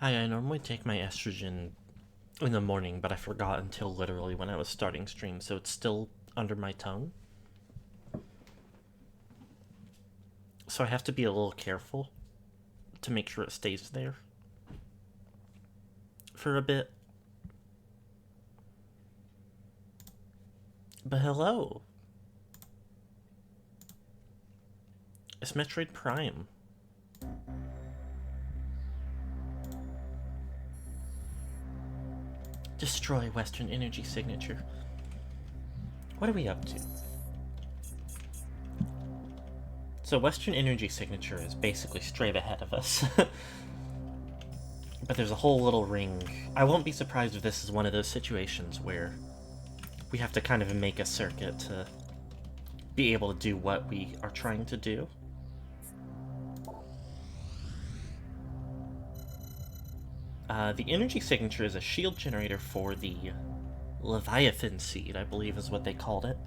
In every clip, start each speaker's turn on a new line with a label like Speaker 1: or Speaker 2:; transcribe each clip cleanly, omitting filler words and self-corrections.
Speaker 1: Hi, I normally take my estrogen in the morning, but I forgot until literally when I was starting stream, so it's still under my tongue. So I have to be a little careful to make sure it stays there for a bit. But hello. It's Metroid Prime. Destroy Western Energy Signature. What are we up to? So Western Energy Signature is basically straight ahead of us. But there's a whole little ring. I won't be surprised if this is one of those situations where we have to kind of make a circuit to be able to do what we are trying to do. The energy signature is a shield generator for the Leviathan seed, I believe is what they called it.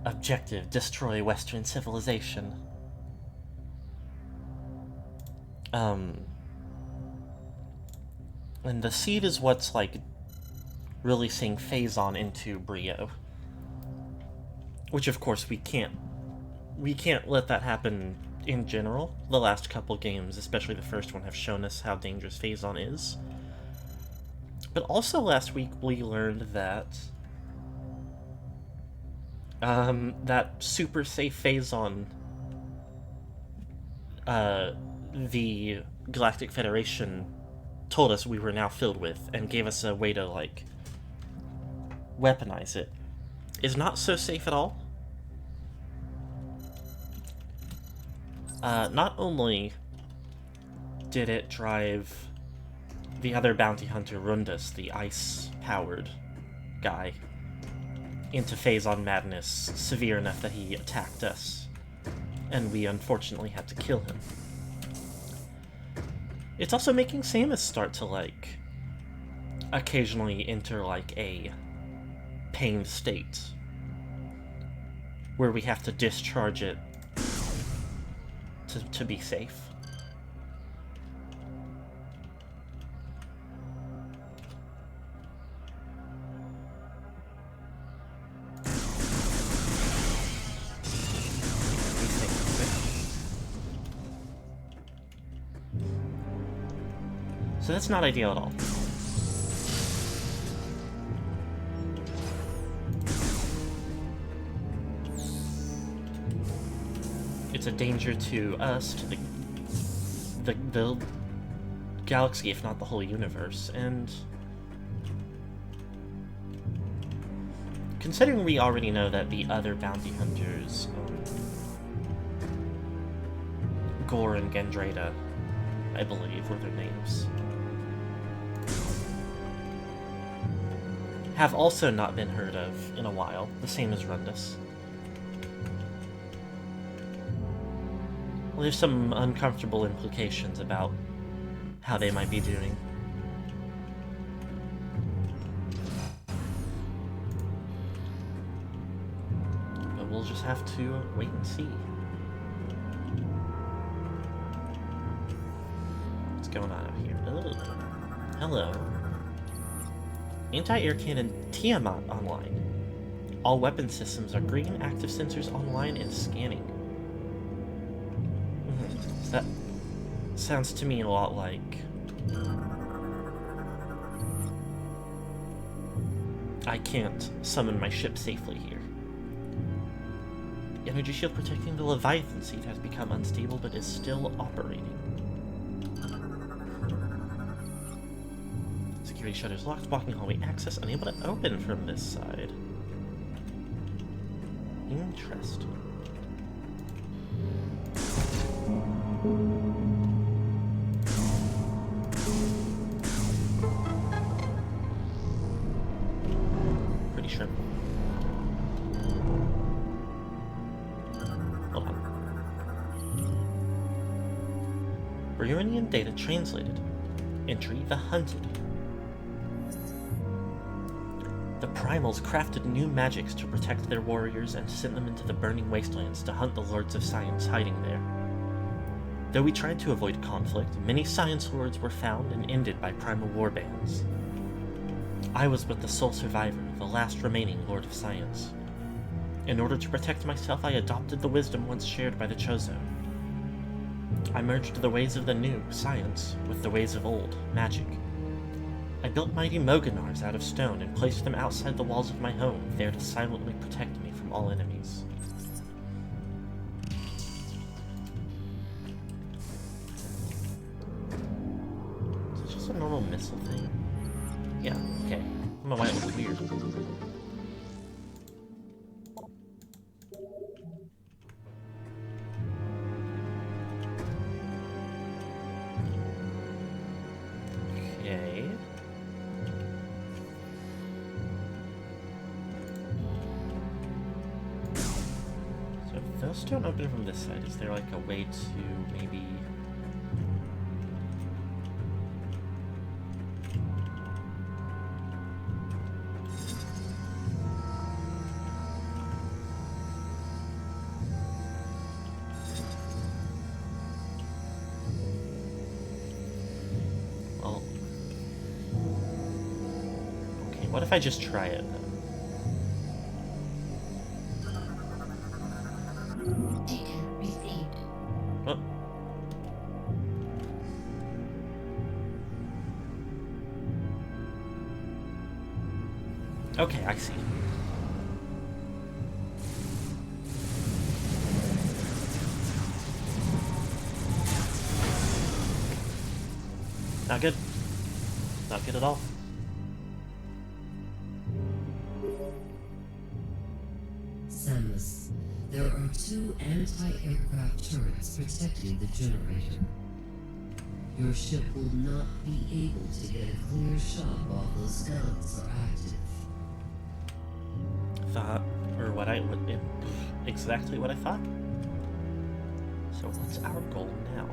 Speaker 1: Objective, destroy Western civilization. And the seed is what's, like, releasing Phazon into Brio. Which, of course, we can't let that happen in general. The last couple games, especially the first one, have shown us how dangerous Phazon is. But also last week we learned that that super safe Phazon the Galactic Federation told us we were now filled with and gave us a way to, like, weaponize it, is not so safe at all. Not only did it drive the other bounty hunter, Rundus, the ice-powered guy, into Phazon madness severe enough that he attacked us, and we unfortunately had to kill him. It's also making Samus start to, like, occasionally enter, like, a pained state, where we have to discharge it to be safe. So that's not ideal at all. It's a danger to us, to the galaxy, if not the whole universe, and considering we already know that the other bounty hunters, Gore and Gendrada, I believe were their names, have also not been heard of in a while, the same as Rundus. Well, there's some uncomfortable implications about how they might be doing. But we'll just have to wait and see. What's going on out here? Oh, hello. Anti-air cannon Tiamat online. All weapon systems are green, active sensors online, and scanning. That sounds to me a lot like I can't summon my ship safely here. The energy shield protecting the Leviathan seed has become unstable but is still operating. Security shutters locked, blocking hallway access, unable to open from this side. Interesting. Pretty sure. Hold on. Burunian data translated. Entry: the hunted. The Primals crafted new magics to protect their warriors and sent them into the burning wastelands to hunt the Lords of Science hiding there. Though we tried to avoid conflict, many science lords were found and ended by primal warbands. I was but the sole survivor, the last remaining Lord of Science. In order to protect myself, I adopted the wisdom once shared by the Chozo. I merged the ways of the new, science, with the ways of old, magic. I built mighty Moganars out of stone and placed them outside the walls of my home, there to silently protect me from all enemies. Is this just a normal missile thing? Yeah, okay. I don't know why it looks weird. Okay. So if those don't open from this side, is there like a way to maybe... Well... Okay, what if I just try it then? Oh. Okay, I see. Not good. Not good at all.
Speaker 2: Samus, there are 2 anti-aircraft turrets protecting the generator. Your ship will not be able to get a clear shot while those guns are active.
Speaker 1: Thought, or what I would, exactly what I thought. So what's our goal now?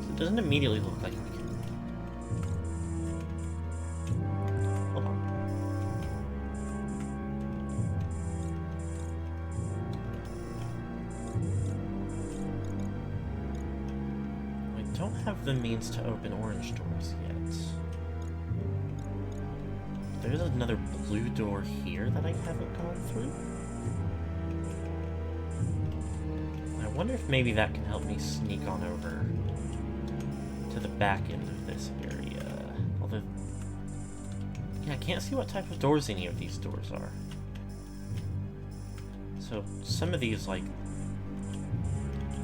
Speaker 1: So it doesn't immediately look like we can. Hold on. I don't have the means to open orange doors yet. There's another blue door here that I haven't gone through. I wonder if maybe that can help me sneak on over to the back end of this area. Although, yeah, I can't see what type of doors any of these doors are. So some of these, like,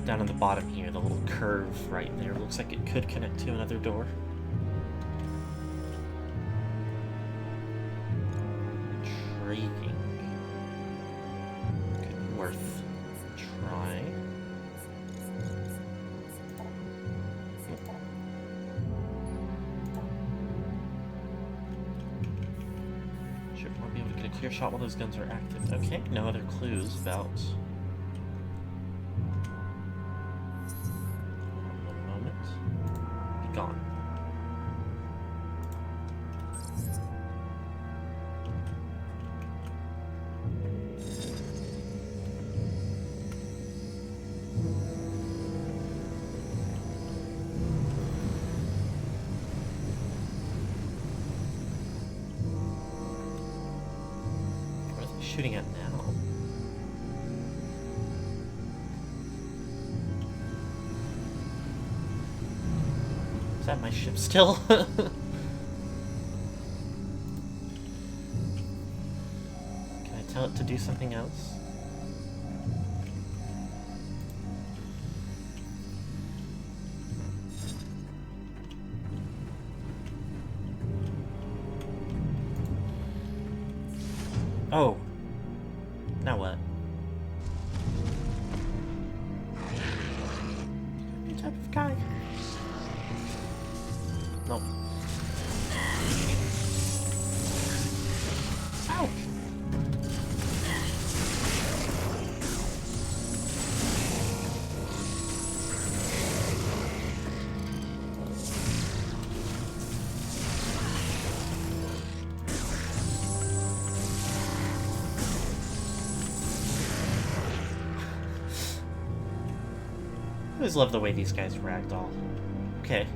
Speaker 1: down on the bottom here, the little curve right there, looks like it could connect to another door. Intriguing. Could be worth a try. Should probably be able to get a clear shot while those guns are active. Okay, no other clues about... One moment. Be gone. Shooting at now? Is that my ship still? Can I tell it to do something else? Oh. Now what? What type of guy? Nope. Ow! always love the way these guys ragdoll. Okay.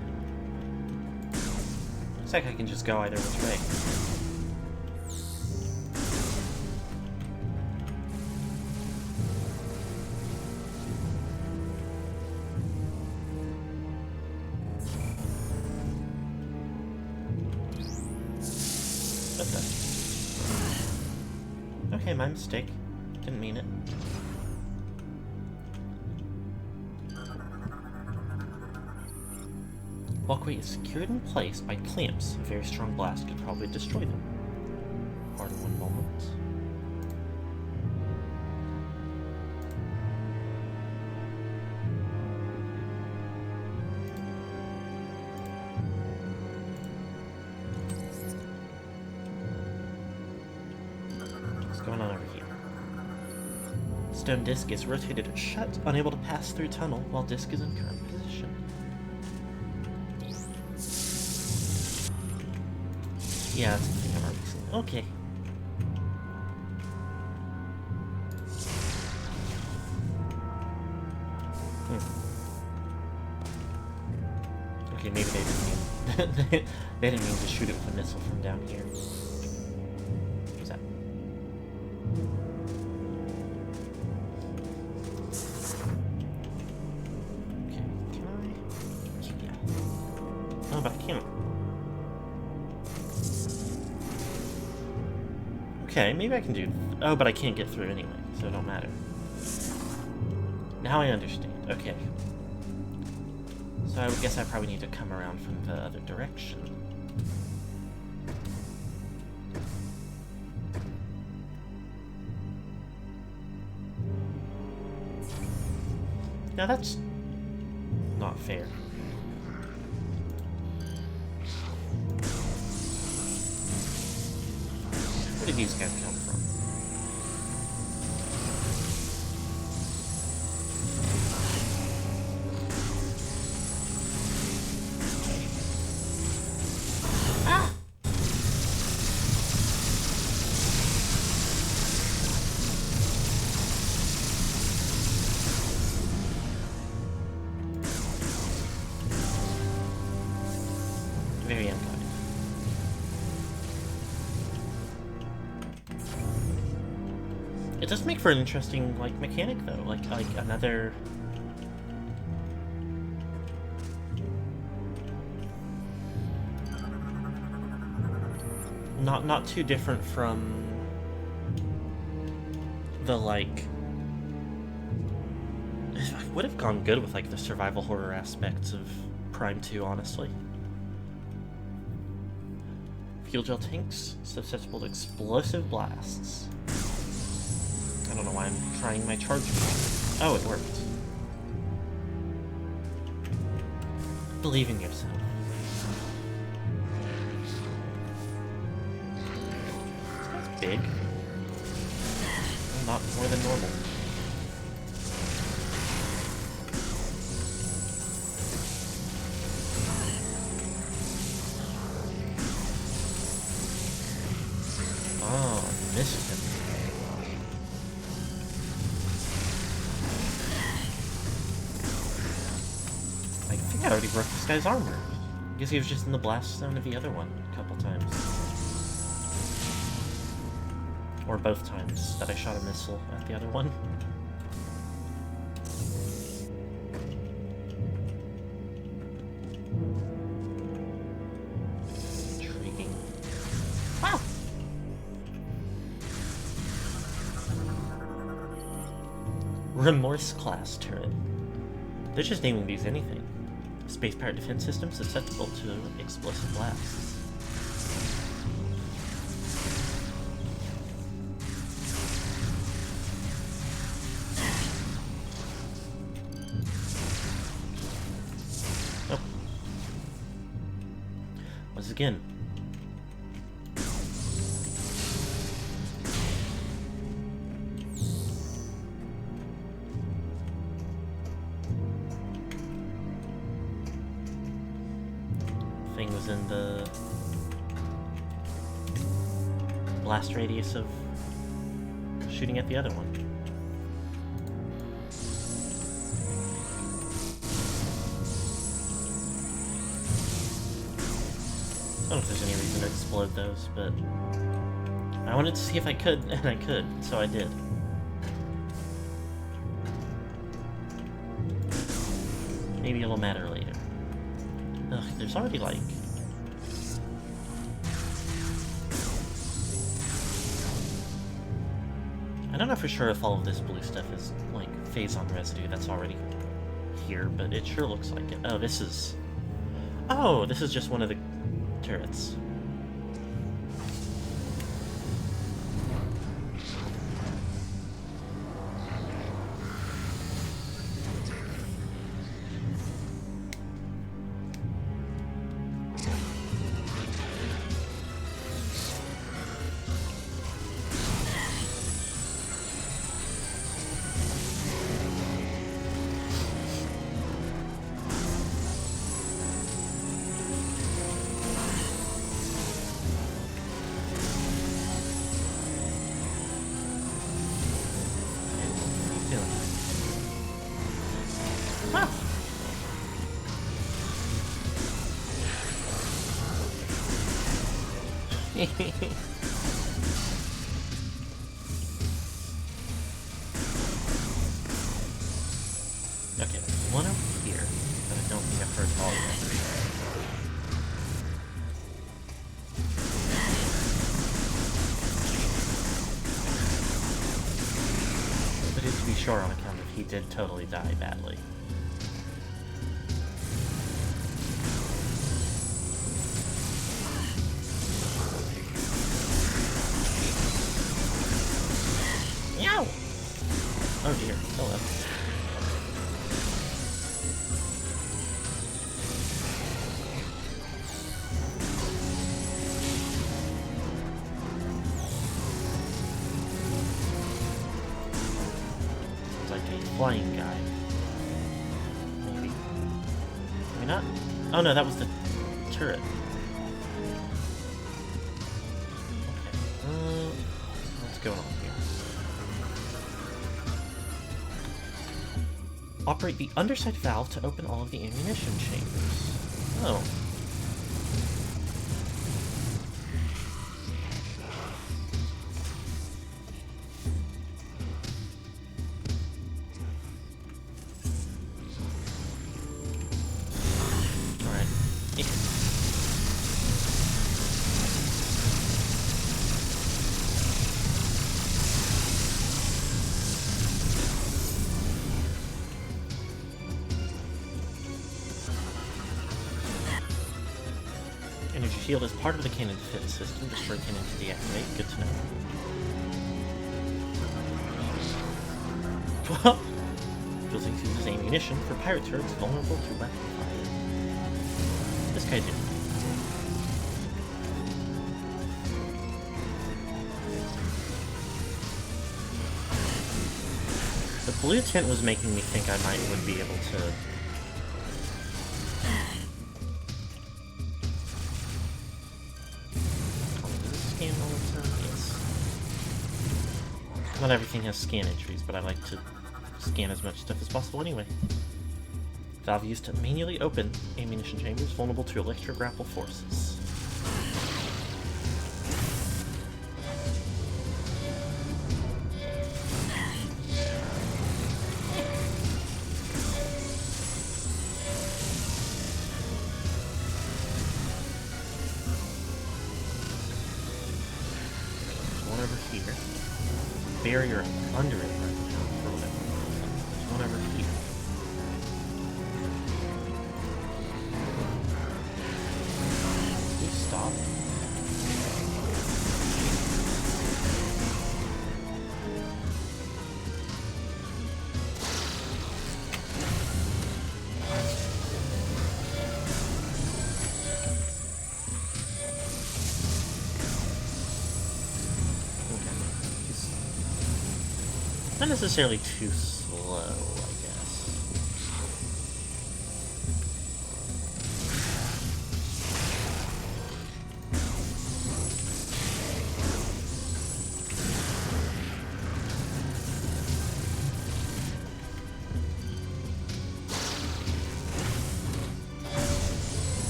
Speaker 1: Looks like I can just go either which way. What the? Okay, my mistake. Didn't mean it. Walkway is secured in place by clamps. A very strong blast could probably destroy them. Pardon one moment. What's going on over here? Stone disc is rotated shut, unable to pass through tunnel while disc is in current position. Yeah, that's the thing I've already seen. Okay. Okay, maybe they didn't mean they didn't mean to shoot it with a missile from down here. What's that? Okay, can I? Yeah. Oh, but I can't. Okay, maybe I can do... Oh, but I can't get through anyway, so it don't matter. Now I understand. Okay. So I would guess I probably need to come around from the other direction. Now that's... not fair. Where did these guys come from? Ah! Very unkind. It does make for an interesting, like, mechanic, though. Like another... Not too different from... the, like... It would have gone good with, like, the survival horror aspects of Prime 2, honestly. Fuel gel tanks, susceptible to explosive blasts. I don't know why I'm trying my charge. Oh, it worked. Believe in yourself. This guy's big. Not more than normal. Oh, I missed him. I already broke this guy's armor. I guess he was just in the blast zone of the other one a couple times. Or both times that I shot a missile at the other one. Intriguing. Wow! Remorse class turret. They're just naming these anything. Space-powered defense system susceptible to explosive blasts. Oh. Once again. Thing was in the blast radius of shooting at the other one. don't know if there's any reason to explode those, but I wanted to see if I could, and I could, so I did. Maybe it'll matter later. Ugh, there's already, like... I don't know for sure if all of this blue stuff is, like, phazon residue that's already here, but it sure looks like it. Oh, this is... Oh, this is just one of the turrets. Okay, there's one over here that I don't think I've heard all yet. But to be sure, on account of he did totally die badly. Meow! Oh dear, hello. Flying guy. Maybe. Maybe not? Oh no, that was the turret. Okay. What's going on here? Operate the underside valve to open all of the ammunition chambers. Oh. Energy shield is part of the cannon defense system. Destroy cannon to deactivate. Good to know. Fuel Sinks uses ammunition for pirate turrets vulnerable to weapon fire. This guy did. The blue tint was making me think I would be able to... Scan all the time? Yes. Not everything has scan entries, but I like to scan as much stuff as possible anyway. Valve used to manually open ammunition chambers vulnerable to electrograpple forces. Barrier under it right now for whatever reason. There's one over here. Please stop. Not necessarily too slow, I guess.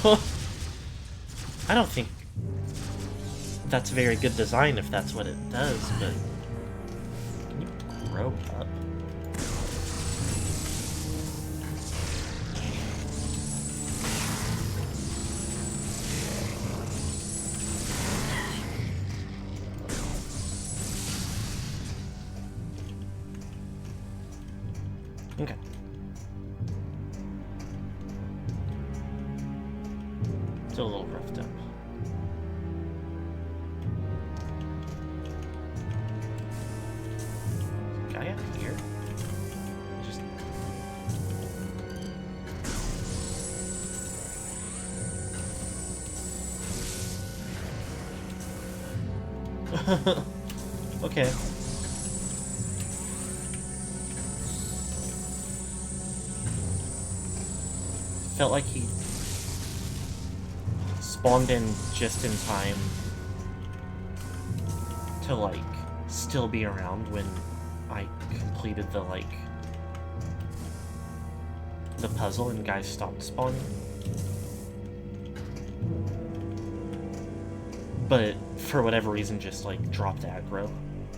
Speaker 1: I don't think that's very good design if that's what it does, but can you grow up? Okay. Still a little roughed up. Guy up here? Just... Okay. Felt like he spawned in just in time to, like, still be around when I completed the, like, the puzzle and guys stopped spawning. But for whatever reason just, like, dropped aggro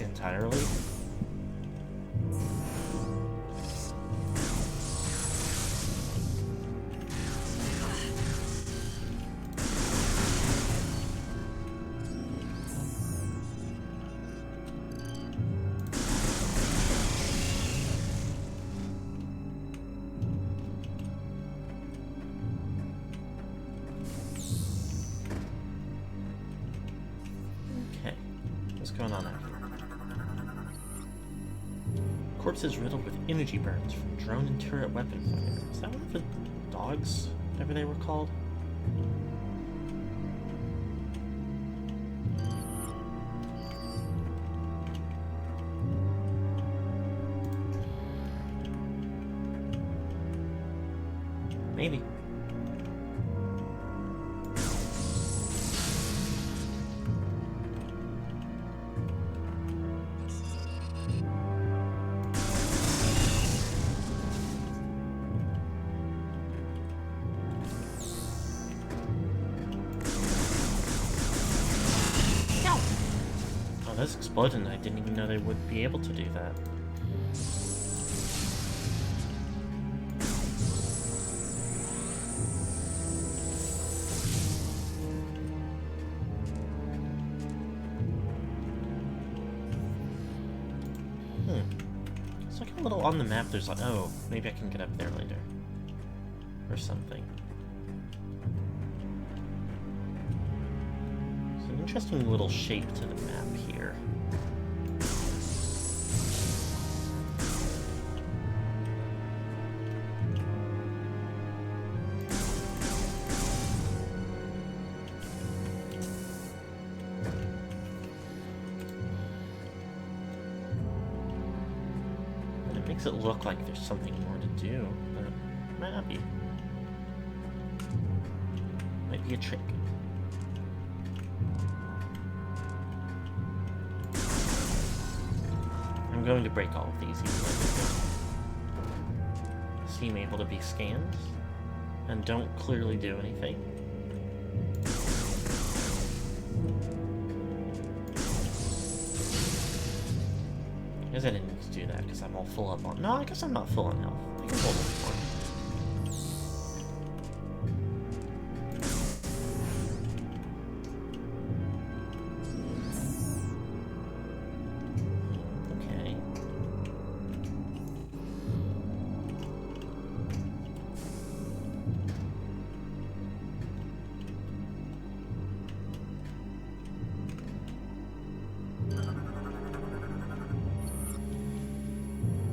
Speaker 1: entirely. Going on there? Corpses riddled with energy burns from drone and turret weapon fire. Is that one of the dogs, whatever they were called? Maybe. This exploded and I didn't even know they would be able to do that. It's like a little on the map there's like, oh, maybe I can get up there later. Or something. It's an interesting little shape to the map here. Makes it look like there's something more to do, but it might not be. Might be a trick. I'm going to break all of these even though they seem able to be scanned and don't clearly do anything. I guess I didn't need to do that because I'm all full up on... No, I guess I'm not full on health. I can hold one more. Okay.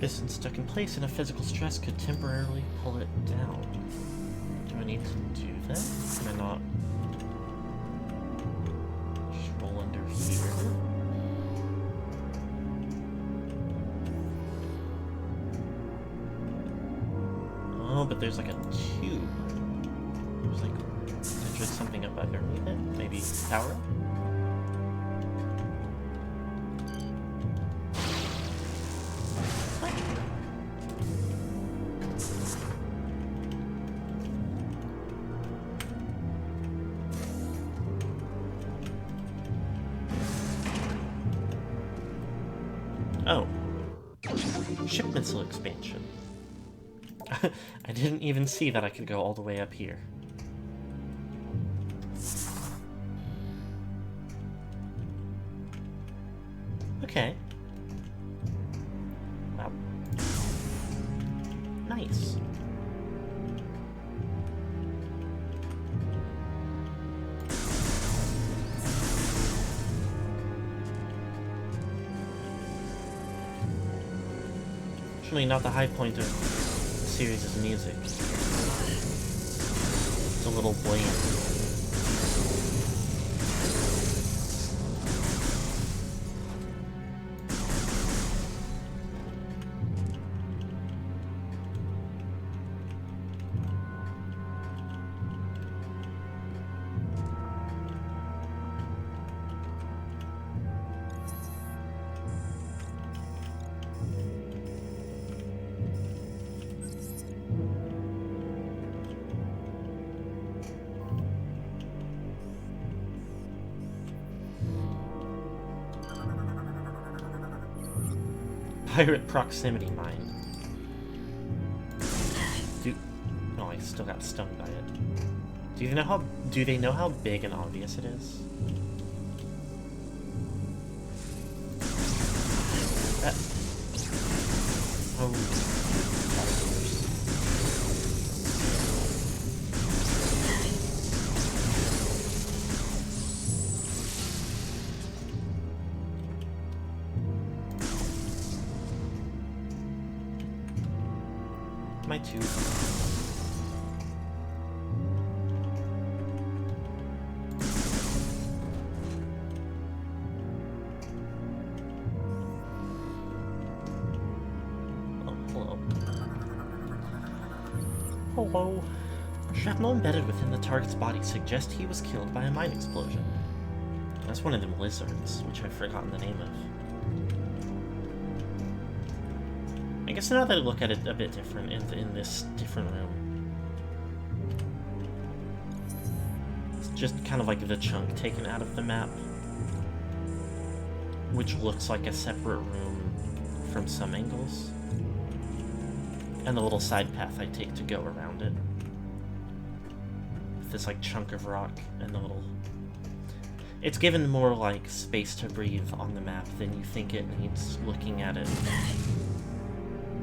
Speaker 1: Piston stuck in place and a physical stress could temporarily pull it down. Do I need to do that? Can I not just roll under here? Oh, but there's like a tube. There's like something up underneath it. Maybe power up? Ship missile expansion. I didn't even see that I could go all the way up here. Okay. Wow. Nice. Actually, not the high point of the series' music. It's a little bland. Pirate proximity mine. Oh, I still got stung by it. Do they know how big and obvious it is? Oh. My tube. Oh, hello. Hello. Shrapnel embedded within the target's body suggests he was killed by a mine explosion. That's one of them lizards, which I've forgotten the name of. I guess now that I look at it a bit different in this different room. It's just kind of like the chunk taken out of the map, which looks like a separate room from some angles. And the little side path I take to go around it. With this like chunk of rock and the little... It's given more like space to breathe on the map than you think it needs looking at it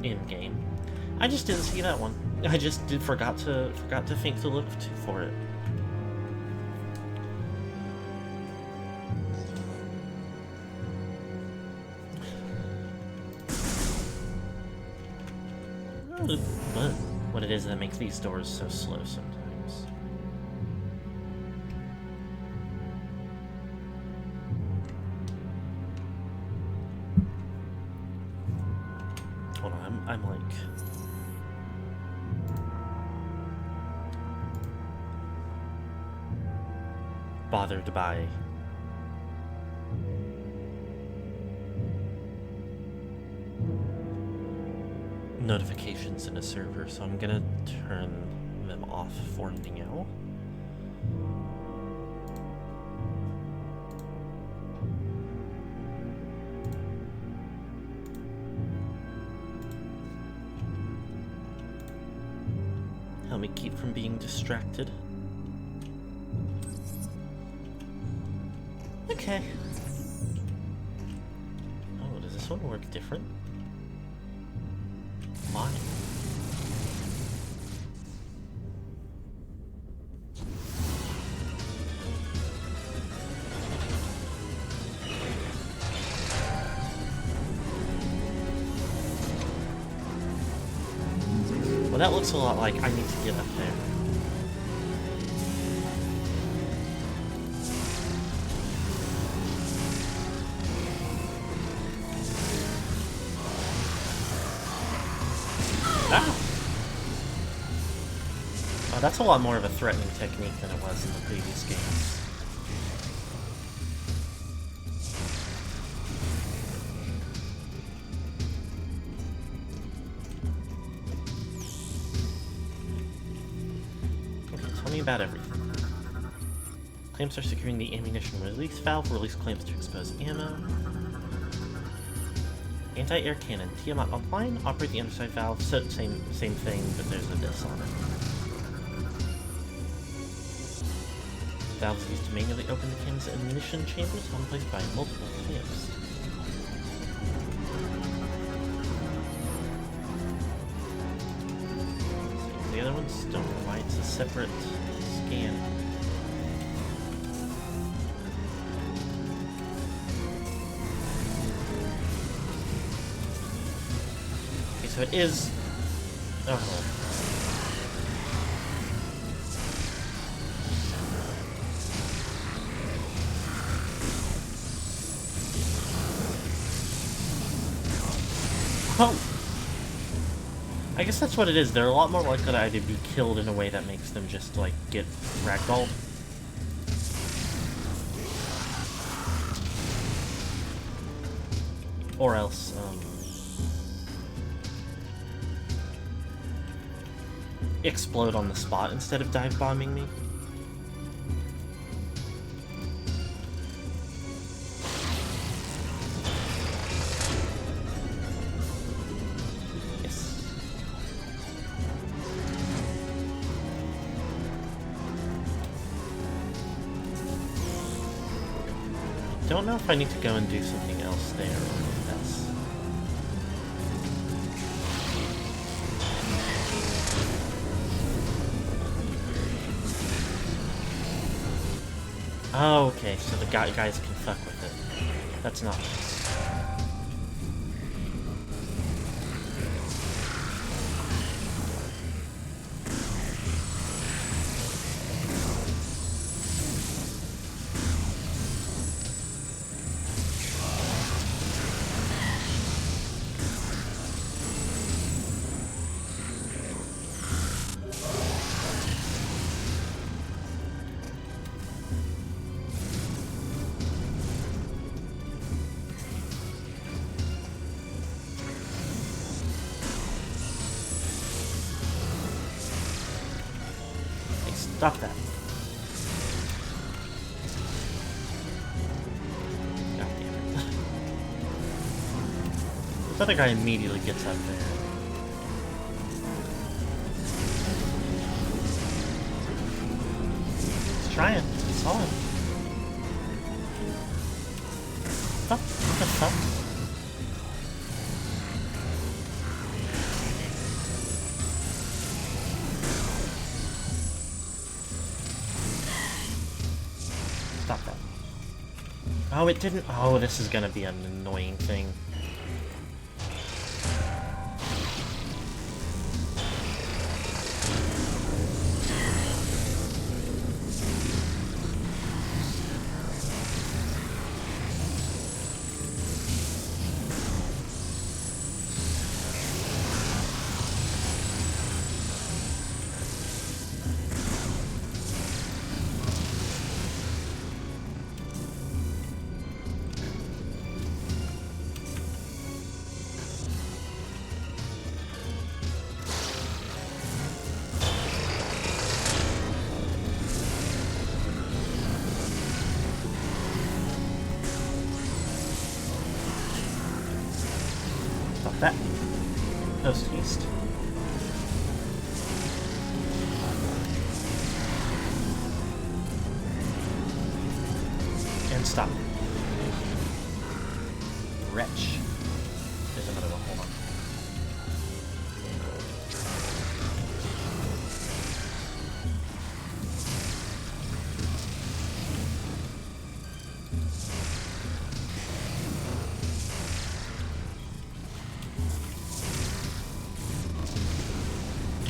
Speaker 1: in-game. I just didn't see that one. I just forgot to think to look for it. But what it is that makes these doors so slow sometimes. Hold on, I'm like... bothered by... notifications in a server, so I'm gonna turn them off for now. Help me keep from being distracted. Okay. Oh, does this one work different? Why? Well, that looks a lot like I need to get up there. Ah! Oh, that's a lot more of a threatening technique than it was in the previous games. Okay, tell me about everything. Clamps are securing the ammunition release valve. Release clamps to expose ammo. Anti-air cannon. Tiamat online. Operate the underside valve. So same thing, but there's a this on it. Valves used to manually open the cannon's ammunition chambers, one placed by multiple clamps. The other ones don't know why it's a separate scan. Okay, so it is. Oh. Oh! I guess that's what it is. They're a lot more likely to either be killed in a way that makes them just, like, get ragdolled. Or else, explode on the spot instead of dive bombing me. Don't know if I need to go and do something else there, or if that's... Oh, okay, so the guys can fuck with it. That's not nice. Stop that. God damn it. This other guy immediately gets up there. He's trying. I saw him. Stop. What the fuck? Stop that. Oh, it didn't. Oh, this is gonna be an annoying thing. That post east. And stop. Wretch. There's another one, hold on.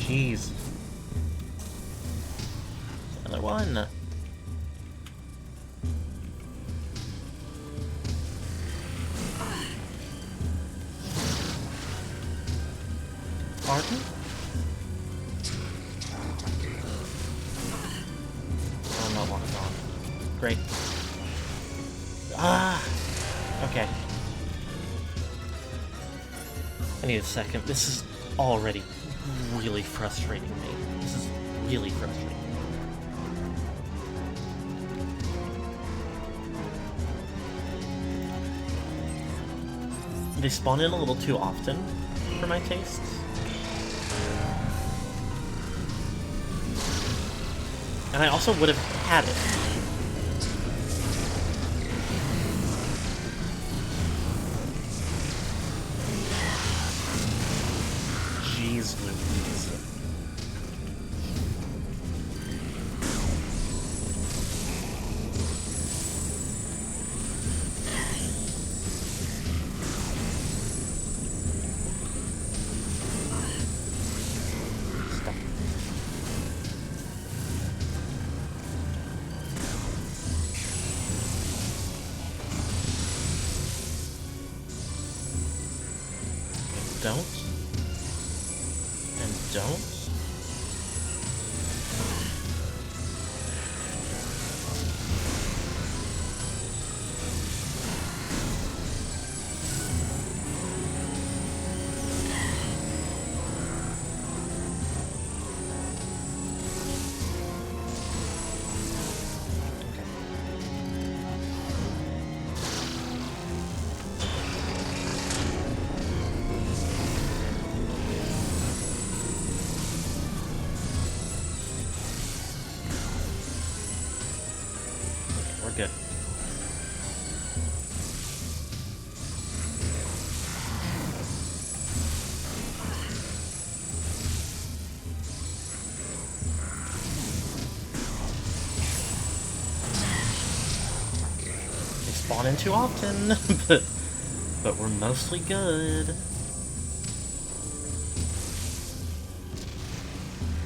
Speaker 1: Jeez. Another one. Pardon? Oh, not one gone. Great. Ah! Okay. I need a second. This is already really frustrating me. This is really frustrating. They spawn in a little too often for my tastes. And I also would have had it. Jeez Louise. Stop. Don't. And don't. We're good. They spawn in too often, but we're mostly good.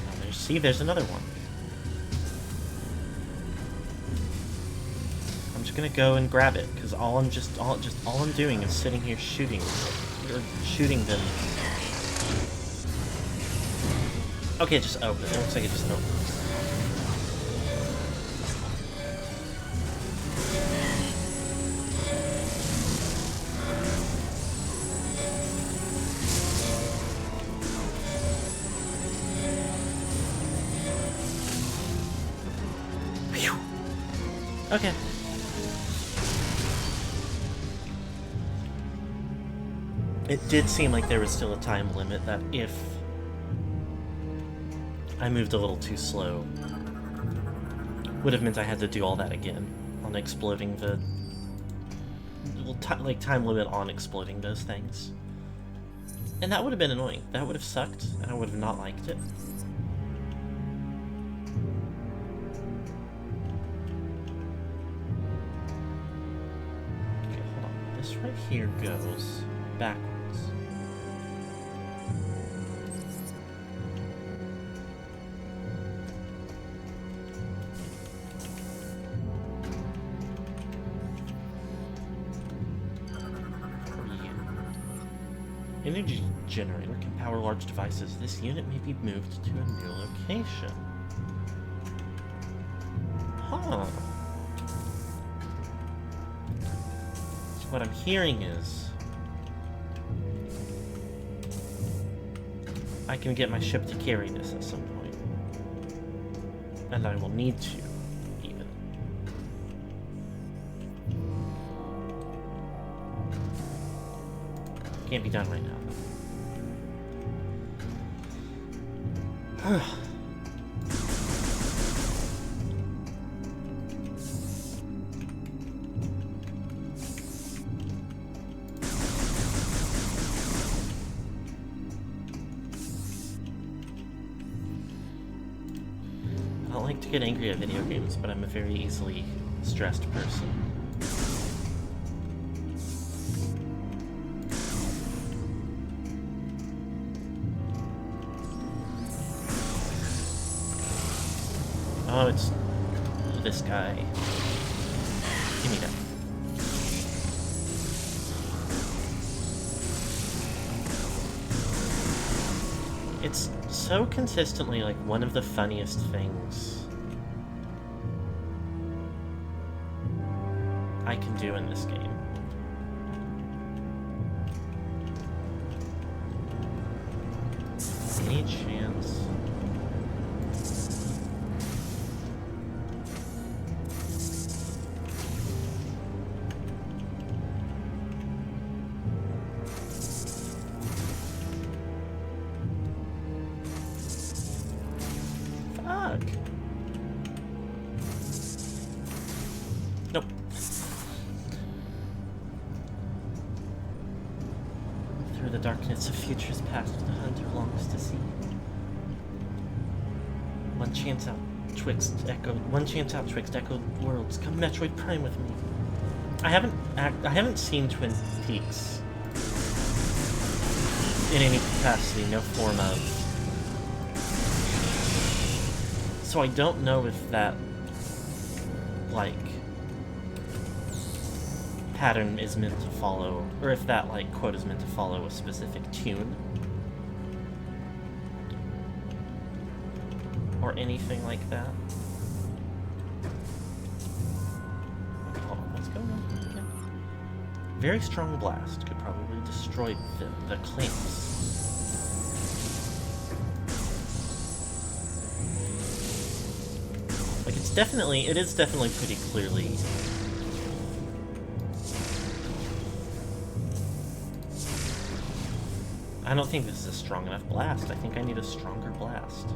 Speaker 1: Oh, see, there's another one. I'm just gonna go and grab it because all I'm doing is sitting here shooting them. Okay, it just opened. It looks like it just opened. Phew. Okay. It did seem like there was still a time limit that if I moved a little too slow, would have meant I had to do all that again on exploding the... Well, time limit on exploding those things. And that would have been annoying. That would have sucked, and I would have not liked it. Okay, hold on. This right here goes backwards. Energy generator can power large devices. This unit may be moved to a new location. Huh. So what I'm hearing is I can get my ship to carry this at some point. And I will need to, even. Can't be done right now. I don't like to get angry at video games, but I'm a very easily stressed person. Oh, it's this guy. Give me that. It's so consistently like one of the funniest things I can do in this game. Any chance? Ghosts of futures past the hunter longs to see. One chance out twixt echoed worlds. Come Metroid Prime with me. I haven't seen Twin Peaks in any capacity, no form of. So I don't know if that, like, pattern is meant to follow, or if that, like, quote is meant to follow a specific tune. Or anything like that. Hold on, what's going on? Okay. Very strong blast could probably destroy the clamps. Like, it is definitely pretty clearly. I don't think this is a strong enough blast. I think I need a stronger blast.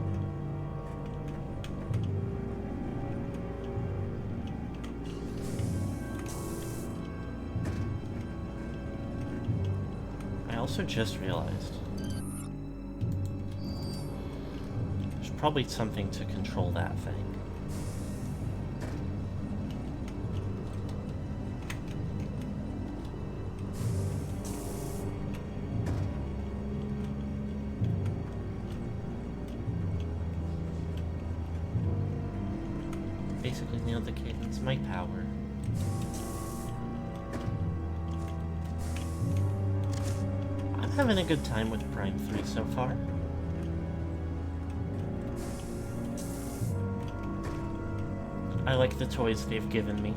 Speaker 1: I also just realized there's probably something to control that thing. Basically nailed the cadence. My power. I'm having a good time with Prime 3 so far. I like the toys they've given me.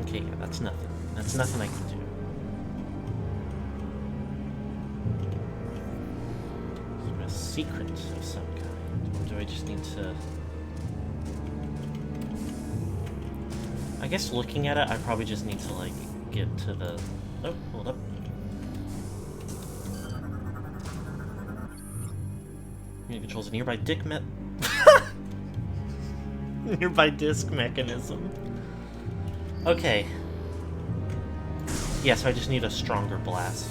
Speaker 1: Okay, yeah, that's nothing. That's nothing I can do. A secret of some kind. Or do I just need to... I guess looking at it, I probably just need to, like, get to the... Oh, hold up. It controls a nearby nearby disc mechanism. Okay. Yeah, so I just need a stronger blast.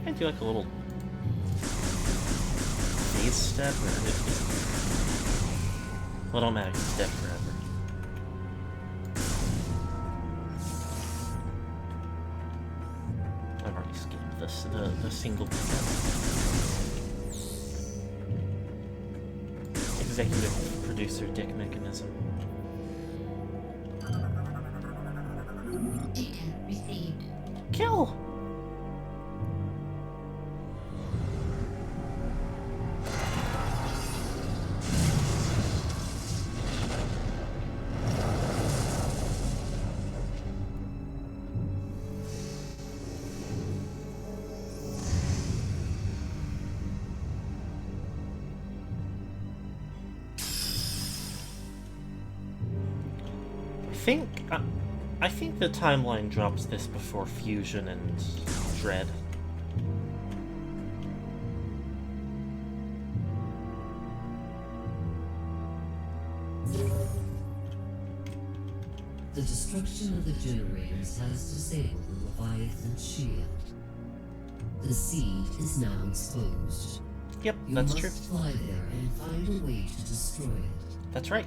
Speaker 1: I do like a little phase step, or well, it don't matter, it's dead forever. I've already skipped this, the single pickup. Executive producer dick mechanism.
Speaker 2: Data received.
Speaker 1: Kill! I think the timeline drops this before Fusion and Dread.
Speaker 2: The destruction of the generators has disabled the Leviathan shield. The seed is now exposed.
Speaker 1: Yep, that's true.
Speaker 2: You must fly there and find a way to destroy it.
Speaker 1: That's right.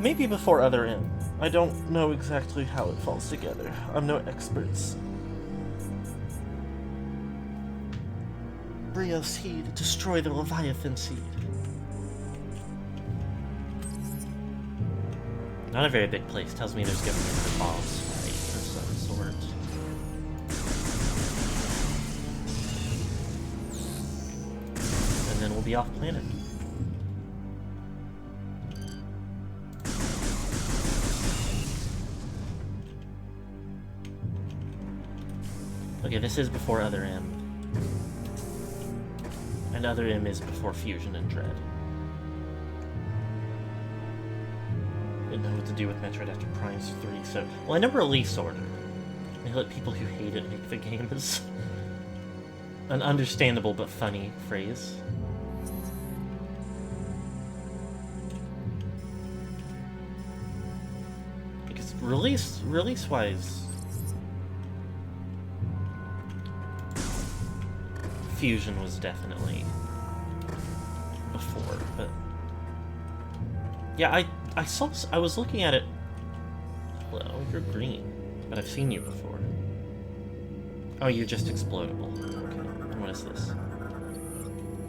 Speaker 1: Maybe before Other M. I don't know exactly how it falls together. I'm no experts. Brio's seed. Destroy the Leviathan seed. Not a very big place. Tells me there's gonna be another boss fight of some sort. And then we'll be off planet. Okay, this is before Other M. And Other M is before Fusion and Dread. Didn't know what to do with Metroid after Prime's 3, so... Well, I know release order. They let people who hate it make the game is an understandable but funny phrase. Because release-wise... Fusion was definitely before, but... Yeah, I was looking at it... Hello, you're green. But I've seen you before. Oh, you're just explodable. Okay, and what is this?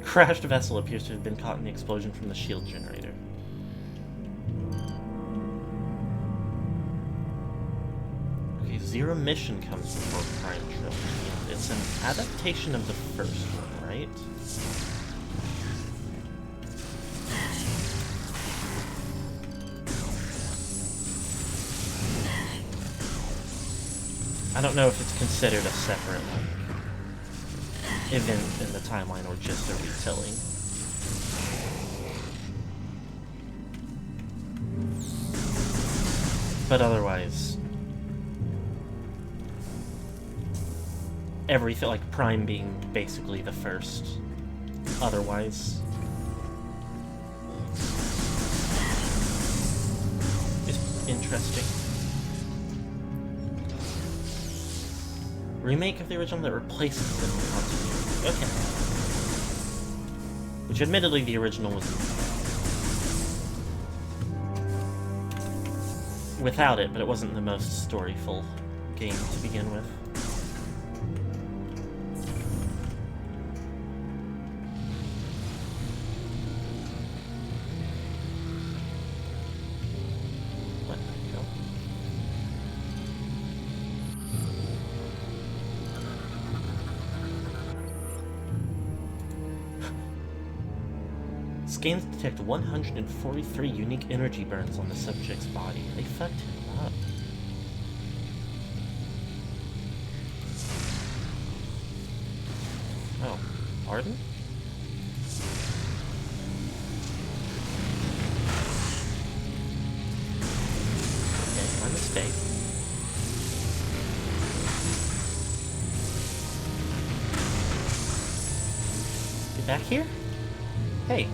Speaker 1: Crashed vessel appears to have been caught in the explosion from the shield generator. Okay, Zero Mission comes before Prime Trilogy. It's an adaptation of the first one, right? I don't know if it's considered a separate, like, event in the timeline or just a retelling. But otherwise, everything, like Prime being basically the first, otherwise, is interesting. Remake of the original that replaces the continuity. Okay. Which admittedly the original was... without it, but it wasn't the most storyful game to begin with. What the hell? Scans detect 143 unique energy burns on the subject's body. They fucked him up. Oh, pardon? Okay, my mistake. Get back here? Hey.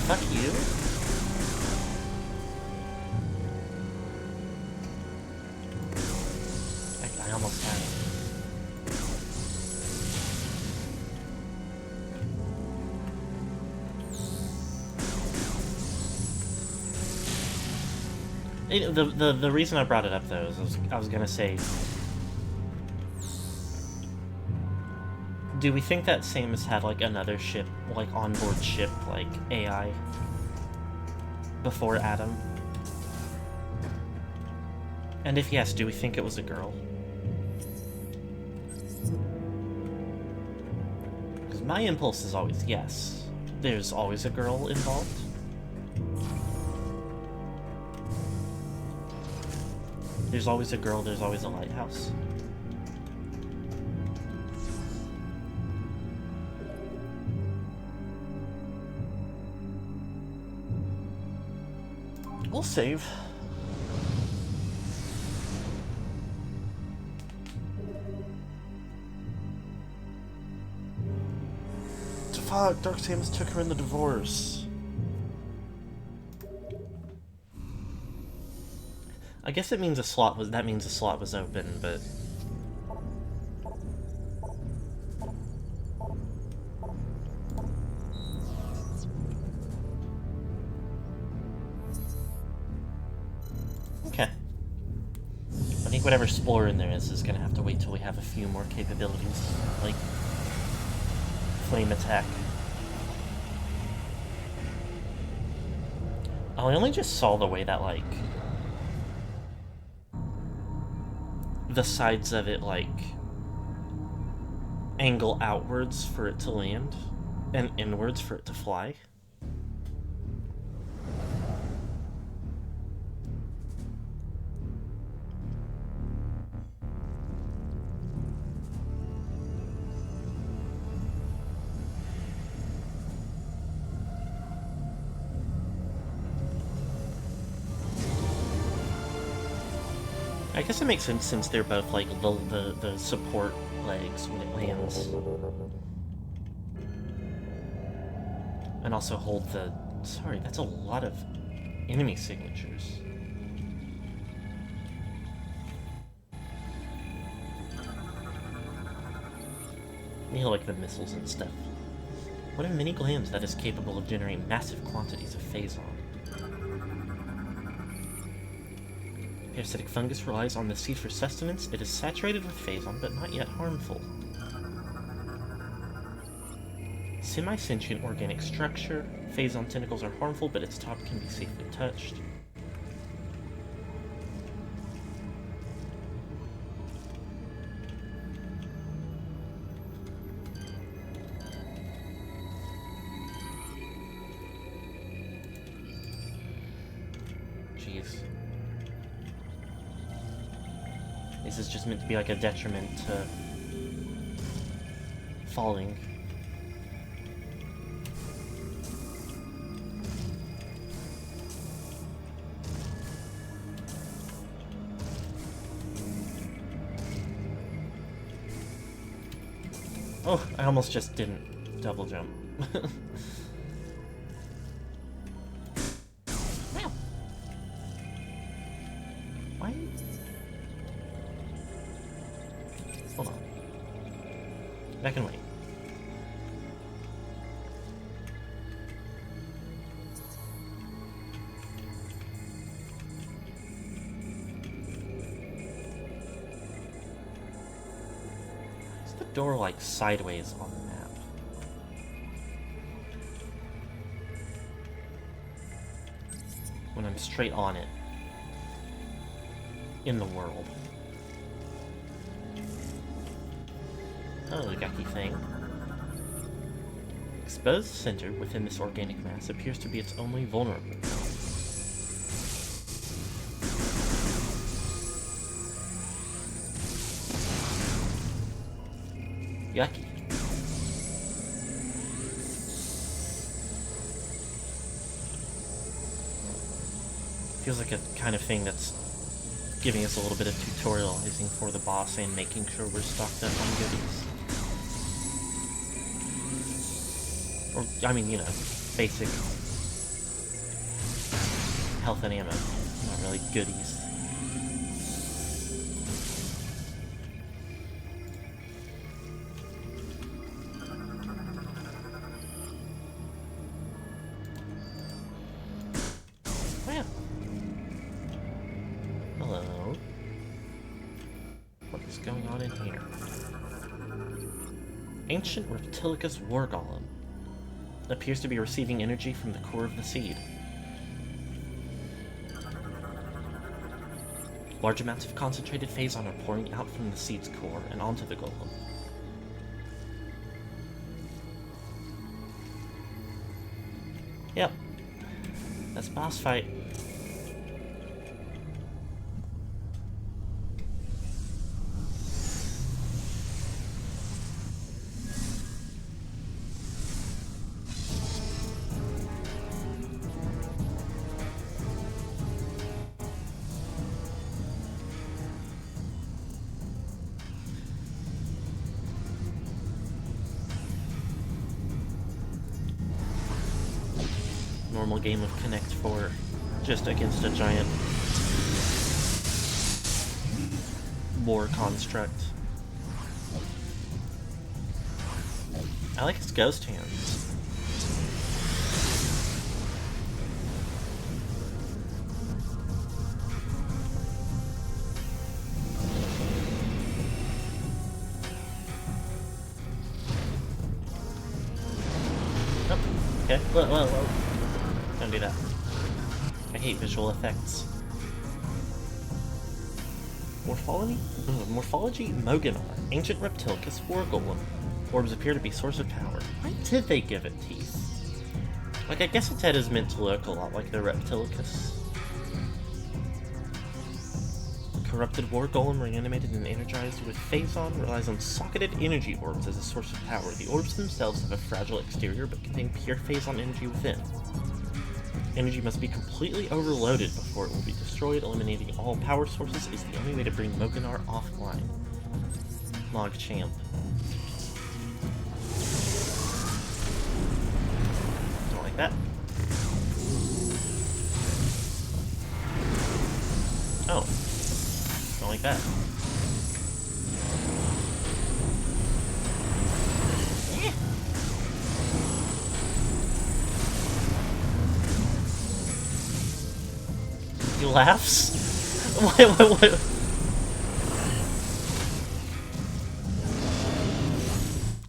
Speaker 1: Fuck you. I almost had it. The reason I brought it up though is I was gonna say, do we think that Samus had like another ship, like onboard ship, like AI before Adam? And if yes, do we think it was a girl? Because my impulse is always yes. There's always a girl involved. There's always a girl, there's always a lighthouse. We'll save. Fuck, Dark Samus took her in the divorce. I guess it means that means a slot was open, but... Okay. I think whatever Spore in there is gonna have to wait till we have a few more capabilities, like Flame Attack. Oh, I only just saw the way that, like, the sides of it, like, angle outwards for it to land, and inwards for it to fly. I guess it makes sense since they're both like the support legs when it lands. And also hold the... Sorry, that's a lot of enemy signatures. You know, like the missiles and stuff. One of many glands that is capable of generating massive quantities of phazon. Parasitic fungus relies on the seed for sustenance. It is saturated with phazon, but not yet harmful. Semi-sentient organic structure. Phazon tentacles are harmful, but its top can be safely touched. Jeez. This is just meant to be like a detriment to falling. Oh, I almost just didn't double jump. Why? Hold on. That can wait. Is the door like sideways on the map? When I'm straight on it. In the world. Oh, the yucky thing. Exposed center within this organic mass appears to be its only vulnerable. Yucky. Feels like a kind of thing that's giving us a little bit of tutorializing for the boss and making sure we're stocked up on goodies. Or, I mean, you know, basic health and ammo. Not really goodies. Oh yeah. Hello. What is going on in here? Ancient Reptilicus War Golem. Appears to be receiving energy from the core of the seed. Large amounts of concentrated phazon are pouring out from the seed's core and onto the golem. Yep. That's boss fight. Normal game of Connect 4, just against a giant war construct. I like his ghost hands. Oh, okay. Whoa. Don't do that. I hate visual effects. Morphology Moganar. Ancient Reptilicus War Golem. Orbs appear to be source of power. Why did they give it teeth? Like, I guess its head is meant to look a lot like the Reptilicus. Corrupted War Golem, reanimated and energized with phazon, relies on socketed energy orbs as a source of power. The orbs themselves have a fragile exterior, but contain pure phazon energy within. Energy must be completely overloaded before it will be destroyed. Eliminating all power sources is the only way to bring Mokinar offline. Log Champ. Don't like that. Oh. Don't like that. He laughs? What?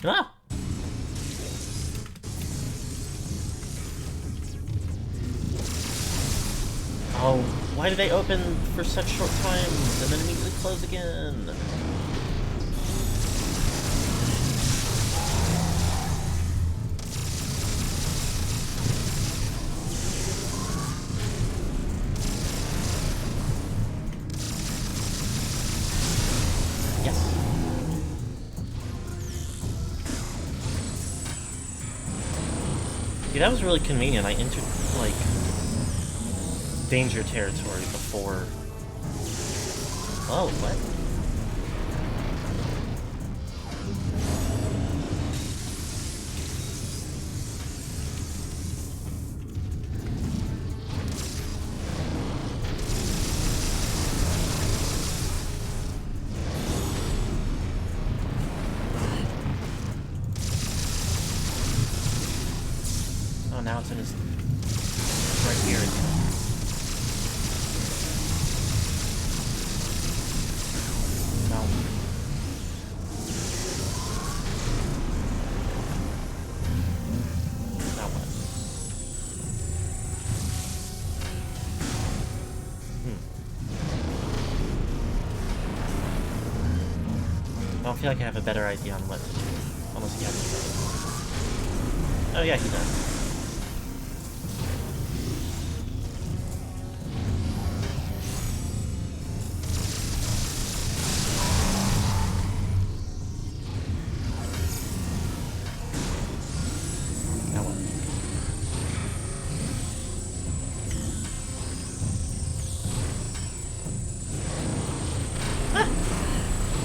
Speaker 1: Ah! Oh, why do they open for such short times and then immediately close again? See, that was really convenient. I entered, like, danger territory before... Oh, what? Oh, now it's in his... right here. No. Now what? I don't feel like I have a better idea on what to do. Unless you have to... Oh yeah, he does.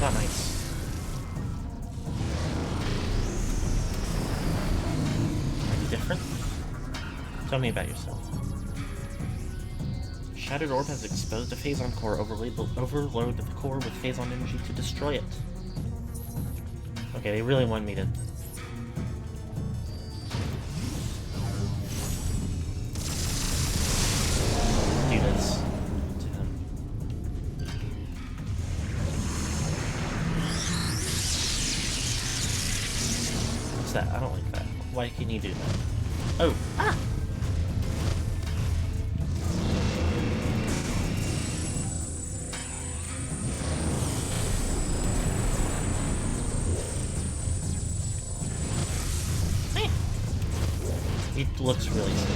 Speaker 1: Not nice. Are you different? Tell me about yourself. Shattered Orb has exposed a Phazon core. Overload the core with Phazon energy to destroy it. Okay, they really want me to... do this to him. What's that? I don't like that. Why can you do that? Oh! Ah! It looks really simple.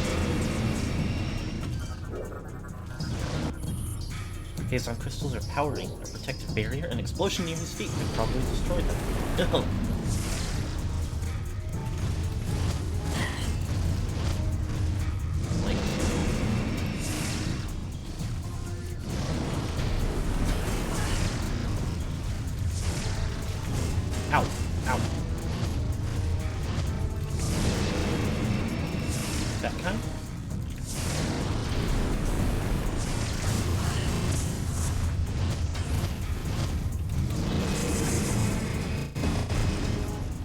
Speaker 1: Phazon crystals are powering a protective barrier. An explosion near his feet could probably destroy them. No. Like... Ow. Ow. That kind?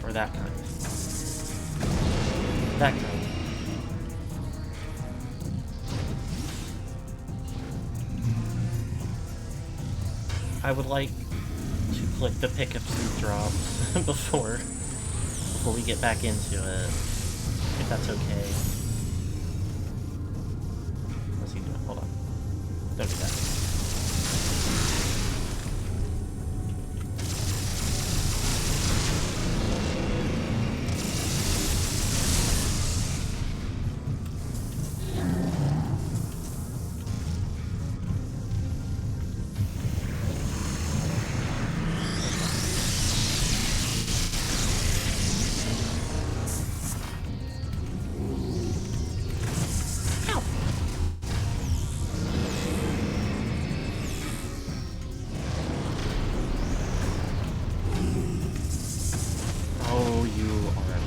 Speaker 1: Or that kind? That kind. I would like to click the pick up some drops before we get back into it, if that's okay. What's he doing? Hold on. Don't do that. Ow!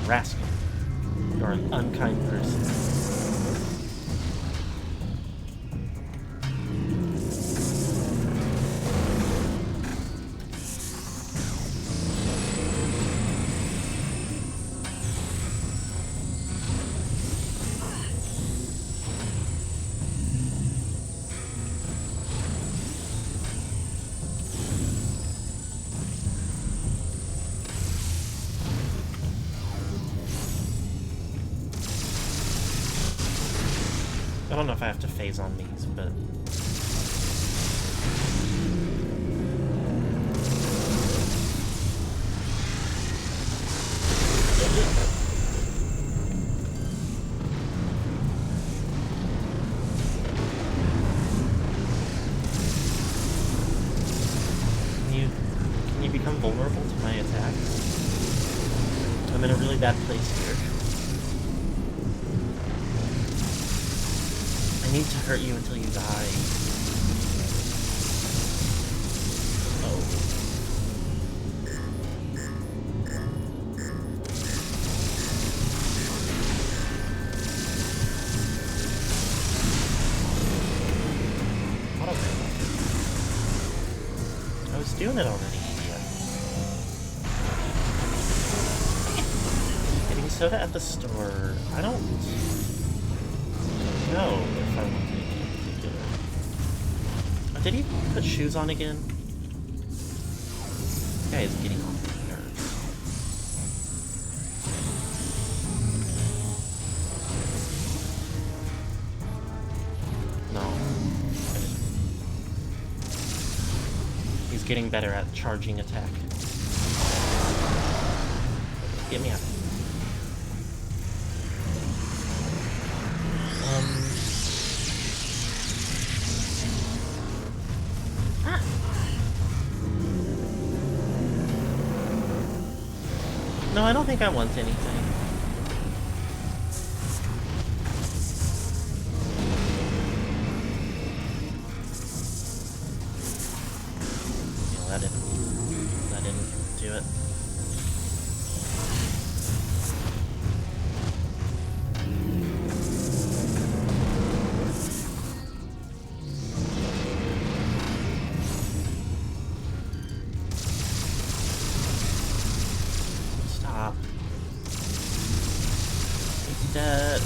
Speaker 1: Rascal. You're an unkind person. I don't know if I have to phase on these, but... Can you become vulnerable to my attacks? I'm in a really bad place here. I need to hurt you until you die. Oh. I was doing it already, idiot. Getting soda at the store. I don't know if I want anything in particular. Oh, did he put shoes on again? This guy is getting on my nerves. No. He's getting better at charging attack. Get me out. No, I don't think I want anything. Yeah, that didn't do it. Stop. He's dead.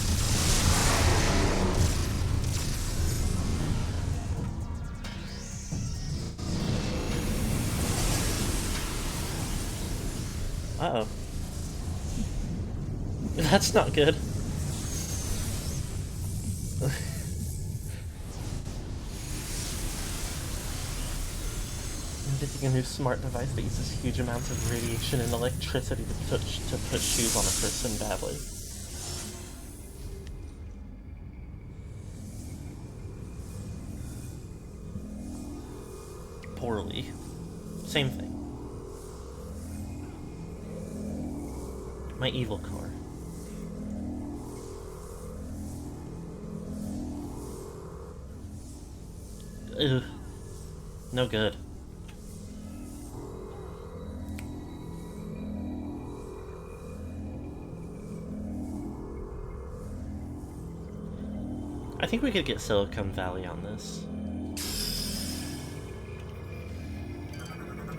Speaker 1: Uh-oh. That's not good. Inventing a new smart device that uses huge amounts of radiation and electricity to put shoes on a person badly. Poorly. Same thing. My evil core. Ugh. No good. I think we could get Silicon Valley on this.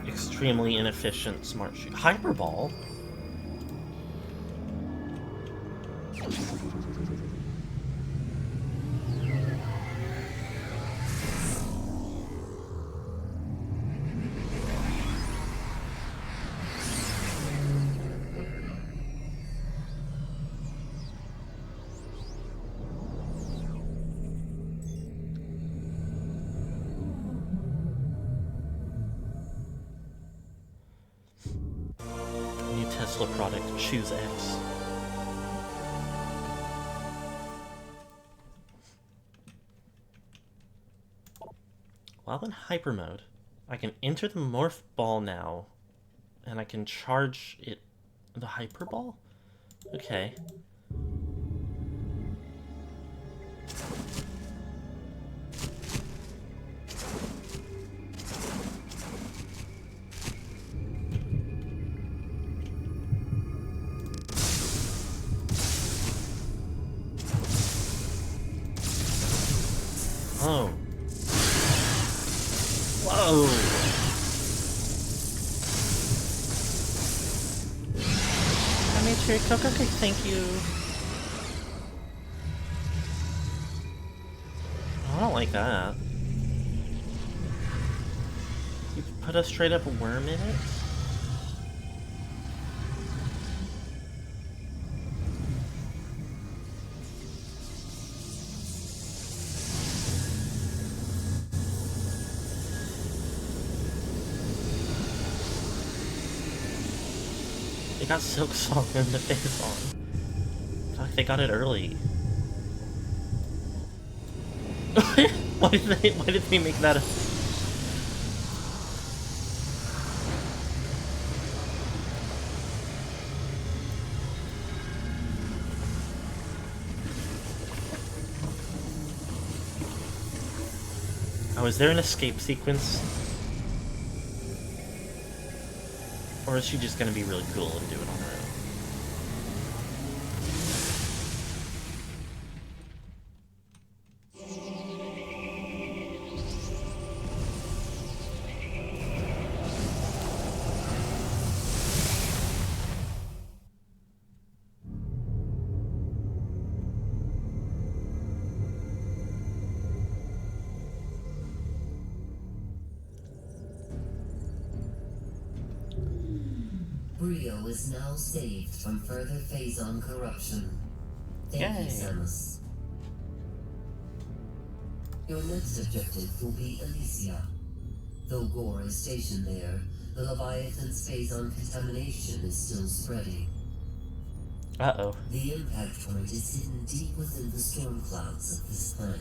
Speaker 1: Extremely inefficient smart shoe. Hyperball? Tesla product, choose X. While in hyper mode, I can enter the morph ball now, and I can charge it, the hyper ball? Okay. Oh. I made cherry coke. Okay, thank you. I don't like that. You put a straight up worm in it? They got Silk Song in the face on. Fuck, they got it early. Why did they make that a... Oh, is there an escape sequence? Or is she just gonna be really cool and do it on her own?
Speaker 2: Brio is now saved from further Phazon corruption. Thank
Speaker 1: Yay.
Speaker 2: you, Samus. Your next objective will be Elysia. Though Gore is stationed there, the Leviathan's Phazon contamination is still spreading.
Speaker 1: Uh-oh.
Speaker 2: The impact point is hidden deep within the storm clouds of this planet.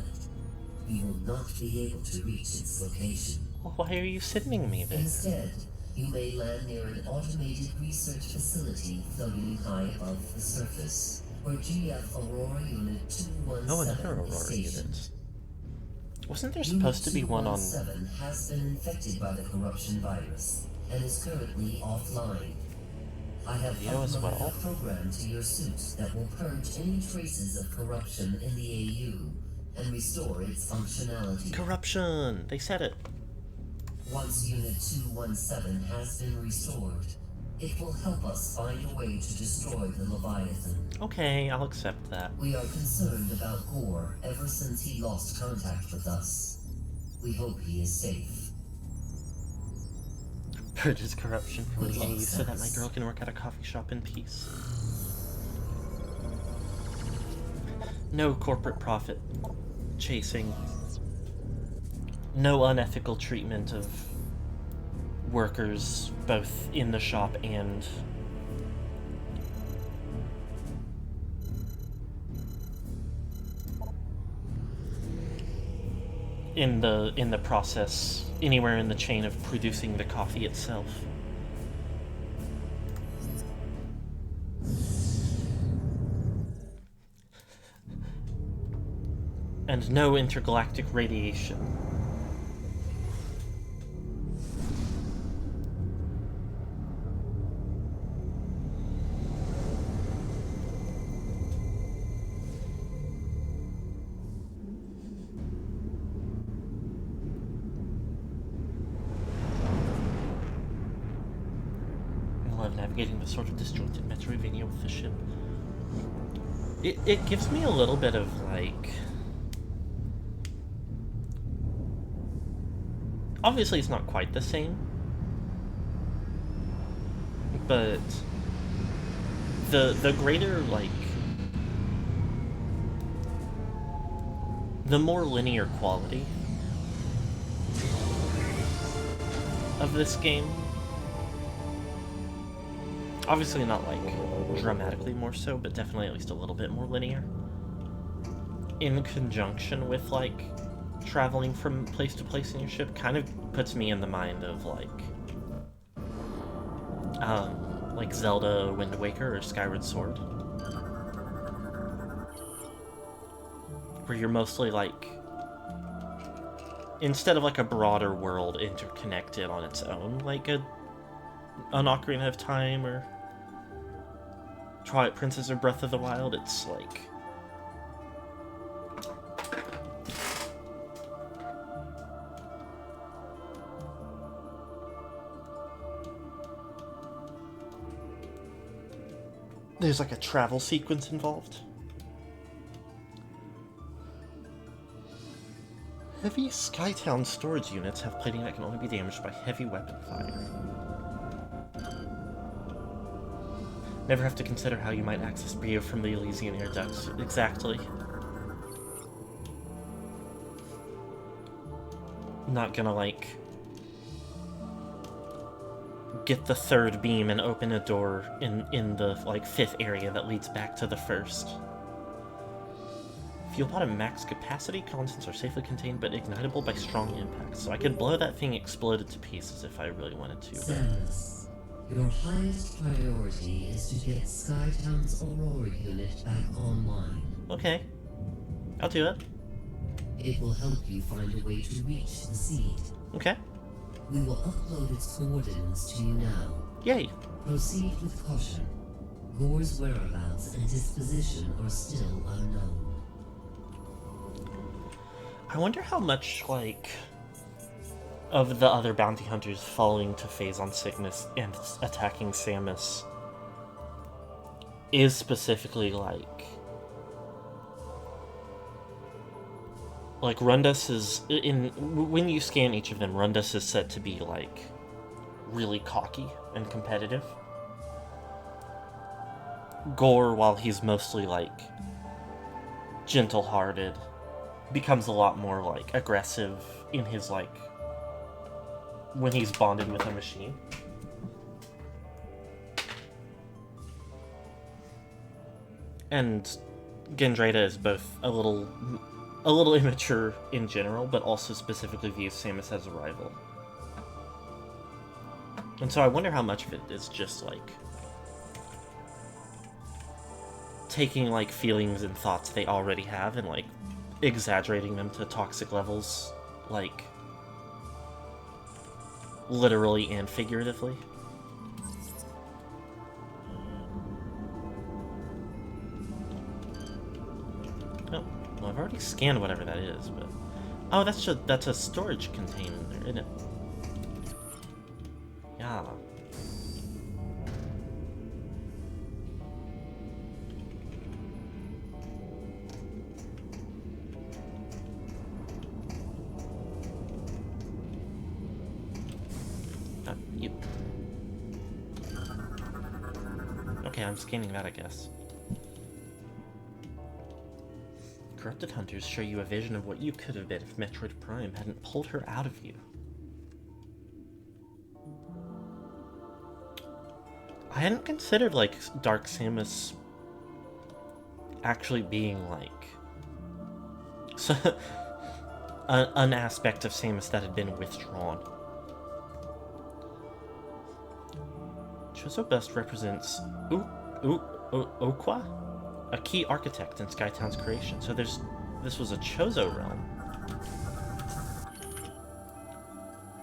Speaker 2: You will not be able to reach its location.
Speaker 1: Well, why are you sending me there?
Speaker 2: Instead, you may land near an automated research facility floating high above the surface, where GF Aurora Unit 217
Speaker 1: Oh, another
Speaker 2: is
Speaker 1: Aurora
Speaker 2: stationed.
Speaker 1: unit. Wasn't there supposed to be one on...
Speaker 2: Unit 217 has been infected by the corruption virus and is currently offline. I have
Speaker 1: Leo as
Speaker 2: uploaded
Speaker 1: well?
Speaker 2: a program to your suit that will purge any traces of corruption in the AU and restore its functionality.
Speaker 1: Corruption! They said it.
Speaker 2: Once Unit 217 has been restored, it will help us find a way to destroy the Leviathan.
Speaker 1: Okay, I'll accept that.
Speaker 2: We are concerned about Gore ever since he lost contact with us. We hope he is safe.
Speaker 1: Purges corruption from
Speaker 2: Good
Speaker 1: the
Speaker 2: luck,
Speaker 1: AU so that my
Speaker 2: Samus.
Speaker 1: girl can work at a coffee shop in peace. No corporate profit chasing. No unethical treatment of workers both in the shop and in the process anywhere in the chain of producing the coffee itself. And no intergalactic radiation. I love navigating the sort of disjointed Metroidvania with the ship. It gives me a little bit of, like... Obviously it's not quite the same, but the greater, like, the more linear quality of this game, obviously not like dramatically more so, but definitely at least a little bit more linear, in conjunction with like traveling from place to place in your ship, kind of puts me in the mind of like Zelda Wind Waker or Skyward Sword, where you're mostly like, instead of like a broader world interconnected on its own, like an Ocarina of Time or Twilight Princess or Breath of the Wild, it's like there's like a travel sequence involved. Heavy Skytown storage units have plating that can only be damaged by heavy weapon fire. Never have to consider how you might access Brio from the Elysian air ducts. Exactly. Not gonna, like, get the third beam and open a door in the, like, 5th area that leads back to the 1st. Fuel pod at max capacity, constants are safely contained but ignitable by strong impacts. So I could blow that thing exploded to pieces if I really wanted to.
Speaker 2: Samus, your highest priority is to get Skytown's Aurora unit back online.
Speaker 1: Okay. I'll do it.
Speaker 2: It will help you find a way to reach the seed.
Speaker 1: Okay.
Speaker 2: We will upload its coordinates to you now.
Speaker 1: Yay.
Speaker 2: Proceed with caution. Gore's whereabouts and disposition are still unknown.
Speaker 1: I wonder how much, like, of the other bounty hunters falling to Phazon sickness and attacking Samus is specifically, like Rundus is, when you scan each of them, Rundus is said to be, like, really cocky and competitive. Gore, while he's mostly, like, gentle-hearted, becomes a lot more, like, aggressive in his, like, when he's bonded with a machine. And Gendrada is both a little immature in general, but also specifically views Samus as a rival. And so I wonder how much of it is just, like, taking, like, feelings and thoughts they already have and, like, exaggerating them to toxic levels, like, literally and figuratively. Oh, well, I've already scanned whatever that is, but... Oh, that's a storage container, isn't it? Yeah. You. Okay, I'm scanning that, I guess. Corrupted hunters show you a vision of what you could have been if Metroid Prime hadn't pulled her out of you. I hadn't considered, like, Dark Samus actually being, like, so, an aspect of Samus that had been withdrawn. Chozo Best represents Okwa, a key architect in Skytown's creation. So this was a Chozo realm.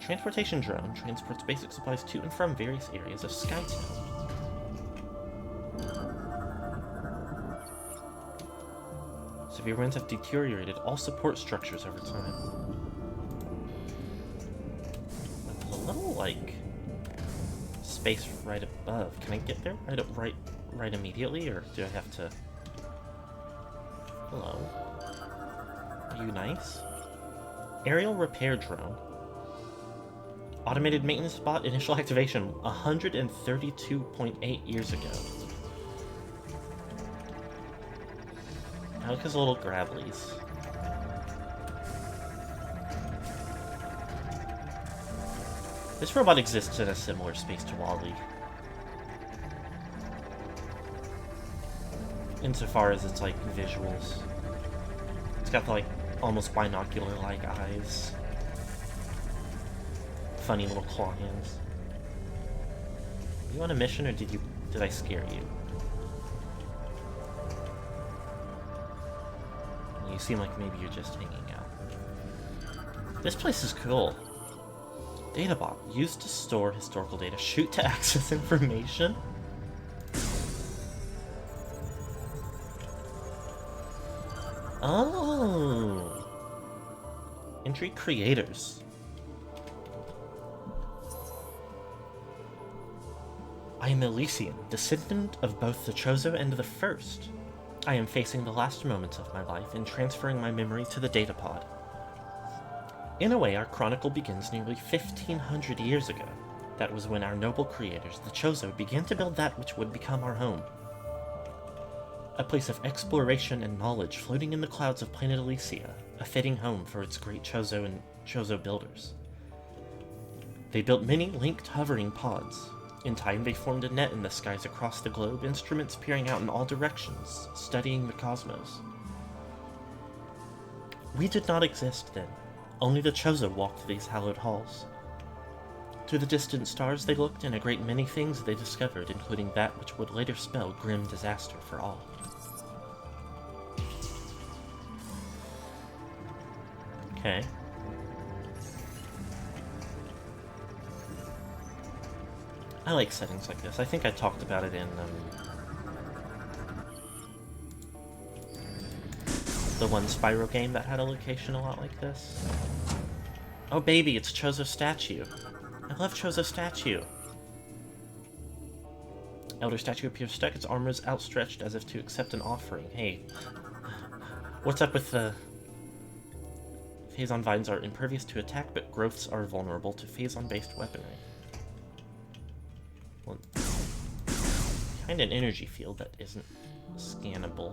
Speaker 1: Transportation drone transports basic supplies to and from various areas of Skytown. Severe winds have deteriorated all support structures over time. With a little, like, space right above. Can I get there right immediately, or do I have to... Hello? Are you nice? Aerial repair drone. Automated maintenance bot initial activation 132.8 years ago. Now look at his little grabblies. This robot exists in a similar space to Wall-E. Insofar as its, like, visuals. It's got the, like, almost binocular-like eyes. Funny little claw hands. Are you on a mission, or did I scare you? You seem like maybe you're just hanging out. This place is cool. Databot. Used to store historical data. Shoot to access information? Oh. Entry creators. I am Elysian, descendant of both the Chozo and the First. I am facing the last moments of my life and transferring my memory to the datapod. In a way, our chronicle begins nearly 1,500 years ago. That was when our noble creators, the Chozo, began to build that which would become our home. A place of exploration and knowledge floating in the clouds of planet Elysia, a fitting home for its great Chozo and Chozo builders. They built many linked hovering pods. In time, they formed a net in the skies across the globe, instruments peering out in all directions, studying the cosmos. We did not exist then. Only the Chozo walked these hallowed halls. To the distant stars they looked, and a great many things they discovered, including that which would later spell grim disaster for all. Okay. I like settings like this. I think I talked about it in the one Spyro game that had a location a lot like this. Oh baby, it's Chozo statue. I love Chozo statue. Elder statue appears stuck, its arms outstretched as if to accept an offering. Hey, what's up with the... Phazon vines are impervious to attack, but growths are vulnerable to Phazon-based weaponry. Well, kind of an energy field that isn't scannable.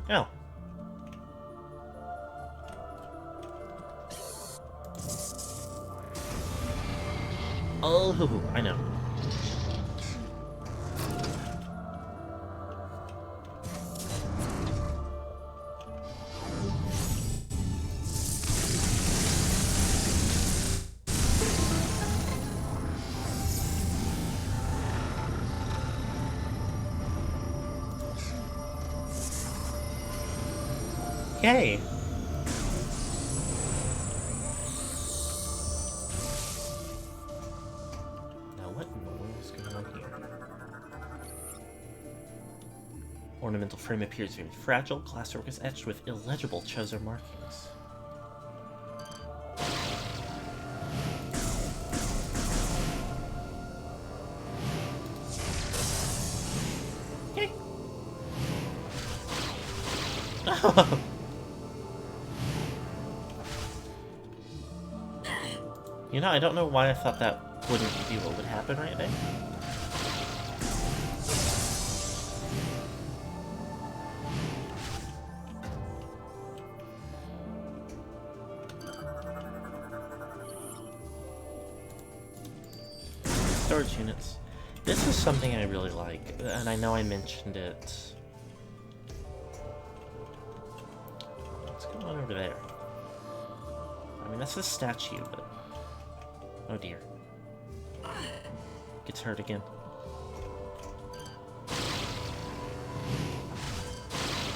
Speaker 1: Oh. Oh, I know. Yay! Now what in the world is going on here? Ornamental frame appears very fragile. Glasswork is etched with illegible Chozo markings. Yay! You know, I don't know why I thought that wouldn't be what would happen right there. Storage units. This is something I really like, and I know I mentioned it. What's going on over there? I mean, that's a statue, but... Oh dear. Gets hurt again.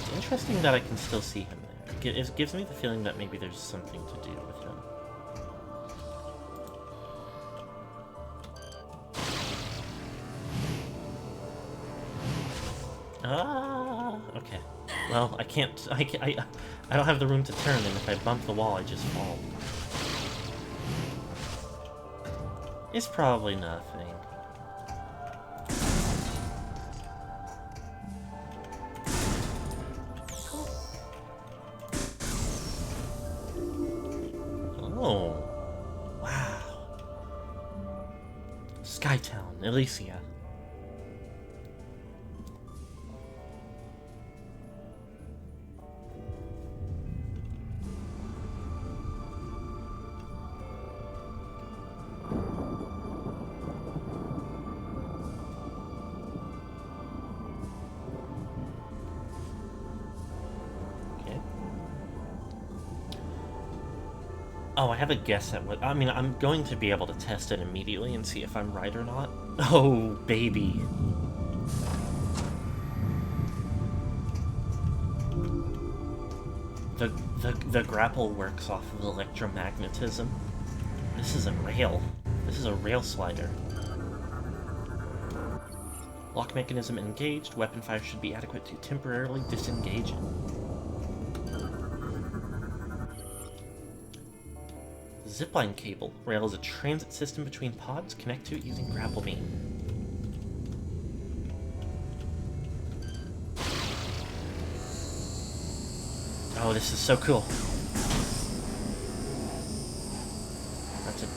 Speaker 1: It's interesting that I can still see him there. It gives me the feeling that maybe there's something to do with him. Ah, okay. Well, I can't... I don't have the room to turn, and if I bump the wall, I just fall. It's probably nothing. Oh. Wow. Skytown, Elysia. Oh, I have a guess at what... I mean, I'm going to be able to test it immediately and see if I'm right or not. Oh, baby. The grapple works off of electromagnetism. This is a rail. This is a rail slider. Lock mechanism engaged. Weapon fire should be adequate to temporarily disengage it. Zipline cable. Rail is a transit system between pods. Connect to it using grapple beam. Oh, this is so cool. That's it.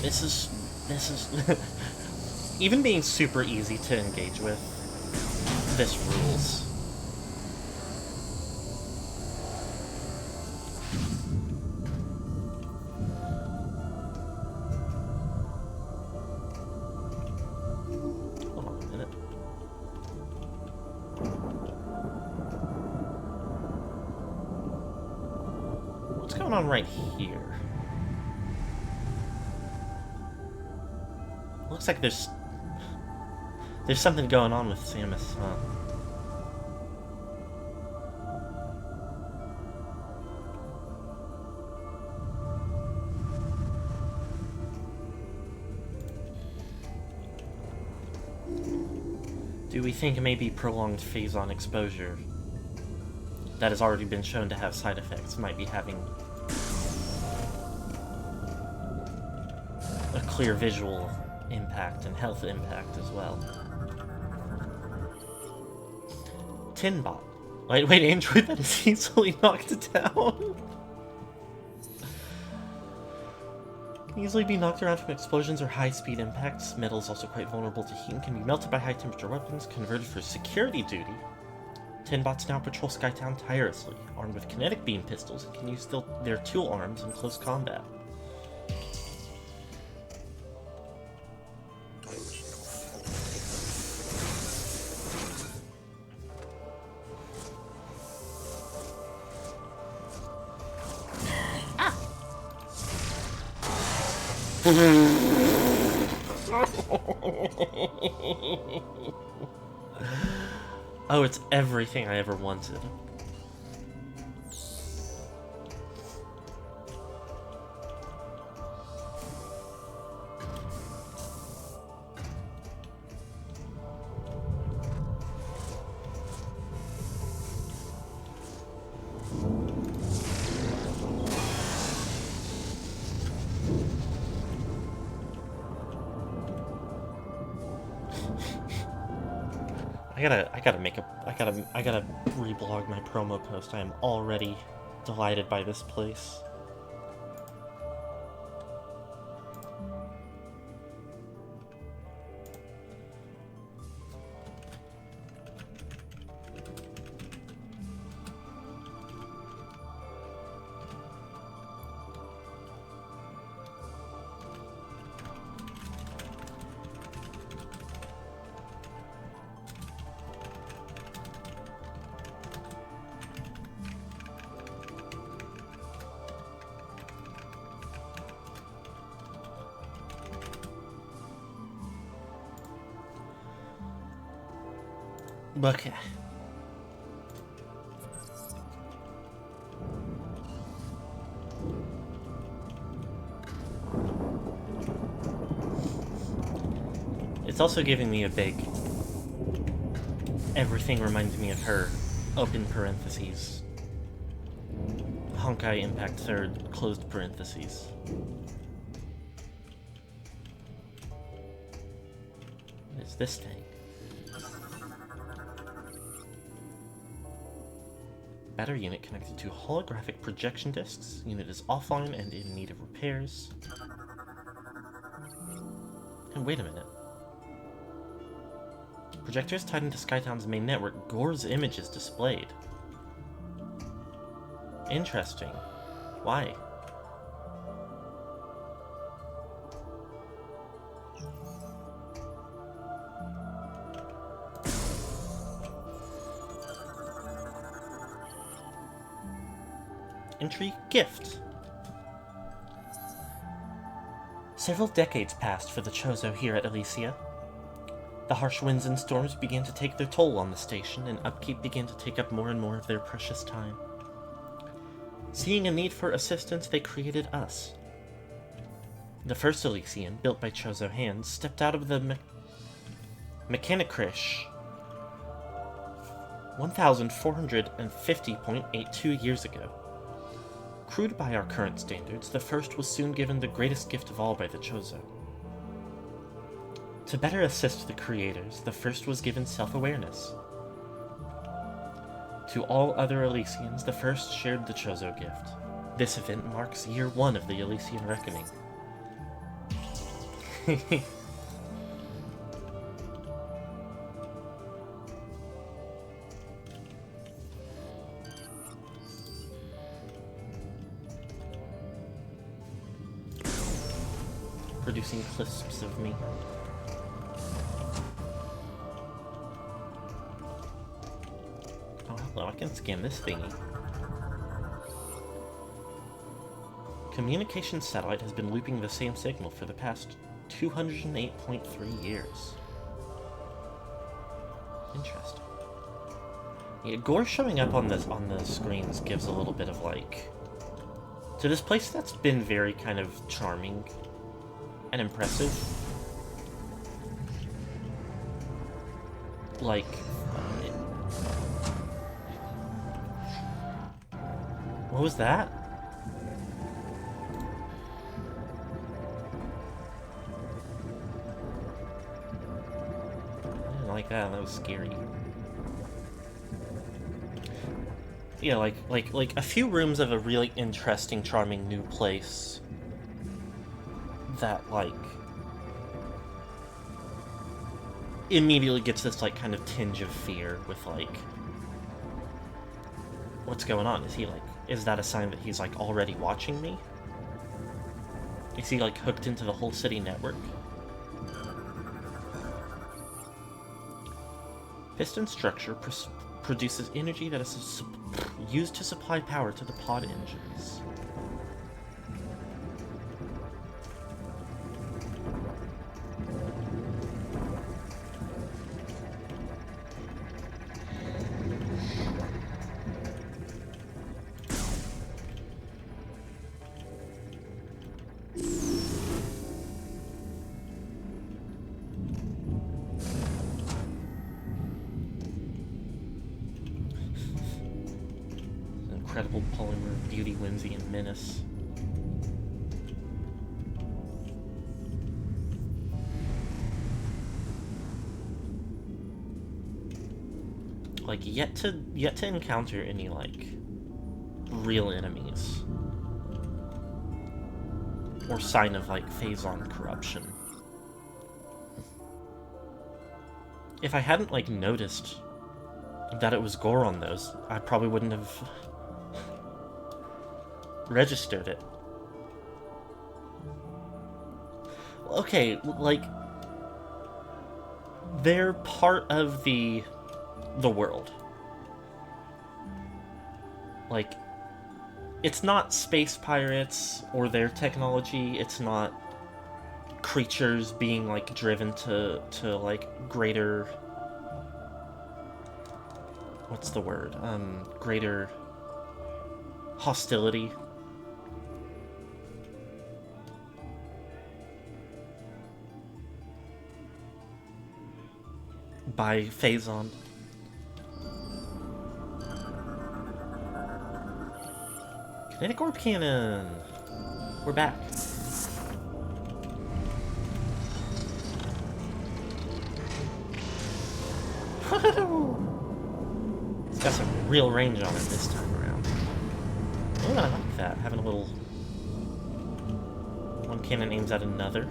Speaker 1: This is even being super easy to engage with. This rules. Hold on a minute. What's going on right here? Looks like there's something going on with Samus, huh? Do we think maybe prolonged phase-on exposure that has already been shown to have side effects might be having a clear visual impact and health impact as well? Tinbot. Lightweight android that is easily knocked down. Can easily be knocked around from explosions or high-speed impacts. Metal is also quite vulnerable to heat and can be melted by high-temperature weapons. Converted for security duty, Tinbots now patrol Skytown tirelessly, armed with kinetic beam pistols and can use their tool arms in close combat. Oh, it's everything I ever wanted. I gotta reblog my promo post. I am already delighted by this place. Okay. It's also giving me a big... Everything reminds me of her. Open parentheses. Honkai Impact 3rd, closed parentheses. What is this thing? Battery unit connected to holographic projection discs. Unit is offline and in need of repairs. And wait a minute. Projectors tied into Skytown's main network. Gore's image is displayed. Interesting. Why? Entry Gift. Several decades passed for the Chozo here at Elysia. The harsh winds and storms began to take their toll on the station, and upkeep began to take up more and more of their precious time. Seeing a need for assistance, they created us. The first Elysian, built by Chozo hands, stepped out of the Mechanicrish 1,450.82 years ago. Crude by our current standards, the first was soon given the greatest gift of all by the Chozo. To better assist the creators, the first was given self-awareness. To all other Elysians, the first shared the Chozo gift. This event marks year 1 of the Elysian Reckoning. Producing clisps of me. Oh, hello, I can scan this thingy. Communication satellite has been looping the same signal for the past 208.3 years. Interesting. Yeah, gore showing up on the screens gives a little bit of like to this place that's been very kind of charming and impressive. Like, what was that? I didn't like that. That was scary. Yeah, like a few rooms of a really interesting, charming new place that, like, immediately gets this, like, kind of tinge of fear with, like, what's going on? Is that a sign that he's, like, already watching me? Is he, like, hooked into the whole city network? Piston structure produces energy that is used to supply power to the pod engines. Incredible polymer beauty, whimsy, and menace. Like, yet to encounter any, like, real enemies. Or sign of, like, Phazon corruption. If I hadn't, like, noticed that it was gore on those, I probably wouldn't have registered it. Okay, like, they're part of the world. Like, it's not space pirates or their technology, it's not creatures being, like, driven to like, greater... what's the word? Greater hostility. By Phazon. Kinetic Orb Cannon! We're back. It's got some real range on it this time around. Oh, I like that. Having a little... one cannon aims at another.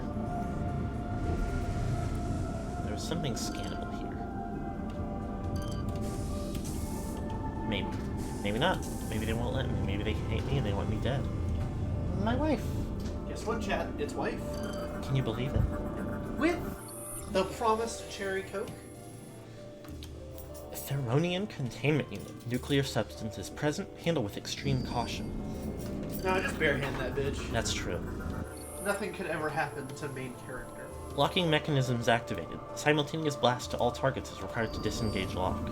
Speaker 1: There's something scannable here. Maybe. Maybe not. Maybe they won't let me. Maybe they hate me and they want me dead. My wife.
Speaker 3: Guess what, chat? It's wife.
Speaker 1: Can you believe it?
Speaker 3: With the promised cherry coke.
Speaker 1: Theronian Containment Unit. Nuclear substance is present. Handle with extreme caution.
Speaker 3: No, just barehand that bitch.
Speaker 1: That's true.
Speaker 3: Nothing could ever happen to main character.
Speaker 1: Locking mechanisms activated. Simultaneous blast to all targets is required to disengage lock.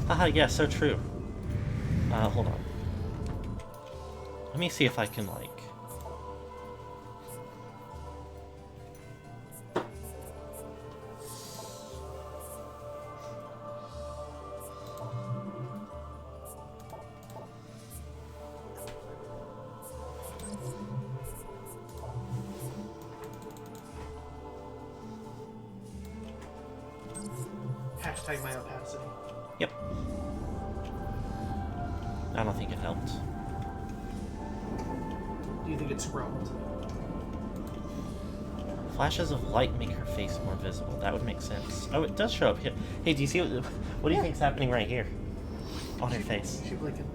Speaker 1: Haha, yeah, so true. Hold on. Let me see if I can, like...
Speaker 3: Hashtag my opacity.
Speaker 1: Yep. I don't think it helped.
Speaker 3: Do you think it scrubbed?
Speaker 1: Flashes of light make her face more visible. That would make sense. Oh, it does show up here. Hey, do you see what do you think's happening right here? On her face.
Speaker 3: Is she blinking?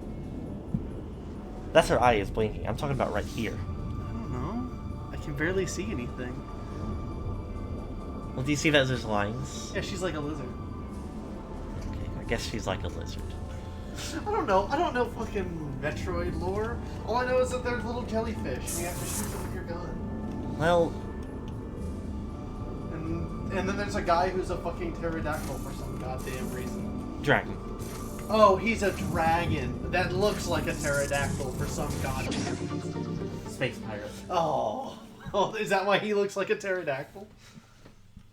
Speaker 1: That's her eye is blinking. I'm talking about right here.
Speaker 3: I don't know. I can barely see anything.
Speaker 1: Well, do you see that there's lines?
Speaker 3: Yeah, she's like a lizard.
Speaker 1: Okay, I guess she's like a lizard.
Speaker 3: I don't know. I don't know fucking Metroid lore. All I know is that there's little jellyfish and you have to shoot them with your gun.
Speaker 1: Well,
Speaker 3: And then there's a guy who's a fucking pterodactyl for some goddamn reason.
Speaker 1: dragon.
Speaker 3: Oh, he's a dragon that looks like a pterodactyl for some goddamn reason.
Speaker 1: Space pirate.
Speaker 3: Oh, is that why he looks like a pterodactyl?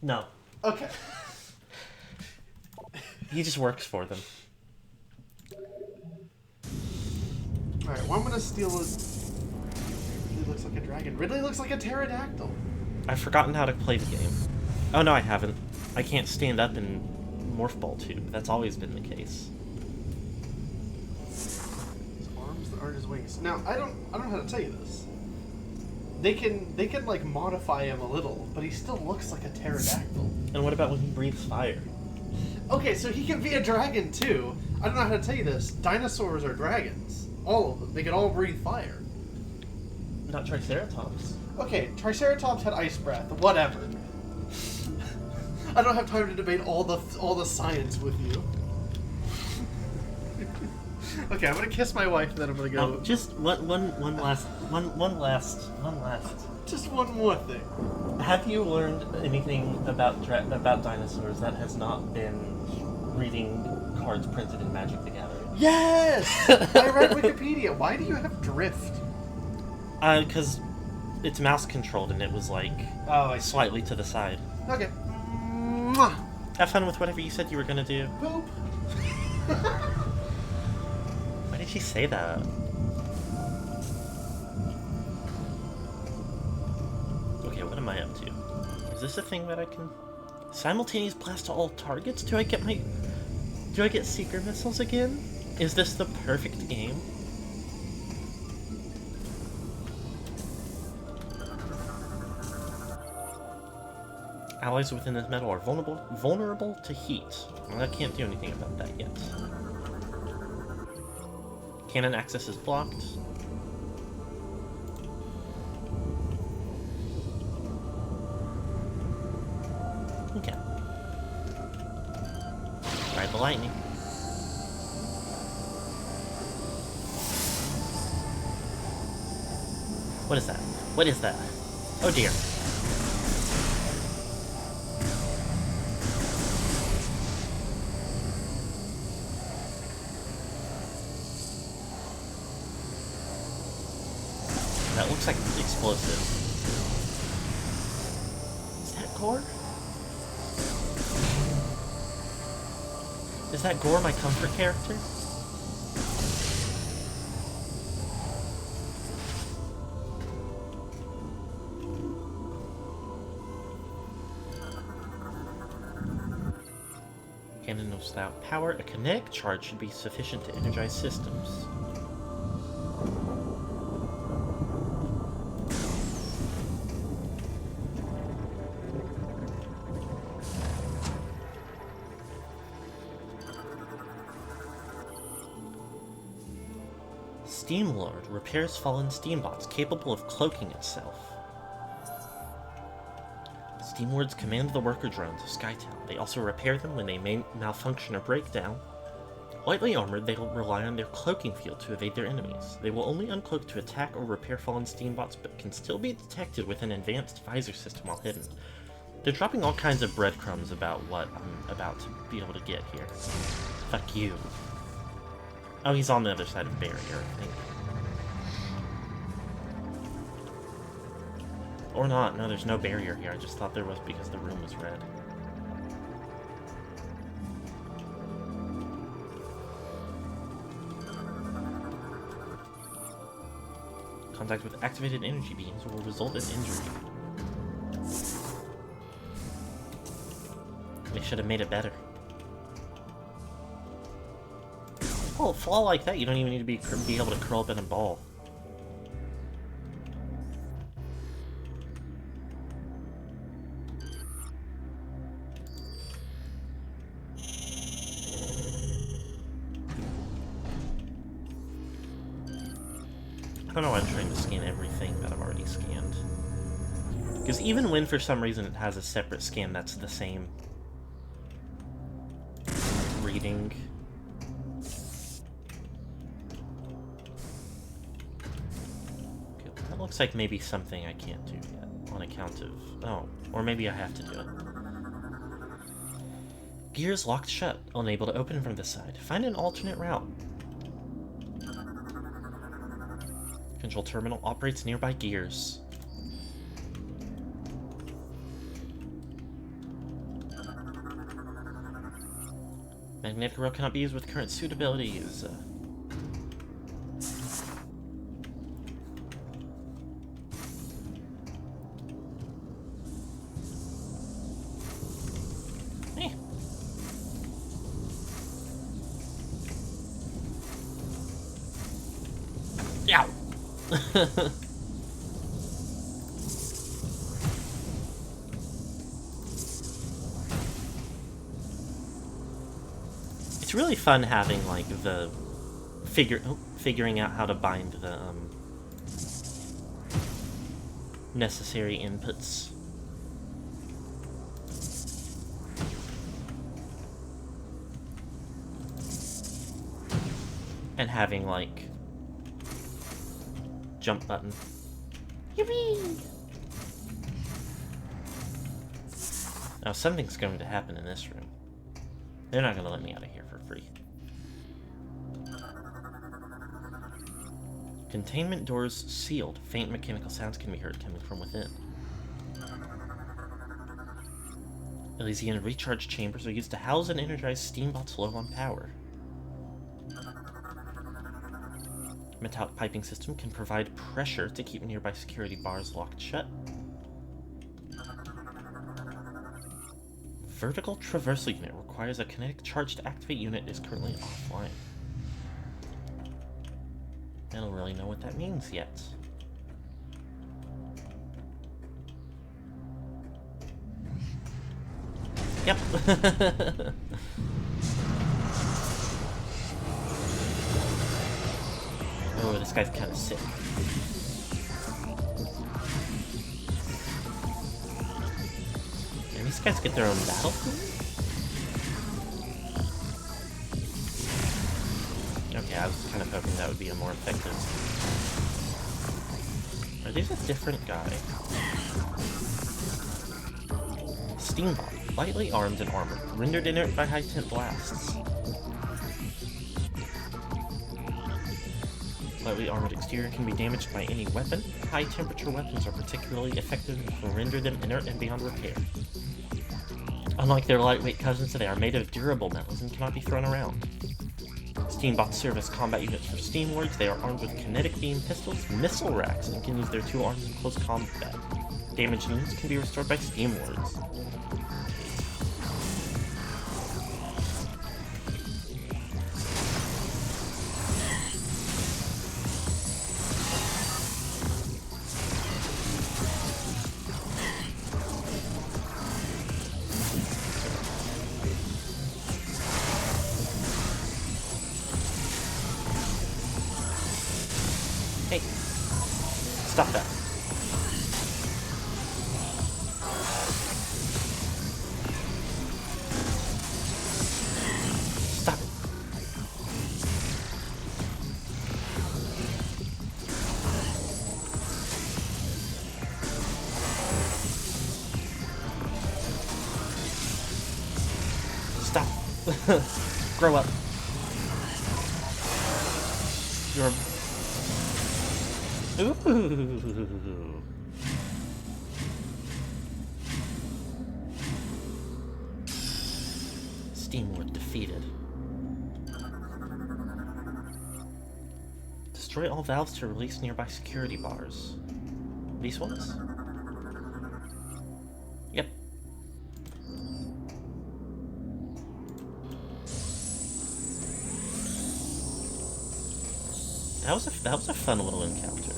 Speaker 1: No.
Speaker 3: Okay.
Speaker 1: He just works for them.
Speaker 3: Alright, well I'm gonna steal his... Ridley looks like a dragon. Ridley looks like a pterodactyl.
Speaker 1: I've forgotten how to play the game. Oh no, I haven't. I can't stand up in Morph Ball 2. That's always been the case.
Speaker 3: His arms that aren't his wings. Now, I don't know how to tell you this. They can like modify him a little, but he still looks like a pterodactyl.
Speaker 1: And what about when he breathes fire?
Speaker 3: Okay, so he can be a dragon too. I don't know how to tell you this. Dinosaurs are dragons. All of them. They can all breathe fire.
Speaker 1: Not Triceratops.
Speaker 3: Okay, Triceratops had ice breath. Whatever. I don't have time to debate all the science with you. Okay, I'm gonna kiss my wife, and then I'm gonna go.
Speaker 1: Just one last.
Speaker 3: Just one more thing.
Speaker 1: Have you learned anything about dinosaurs that has not been reading cards printed in Magic the Gathering?
Speaker 3: Yes! I read Wikipedia. Why do you have drift?
Speaker 1: Because it's mouse controlled and it was like slightly to the side.
Speaker 3: Okay. Mwah.
Speaker 1: Have fun with whatever you said you were gonna do.
Speaker 3: Poop.
Speaker 1: Why did she say that? Okay, what am I up to? Is this a thing that I can simultaneous blast to all targets? Do I get seeker missiles again? Is this the perfect game? Allies within this metal are vulnerable to heat. Well, I can't do anything about that yet. Cannon access is blocked. Okay. Ride the lightning. What is that? What is that? Oh dear. That looks like explosive. Is that Gore? Is that Gore my comfort character? Cannon without power. A kinetic charge should be sufficient to energize systems. Steam Lord repairs fallen steambots capable of cloaking itself. Steam Lords command the worker drones of Skytown. They also repair them when they malfunction or break down. Lightly armored, they will rely on their cloaking field to evade their enemies. They will only uncloak to attack or repair fallen steambots, but can still be detected with an advanced visor system while hidden. They're dropping all kinds of breadcrumbs about what I'm about to be able to get here. Fuck you. Oh, he's on the other side of the barrier, I think. Or not. No, there's no barrier here. I just thought there was because the room was red. Contact with activated energy beams will result in injury. They should have made it better. Oh, a flaw like that, you don't even need to be able to curl up in a ball. I don't know why I'm trying to scan everything that I've already scanned. Because even when for some reason it has a separate scan that's the same reading. Okay, that looks like maybe something I can't do yet on account of... Oh, or maybe I have to do it. Gears locked shut, unable to open from this side. Find an alternate route. Control terminal operates nearby gears. Magnetic rope cannot be used with current suitabilities. Ow! It's really fun having, like, the figuring out how to bind the necessary inputs. And having, like, jump button. Yippee! Now something's going to happen in this room. They're not going to let me out of here for free. Containment doors sealed. Faint mechanical sounds can be heard coming from within. Elysian recharge chambers are used to house and energize steambots low on power. Metallic piping system can provide pressure to keep nearby security bars locked shut. Vertical traversal unit requires a kinetic charge to activate. Unit is currently offline. I don't really know what that means yet. Yep. Oh, this guy's kind of sick. And these guys get their own battle? Okay, I was kind of hoping that would be a more effective... Are these a different guy? Steambot, lightly armed and armored, rendered inert by high-temp blasts. Lightly armored exterior can be damaged by any weapon. High-temperature weapons are particularly effective and will render them inert and beyond repair. Unlike their lightweight cousins, they are made of durable metals and cannot be thrown around. Steambots serve as combat units for Steam Lords. They are armed with kinetic beam pistols, missile racks, and can use their two arms in close combat. Damaged units can be restored by Steam Lords. Hey, stop that. Stop it. Stop. Grow up. You're... Ooh. Steamwood defeated. Destroy all valves to release nearby security bars. These ones? Yep. that was a fun little encounter.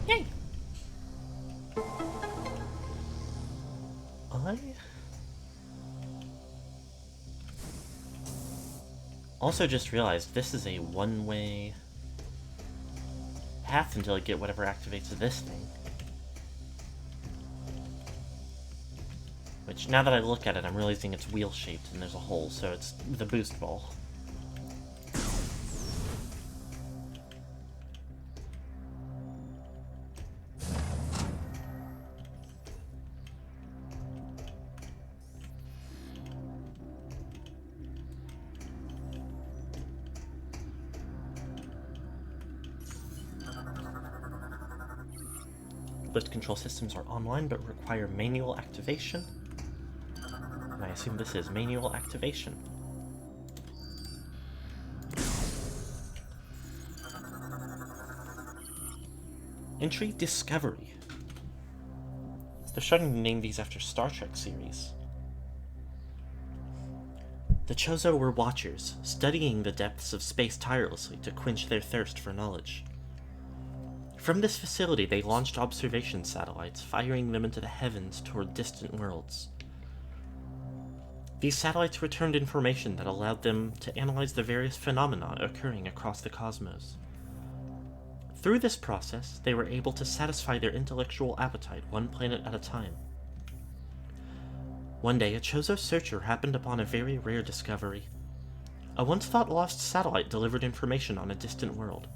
Speaker 1: Yay! I also just realized this is a one-way path until I get whatever activates this thing. Which, now that I look at it, I'm realizing it's wheel-shaped and there's a hole, so it's the boost ball. Lift control systems are online but require manual activation. And I assume this is manual activation. Entry Discovery. They're starting to name these after Star Trek series. The Chozo were watchers, studying the depths of space tirelessly to quench their thirst for knowledge. From this facility, they launched observation satellites, firing them into the heavens toward distant worlds. These satellites returned information that allowed them to analyze the various phenomena occurring across the cosmos. Through this process, they were able to satisfy their intellectual appetite one planet at a time. One day, a Chozo searcher happened upon a very rare discovery. A once-thought-lost satellite delivered information on a distant world.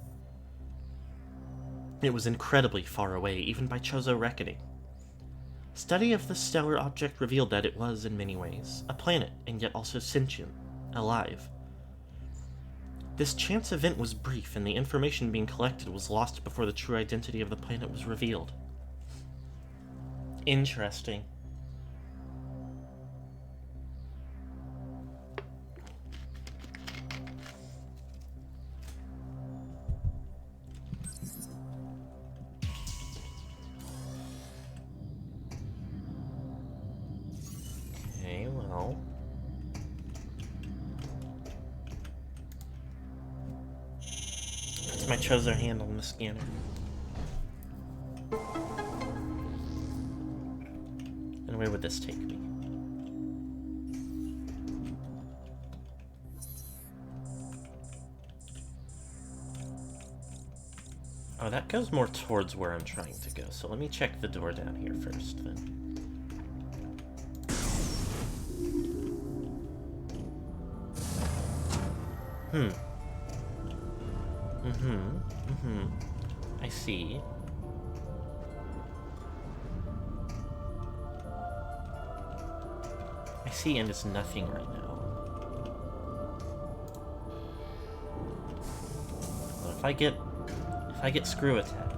Speaker 1: It was incredibly far away, even by Chozo reckoning. Study of the stellar object revealed that it was, in many ways, a planet, and yet also sentient, alive. This chance event was brief, and the information being collected was lost before the true identity of the planet was revealed. Interesting. Okay, well... That's my Chozo hand on the scanner. And where would this take me? Oh, that goes more towards where I'm trying to go, so let me check the door down here first, then. I see. I see, and it's nothing right now. Well, if I get screw attack,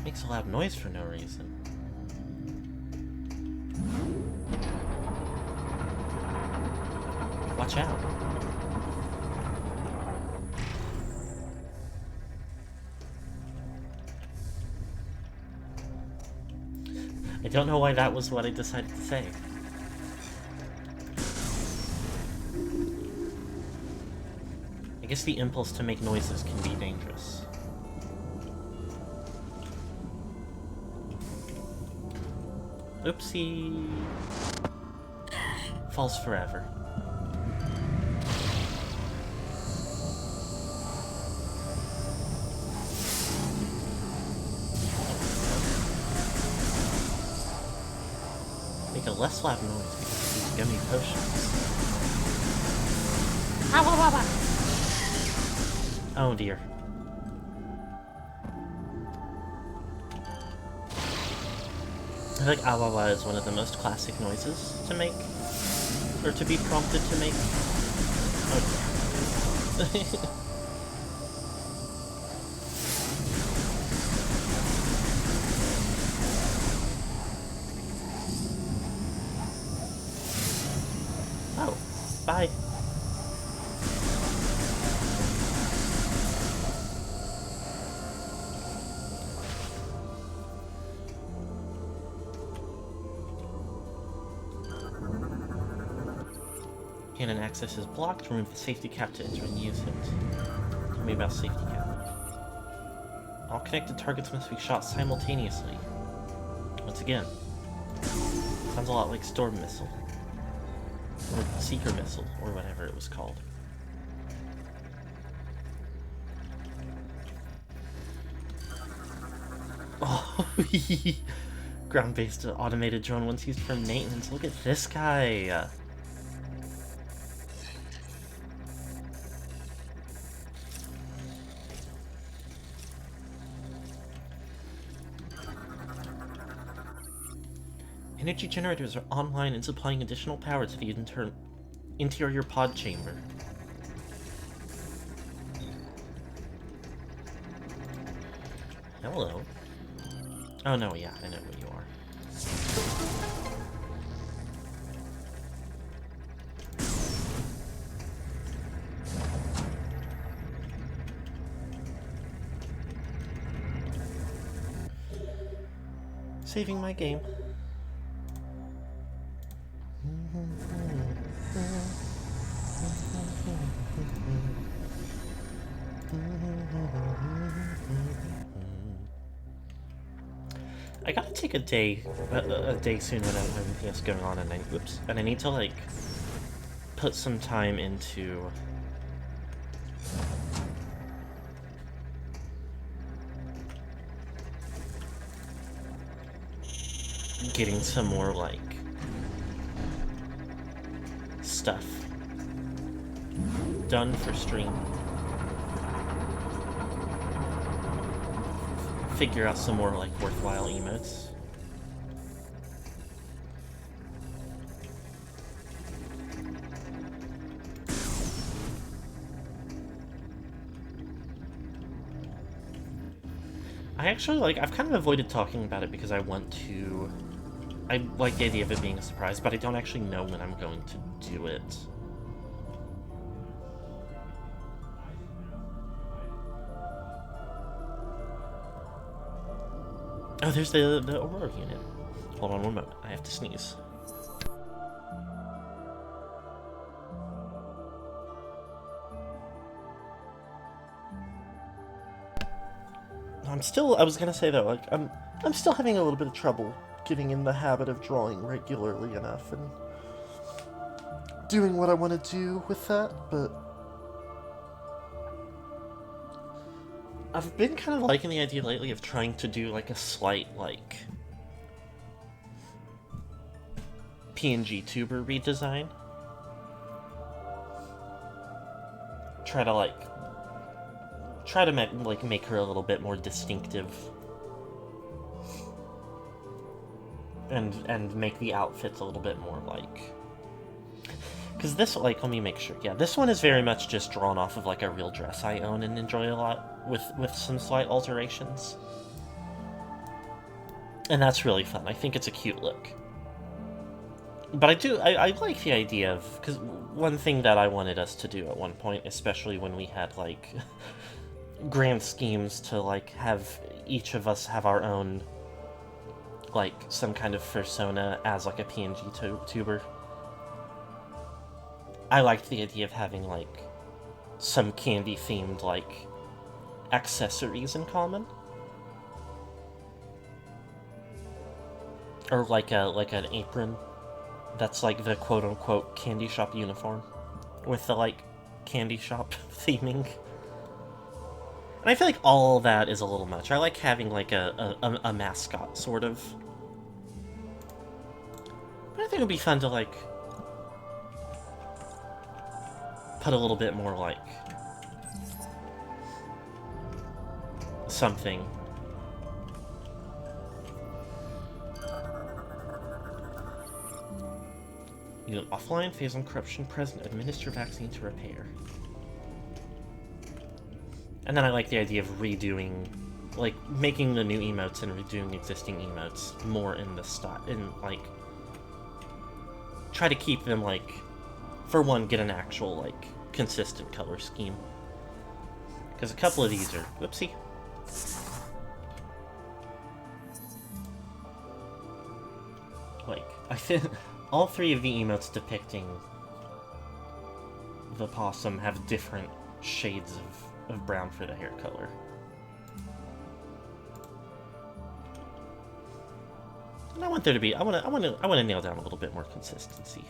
Speaker 1: makes a loud noise for no reason. Watch out. I don't know why that was what I decided to say. I guess the impulse to make noises can be dangerous. Oopsie. Falls forever. Make a less loud noise because of these gummy potions. Oh dear. I think awawa is one of the most classic noises to make, or to be prompted to make. Oh dear. Bye. Cannon access is blocked. Remove the safety cap to enter and use it. Tell me about safety cap. All connected targets must be shot simultaneously. Once again. Sounds a lot like Storm Missile. Or Seeker Missile, or whatever it was called. Oh, ground-based automated drone once used for maintenance. Look at this guy. Energy generators are online and supplying additional power to the interior pod chamber. Hello. Oh no, yeah, I know what you are. Saving my game. I gotta take a day soon when I have everything else going on, and I need to like put some time into getting some more like stuff done for stream. Figure out some more like worthwhile emotes. I've kind of avoided talking about it because I like the idea of it being a surprise, but I don't actually know when I'm going to do it. Oh, there's the Aurora unit. Hold on one moment. I have to sneeze. I was gonna say though, like, I'm still having a little bit of trouble getting in the habit of drawing regularly enough and doing what I want to do with that, but I've been kind of liking the idea lately of trying to do like a slight like PNG tuber redesign. Try to make her a little bit more distinctive. And make the outfits a little bit more like... Because this, like, let me make sure. Yeah, this one is very much just drawn off of like a real dress I own and enjoy a lot with some slight alterations. And that's really fun. I think it's a cute look. But I like the idea of... Because one thing that I wanted us to do at one point, especially when we had, like, grand schemes to, like, have each of us have our own, like, some kind of persona as, like, a PNG tuber. I liked the idea of having, like, some candy-themed, like, accessories in common. Or, like, an apron that's, like, the quote-unquote candy shop uniform. With the, like, candy shop theming. And I feel like all that is a little much. I like having, like, a mascot, sort of. But I think it would be fun to, like, put a little bit more, like, something. You know, offline, phase on corruption present, administer vaccine to repair. And then I like the idea of redoing, like, making the new emotes and redoing existing emotes more in the style, in, like, try to keep them, like, for one, get an actual, like, consistent color scheme. Because a couple of these are... Whoopsie. Like, I think all three of the emotes depicting the possum have different shades of brown for the hair color. And I want there to be... I want to nail down a little bit more consistency.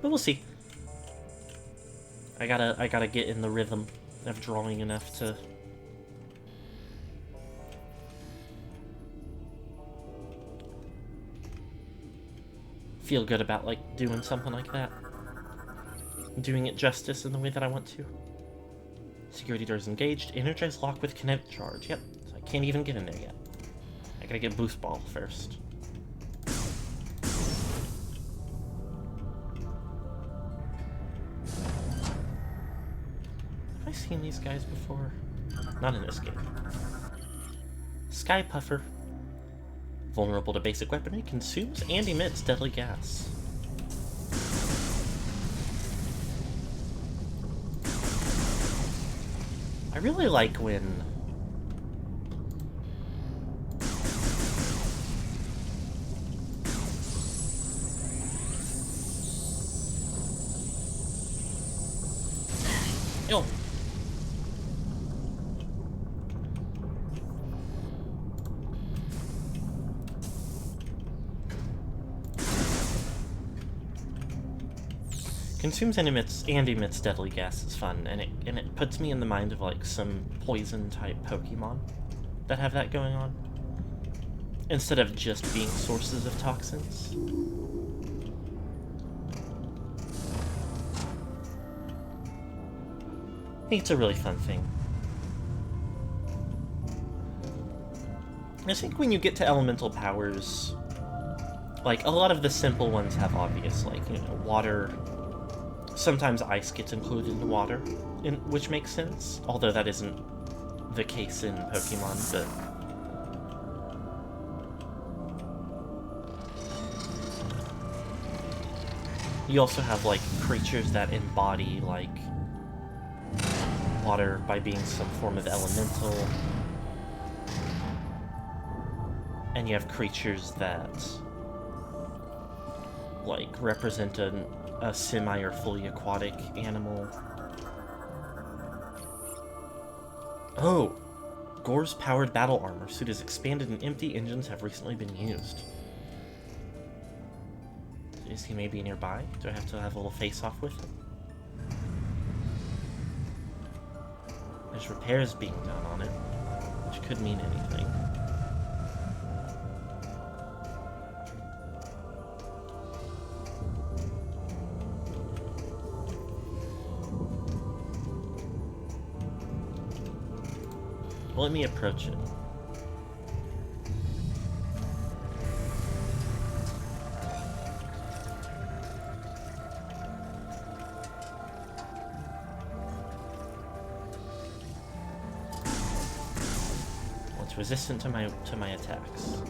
Speaker 1: But we'll see. I gotta get in the rhythm of drawing enough to feel good about, like, doing something like that. Doing it justice in the way that I want to. Security doors engaged. Energized lock with kinetic charge. Yep. So I can't even get in there yet. I gotta get boost ball first. Have I seen these guys before? Not in this game. Sky Puffer. Vulnerable to basic weaponry, consumes and emits deadly gas. I really like when... Yo! Consumes and emits deadly gas is fun, and it puts me in the mind of, like, some poison type Pokemon that have that going on, instead of just being sources of toxins. I think it's a really fun thing. I think when you get to elemental powers, like, a lot of the simple ones have obvious, like, you know, water. Sometimes ice gets included in water, which makes sense, although that isn't the case in Pokemon, but... You also have, like, creatures that embody, like, water by being some form of elemental. And you have creatures that, like, represent a semi or fully aquatic animal. Oh! Gore's powered battle armor suit is expanded and empty engines have recently been used. Is he maybe nearby? Do I have to have a little face-off with him? There's repairs being done on it, which could mean anything. Let me approach it. Well, it's resistant to my attacks.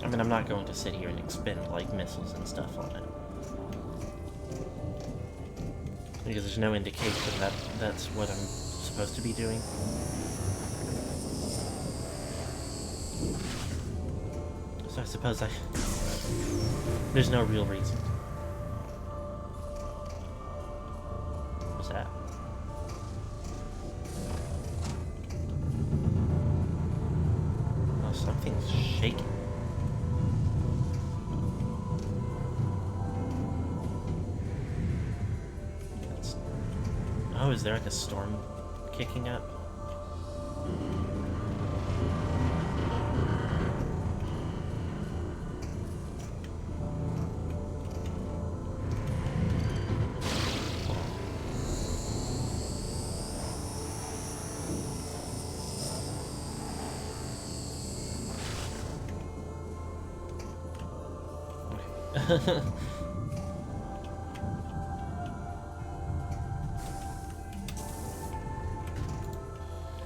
Speaker 1: I mean, I'm not going to sit here and expend, like, missiles and stuff on it. Because there's no indication that that's what I'm supposed to be doing. So I suppose there's no real reason. What's that? Oh, something's shaking. Oh, is there like a storm kicking up?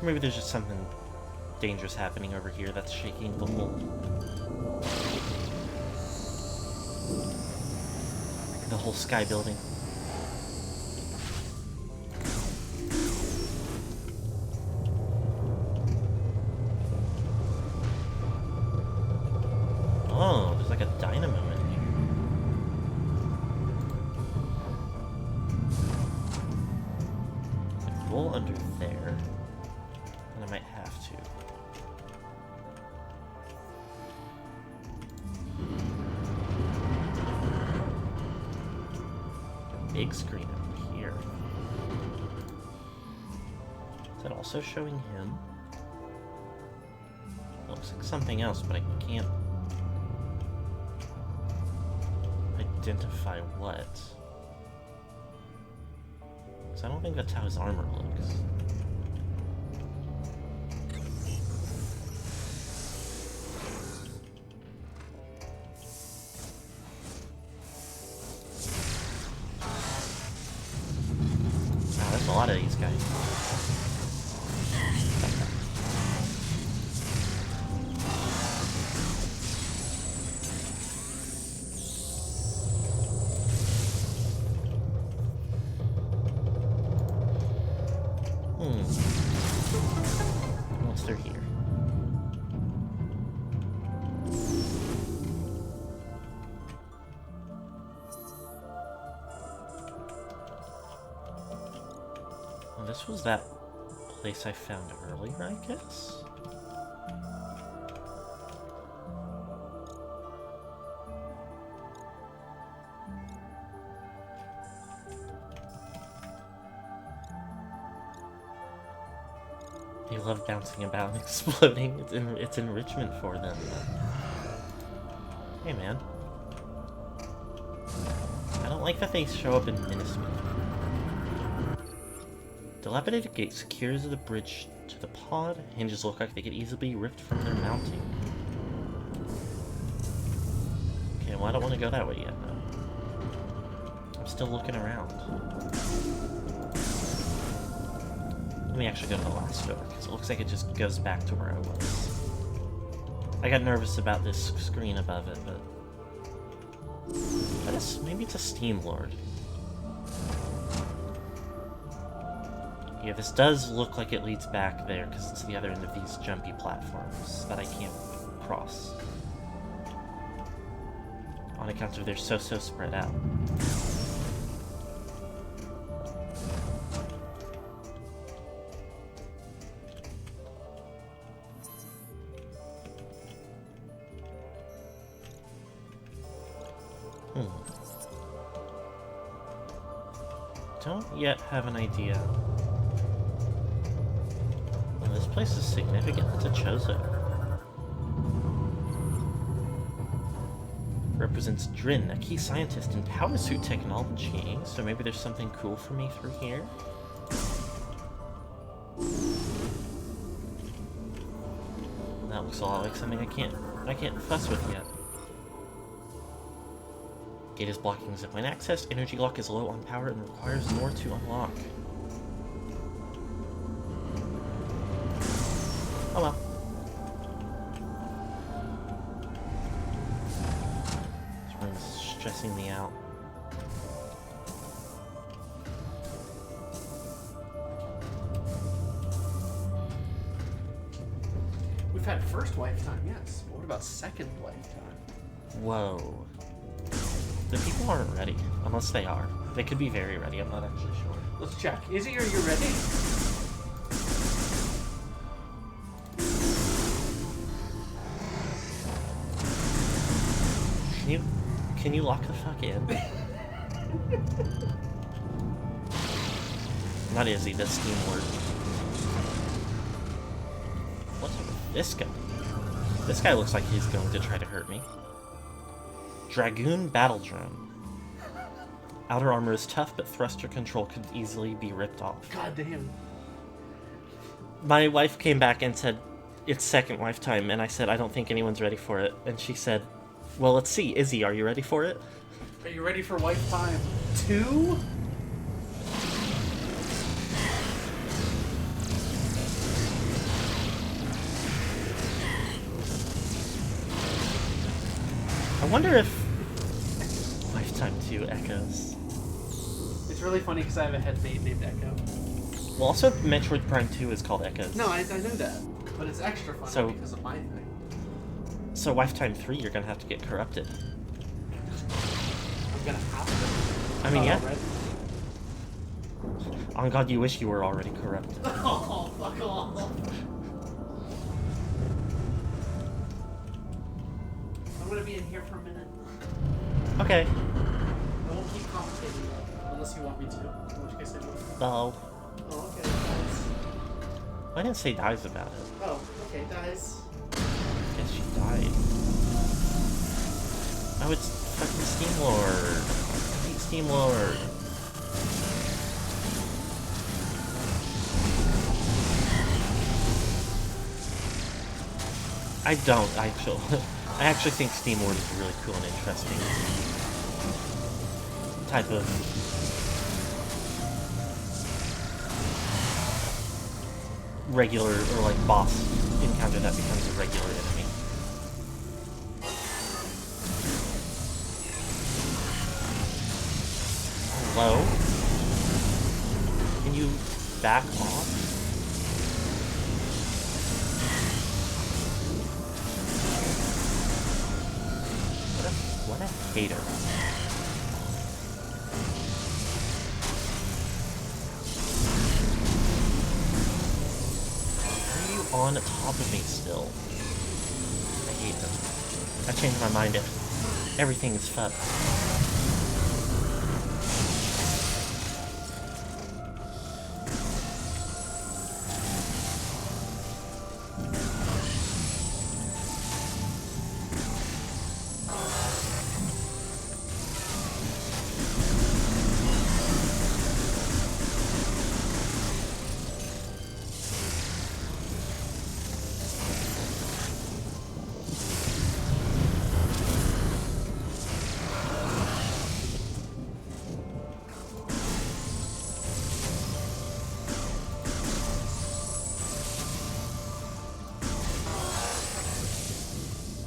Speaker 1: Maybe there's just something dangerous happening over here that's shaking the whole... the whole sky building. Oh, there's like a dynamo in here. There's a goal under there. And I might have to. Big screen over here. Is that also showing him? Looks like something else, but I can't identify what. Because I don't think that's how his armor looks. Wow, there's a lot of these guys. Once they're here. Well, this was that place I found earlier, I guess? They love bouncing about and exploding. It's enrichment for them. Hey, man. I don't like that they show up in minuscule. Dilapidated gate secures the bridge to the pod. Hinges look like they could easily be ripped from their mounting. Okay, well I don't want to go that way yet, though. I'm still looking around. Let me actually go to the last door, because it looks like it just goes back to where I was. I got nervous about this screen above it, but... maybe it's a Steam Lord. Yeah, this does look like it leads back there, because it's the other end of these jumpy platforms that I can't cross. On account of they're so spread out. Don't yet have an idea. Well, this place is significant. It's a Chozo. Represents Drin, a key scientist in power suit technology. So maybe there's something cool for me through here. That looks a lot like something I can't fuss with yet. Gate is blocking zipline access. Energy lock is low on power and requires more to unlock. Oh well. This room is stressing me out.
Speaker 3: We've had first lifetime, yes. But what about second lifetime?
Speaker 1: Whoa. The people aren't ready, unless they are. They could be very ready, I'm not actually sure.
Speaker 3: Let's check. Izzy, are you ready?
Speaker 1: Can you lock the fuck in? Not Izzy, that's Steam Lord. What's up with this guy? This guy looks like he's going to try to hurt me. Dragoon Battle Drum. Outer armor is tough, but thruster control could easily be ripped off.
Speaker 3: God damn.
Speaker 1: My wife came back and said, it's second lifetime, and I said, I don't think anyone's ready for it. And she said, well, let's see. Izzy, are you ready for it?
Speaker 3: Are you ready for lifetime 2?
Speaker 1: I wonder if Lifetime 2 Echoes.
Speaker 3: It's really funny because I have a headmate named Echo.
Speaker 1: Well, also Metroid Prime 2 is called Echoes.
Speaker 3: No, I know that. But it's extra funny
Speaker 1: So-
Speaker 3: because of my thing.
Speaker 1: So Lifetime 3, you're gonna have to get corrupted.
Speaker 3: I'm gonna have to.
Speaker 1: I mean,
Speaker 3: Not
Speaker 1: yeah.
Speaker 3: already.
Speaker 1: On God, you wish you were already corrupted.
Speaker 3: Oh, fuck off. I'm gonna be in here for a minute.
Speaker 1: Okay.
Speaker 3: I won't keep commentating though, unless you want me to. In which case I will.
Speaker 1: No.
Speaker 3: Oh, okay, dies.
Speaker 1: I didn't say dies about it.
Speaker 3: Oh, okay, dies.
Speaker 1: Guess she died. Oh, it's fucking Steam Lord. I hate Steam Lord. I don't, actually. I actually think Steam Lord is a really cool and interesting type of regular or like boss encounter that becomes a regular enemy. Hello? Can you back off? What a hater. Why are you on top of me still? I hate him. I changed my mind. Everything is fucked.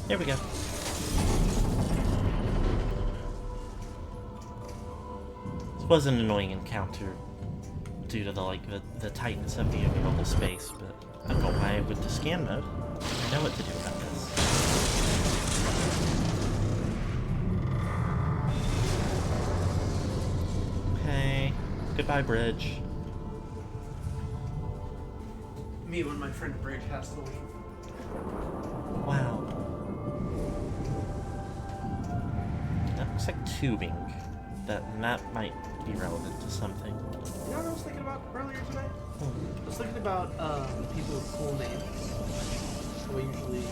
Speaker 1: There we go. This was an annoying encounter due to the tightness of the available space, but I don't know why I went to scan mode. I know what to do about this. Okay. Goodbye, bridge.
Speaker 3: Me when my friend Bridge has to leave.
Speaker 1: Wow. That looks like tubing. That map might be relevant to something.
Speaker 3: You know what I was thinking about earlier today?
Speaker 1: Hmm.
Speaker 3: I was thinking about people with cool names. Who I usually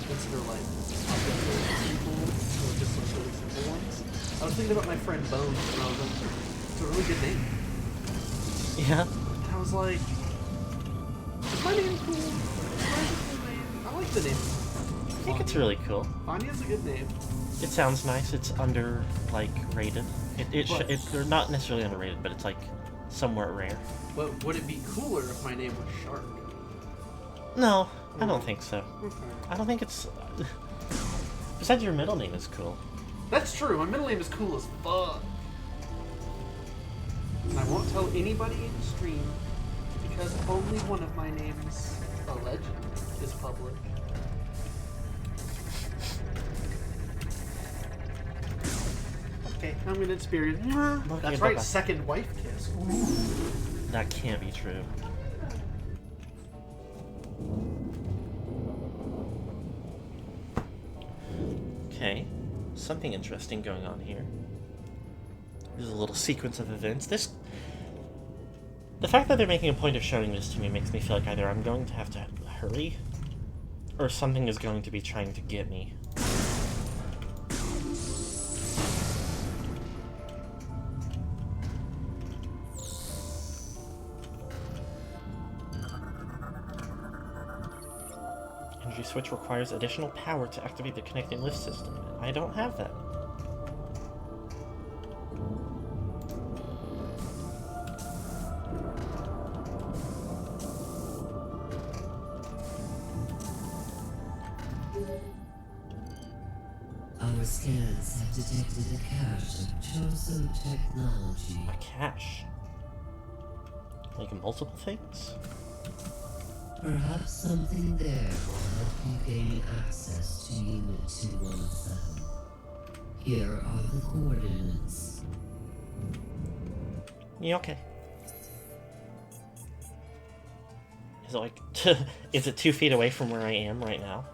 Speaker 3: consider like people or just like really simple ones. I was thinking about my friend Bones and I was like, it's a really good name.
Speaker 1: Yeah.
Speaker 3: And I was like, is my name cool? Is mine a cool name? I like the name.
Speaker 1: I think it's really cool.
Speaker 3: Vanya's a good name.
Speaker 1: It sounds nice. It's under, like, rated. They're not necessarily underrated, but it's, like, somewhat rare.
Speaker 3: But would it be cooler if my name was Shark?
Speaker 1: No, I don't think so.
Speaker 3: Okay.
Speaker 1: I don't think it's... Besides, your middle name is cool.
Speaker 3: That's true. My middle name is cool as fuck. And I won't tell anybody in stream because only one of my names, a legend, is public. Okay, I'm gonna experience. That's right,
Speaker 1: bye-bye.
Speaker 3: second wife kiss. Ooh.
Speaker 1: That can't be true. Okay, something interesting going on here. There's a little sequence of events. The fact that they're making a point of showing this to me makes me feel like either I'm going to have to hurry, or something is going to be trying to get me. Energy switch requires additional power to activate the connecting lift system. I don't have that.
Speaker 2: Our scans have detected a cache of Chozo technology.
Speaker 1: A cache? Like multiple things?
Speaker 2: Perhaps something there will help you gain access to Unit 217. Here are the coordinates.
Speaker 1: Yeah, okay. Is it like, is it 2 feet away from where I am right now?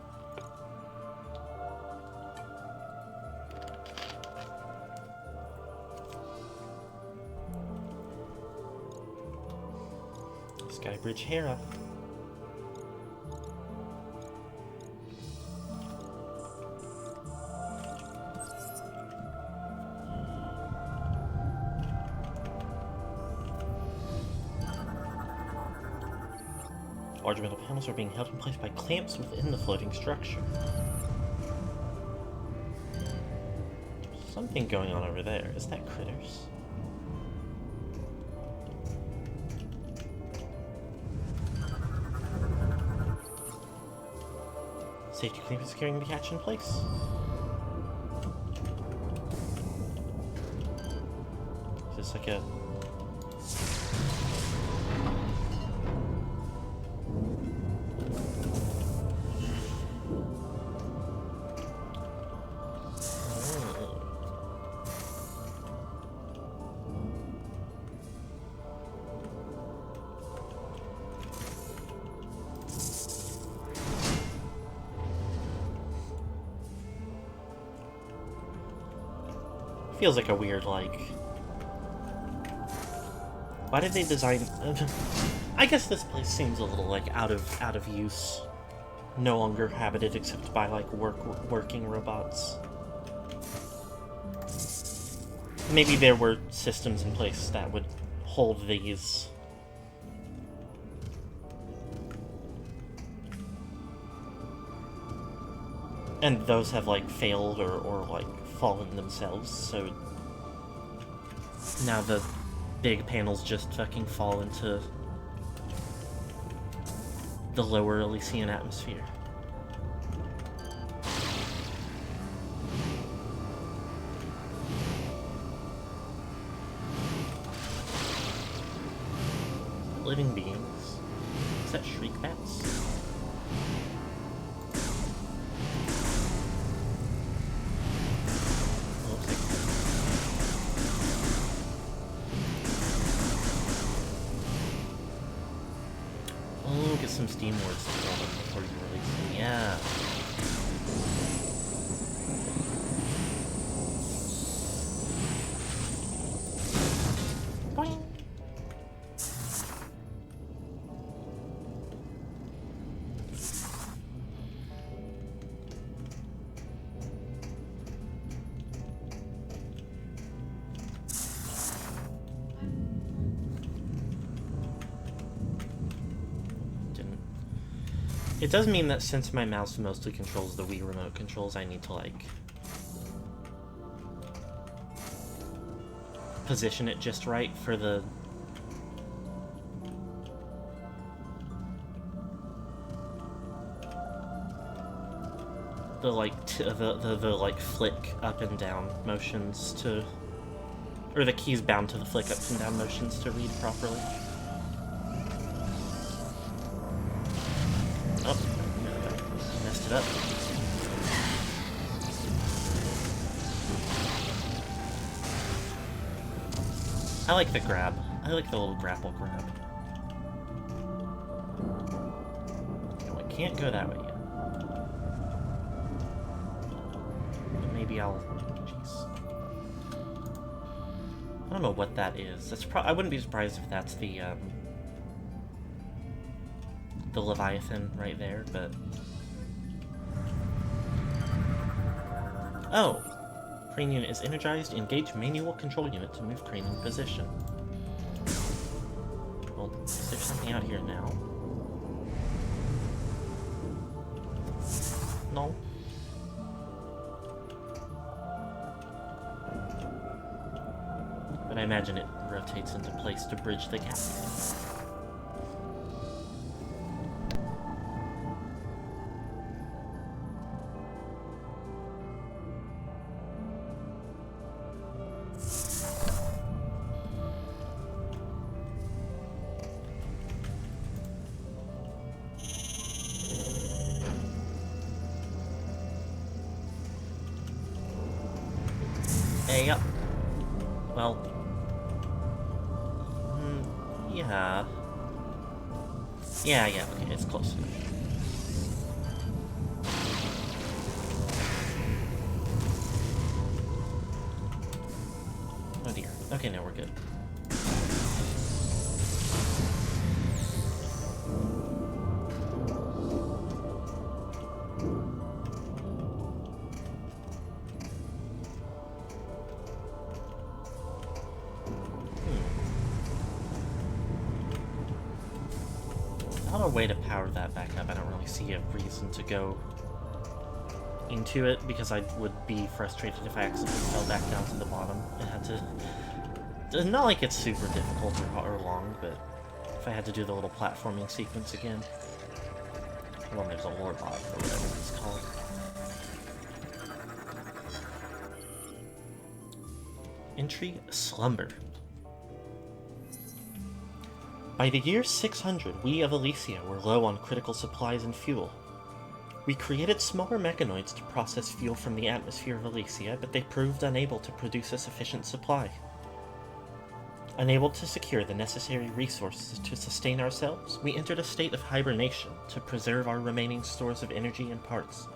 Speaker 1: Skybridge Hera. Large metal panels are being held in place by clamps within the floating structure. Something going on over there. Is that critters? Safety clamp is securing the catch in place. Is this like a... Feels like a weird, like... Why did they design... I guess this place seems a little, like, out of use. No longer habited except by, like, working robots. Maybe there were systems in place that would hold these. And those have, like, failed or like, fallen themselves, so now the big panels just fucking fall into the lower Elysian atmosphere. Living beings. Is that shriek bats? Some Steam words to roll them before you release them. Yeah. Boing. It does mean that since my mouse mostly controls the Wii remote controls, I need to, like, position it just right for the... the, like, the like, flick up and down motions to... or the keys bound to the flick up and down motions to read properly. Oh, messed it up. I like the grab. I like the little grapple grab. No, I can't go that way yet. But maybe I'll... Jeez. I don't know what that is. That's I wouldn't be surprised if that's the Leviathan right there, but... Oh! Crane unit is energized. Engage manual control unit to move crane in position. Well, is there something out here now? No. But I imagine it rotates into place to bridge the gap. Yep. Well... yeah. Yeah, okay, it's close enough. Oh dear. Okay, now we're good. Without a way to power that back up, I don't really see a reason to go into it, because I would be frustrated if I accidentally fell back down to the bottom and had to... It's not like it's super difficult or long, but if I had to do the little platforming sequence again. Well, there's a lore bot, or whatever it's called. Entry Slumber. By the year 600, we of Elysia were low on critical supplies and fuel. We created smaller mechanoids to process fuel from the atmosphere of Elysia, but they proved unable to produce a sufficient supply. Unable to secure the necessary resources to sustain ourselves, we entered a state of hibernation to preserve our remaining stores of energy and parts.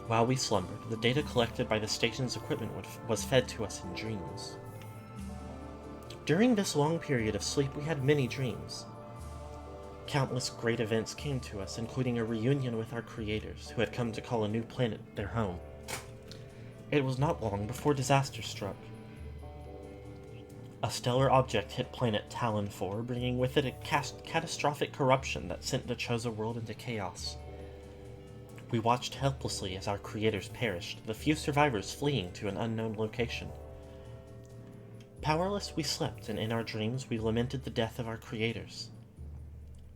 Speaker 1: While we slumbered, the data collected by the station's equipment was fed to us in dreams. During this long period of sleep, we had many dreams. Countless great events came to us, including a reunion with our creators, who had come to call a new planet their home. It was not long before disaster struck. A stellar object hit planet Talon 4, bringing with it a catastrophic corruption that sent the Chosen world into chaos. We watched helplessly as our creators perished, the few survivors fleeing to an unknown location. Powerless, we slept, and in our dreams we lamented the death of our creators.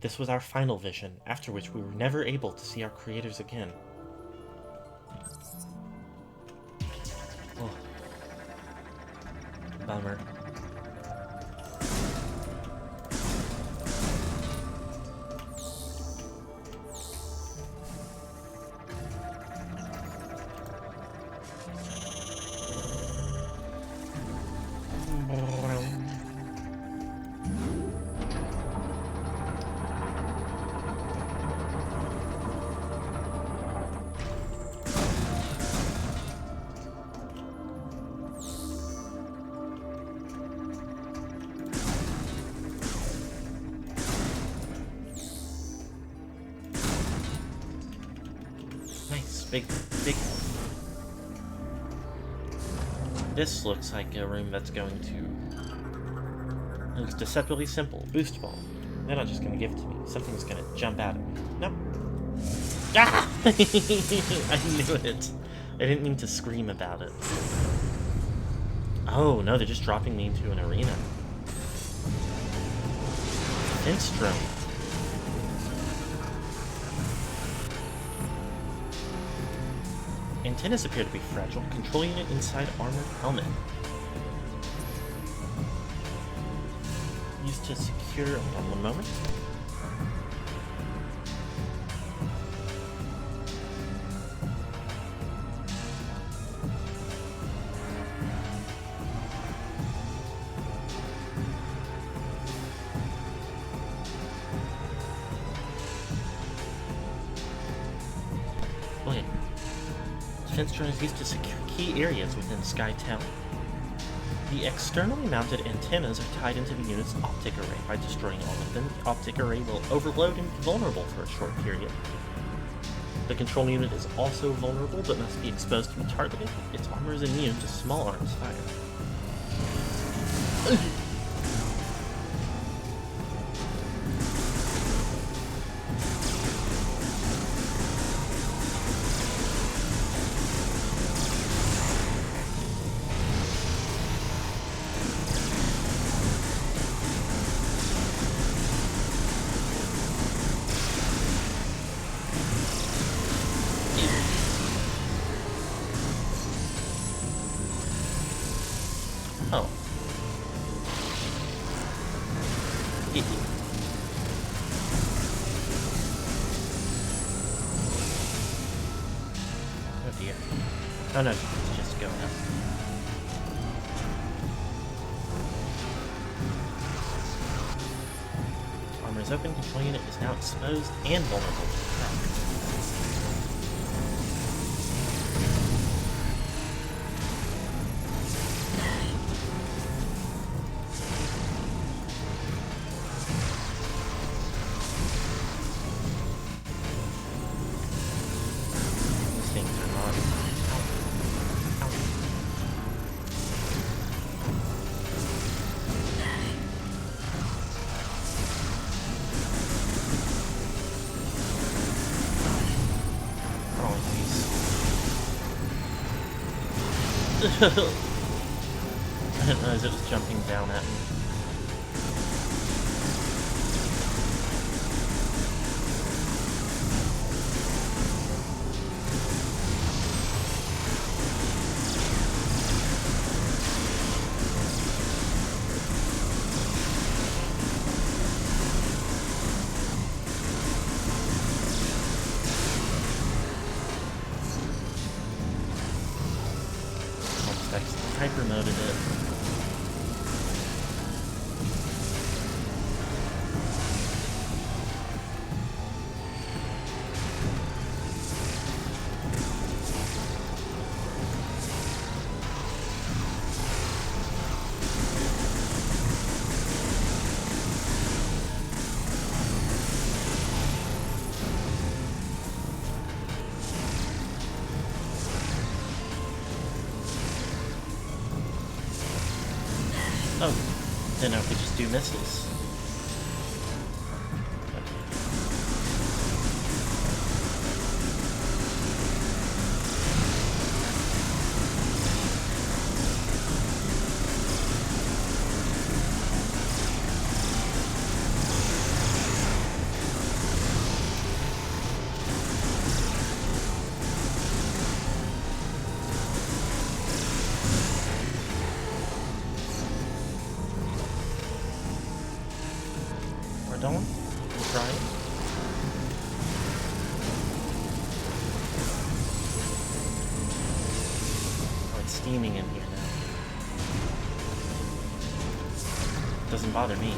Speaker 1: This was our final vision, after which we were never able to see our creators again. Oh. Bummer. Big. This looks like a room that's going to... It looks deceptively simple. Boost ball. They're not just going to give it to me. Something's going to jump out at me. Nope. Ah! I knew it. I didn't mean to scream about it. Oh, no, they're just dropping me into an arena. Instrum. Antennas appear to be fragile. Control unit inside armored helmet. Used to secure... Hold on one moment. Okay. Defense drone is used to secure key areas within Sky Town. The externally mounted antennas are tied into the unit's optic array. By destroying all of them, the optic array will overload and be vulnerable for a short period. The control unit is also vulnerable, but must be exposed to be targeted. Its armor is immune to small arms fire. Oh. Oh dear. Oh no, it's just going up. armor is open, control unit is now exposed and vulnerable to attack. These things are not... Ow. Ow. Oh, jeez. I didn't realize it was jumping down at me. Hyper moded it. Oh, then I could just do missiles. We're done. We're trying. Oh, it's steaming in here now. Doesn't bother me.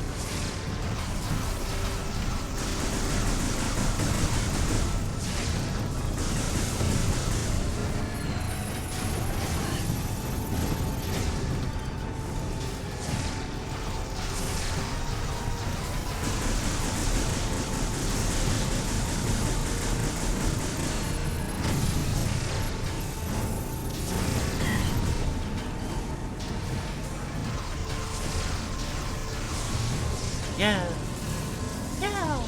Speaker 1: Yeah. Yeah.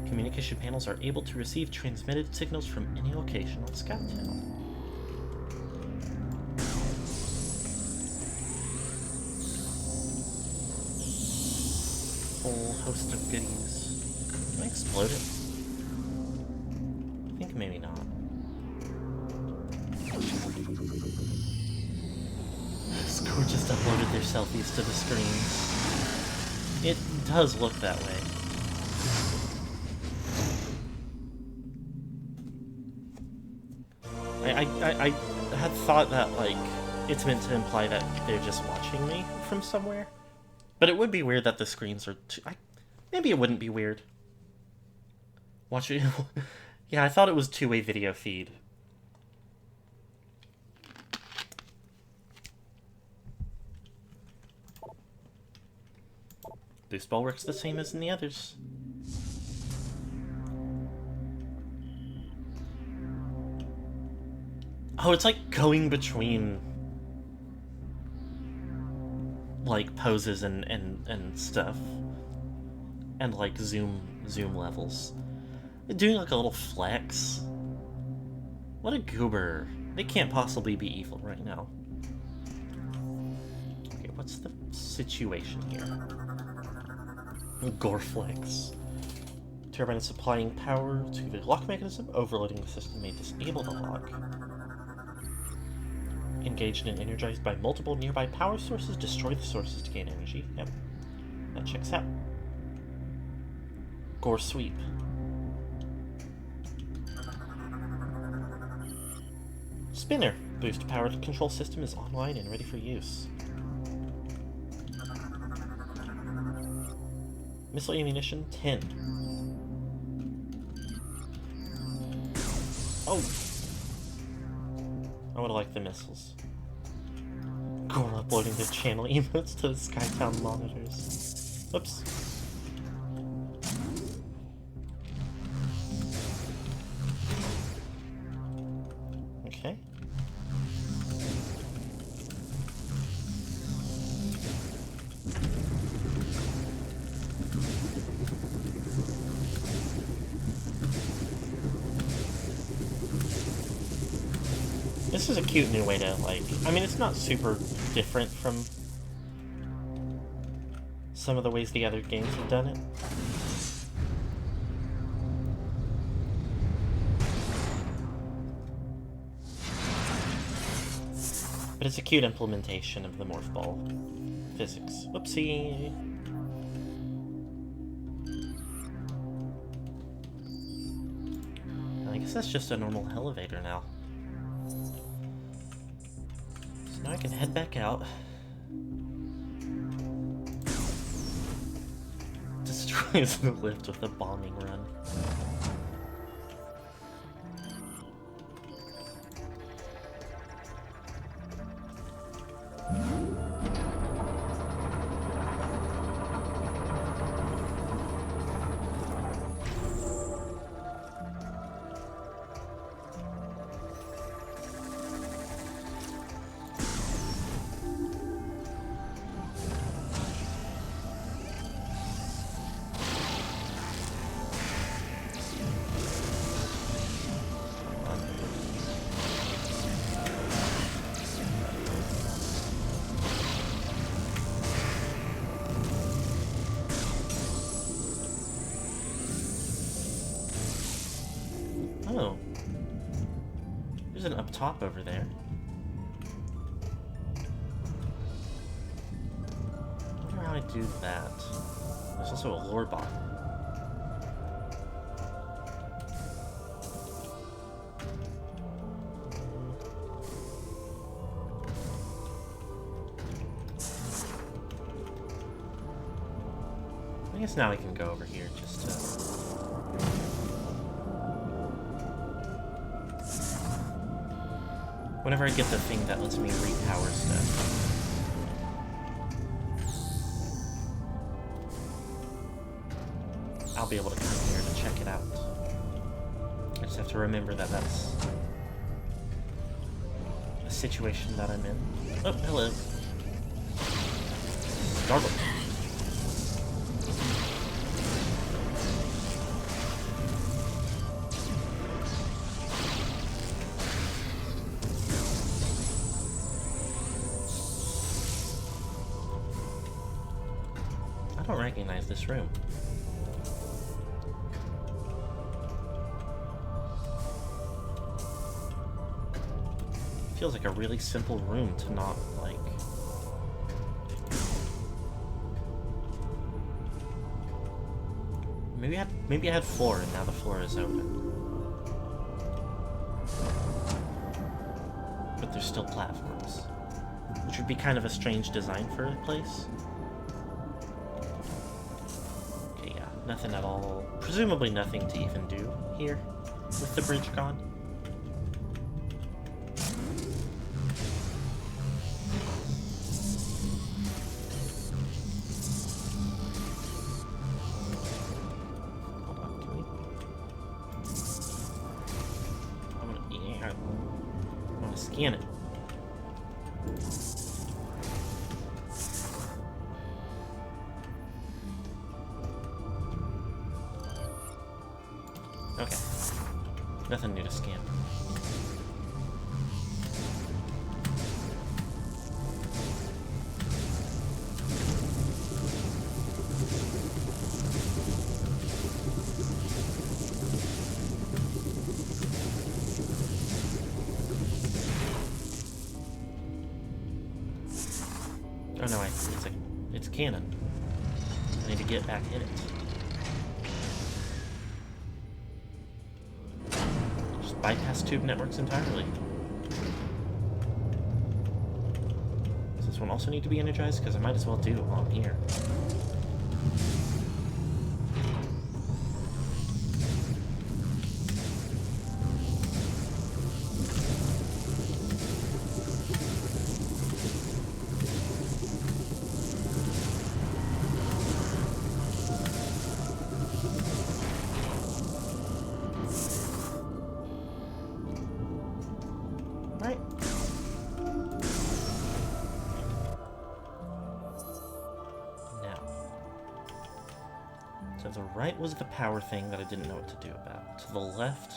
Speaker 1: Communication panels are able to receive transmitted signals from any location on Scouttown. Whole host of goodies. Can I explode it? I think maybe not. Score just uploaded their selfies to the screens. It does look that way. I had thought that, like, it's meant to imply that they're just watching me from somewhere. But it would be weird that the screens are maybe it wouldn't be weird. Watch it. Yeah, I thought it was two-way video feed. Boost ball works the same as in the others. Oh, it's like going between like poses and stuff. And like zoom levels. Doing like a little flex. What a goober. They can't possibly be evil right now. Okay, what's the situation here? Goreflex. Turbine is supplying power to the lock mechanism. Overloading the system may disable the lock. Engaged and energized by multiple nearby power sources. Destroy the sources to gain energy. Yep. That checks out. Gore sweep. Spinner. Boost power control system is online and ready for use. Missile ammunition, 10. Oh! I would like the missiles. Gore uploading their channel emotes to the Skytown monitors. Oops. Okay. This is a cute new way to, like, I mean, it's not super different from some of the ways the other games have done it. But it's a cute implementation of the morph ball physics. Whoopsie! I guess that's just a normal elevator now. So now I can head back out. Destroys the lift with a bombing run. Oh. There's an up top over there. I wonder how I do that. There's also a lore bot. I guess now we can go over here just to... Whenever I get the thing that lets me repower stuff. I'll be able to come here to check it out. I just have to remember that that's a situation that I'm in. Oh, hello. Startled. I don't recognize this room. Feels like a really simple room to not, like... Maybe I had floor and now the floor is open. But there's still platforms. Which would be kind of a strange design for a place. Okay, yeah, nothing at all. Presumably nothing to even do here with the bridge gone. Scan it. Okay. Nothing new to scan. Oh no, it's cannon. I need to get back in it. Just bypass tube networks entirely. this one also need to be energized? Because I might as well do it while I'm here. Right. Now. To the right was the power thing that I didn't know what to do about. To the left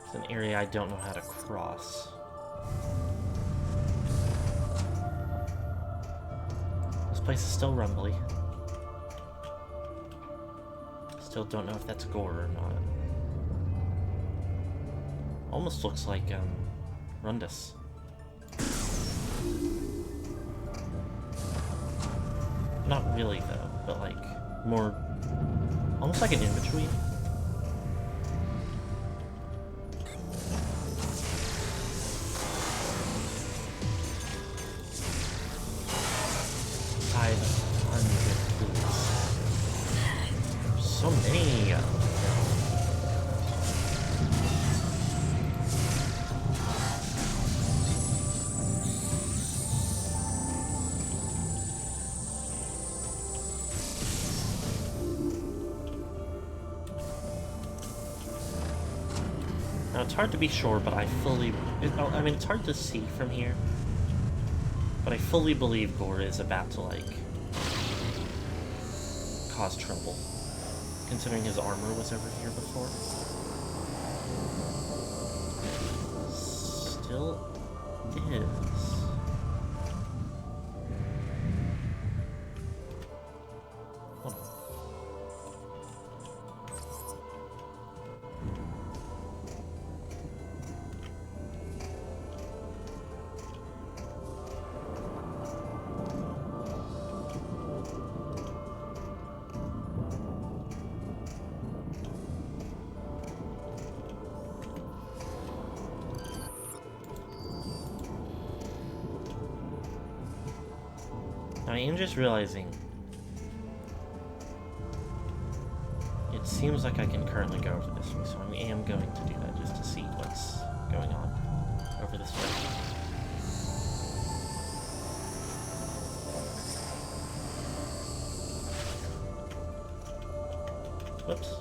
Speaker 1: is an area I don't know how to cross. This place is still rumbly. Still don't know if that's gore or not. Almost looks like, Rundus. Not really, though, but like, more... almost like an in-between. So many! Now, it's hard to be sure, but I fully... I mean, it's hard to see from here. But I fully believe Gore is about to, like, cause trouble. Considering his armor was over here before. Still is. Hold on. I am just realizing it seems like I can currently go over this way, so I am going to do that just to see what's going on over this way. Whoops.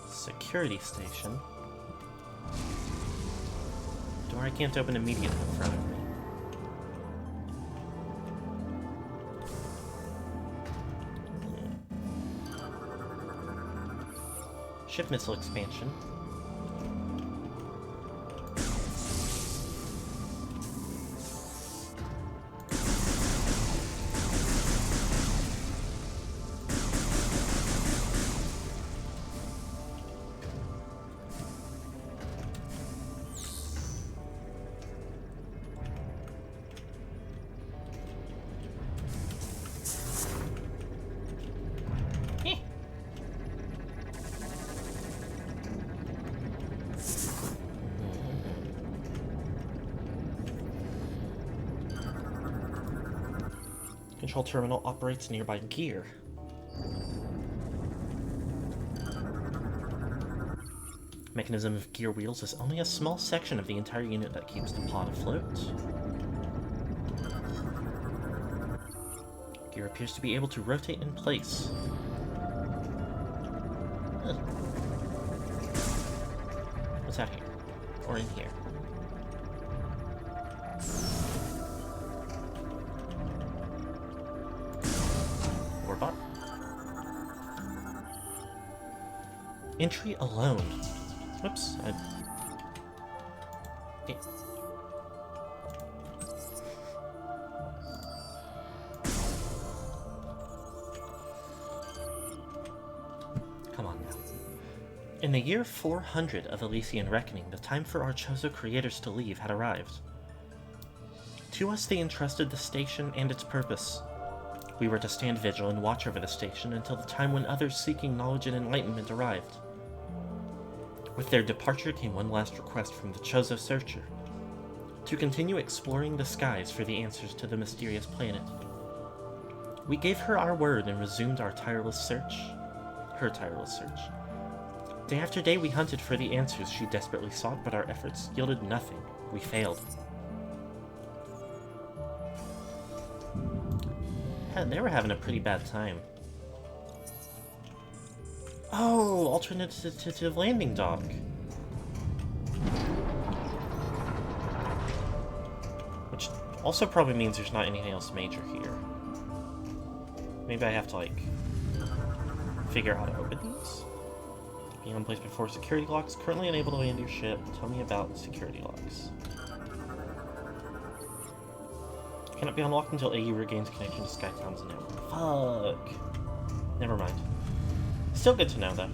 Speaker 1: Security station. Door I can't open immediately in front of me. Ship missile expansion. Control terminal operates nearby gear. Mechanism of gear wheels is only a small section of the entire unit that keeps the pod afloat. Gear appears to be able to rotate in place. Huh. What's out here? Or in here? Orbot? Entry alone. Whoops. Okay. Come on now. In the year 400 of Elysian Reckoning, the time for our Chozo creators to leave had arrived. To us they entrusted the station and its purpose. We were to stand vigil and watch over the station until the time when others seeking knowledge and enlightenment arrived. With their departure came one last request from the Chozo Searcher, to continue exploring the skies for the answers to the mysterious planet. We gave her our word and resumed our tireless search. Her tireless search. Day after day we hunted for the answers she desperately sought, but our efforts yielded nothing. We failed. Yeah, they were having a pretty bad time. Oh, alternative landing dock. Which also probably means there's not anything else major here. Maybe I have to, like, figure out how to open these? Being unplaced before security locks. Currently unable to land your ship. Tell me about security locks. Cannot be unlocked until AU regains connection to Skytown's network. Fuck. Never mind. Still good to know, though.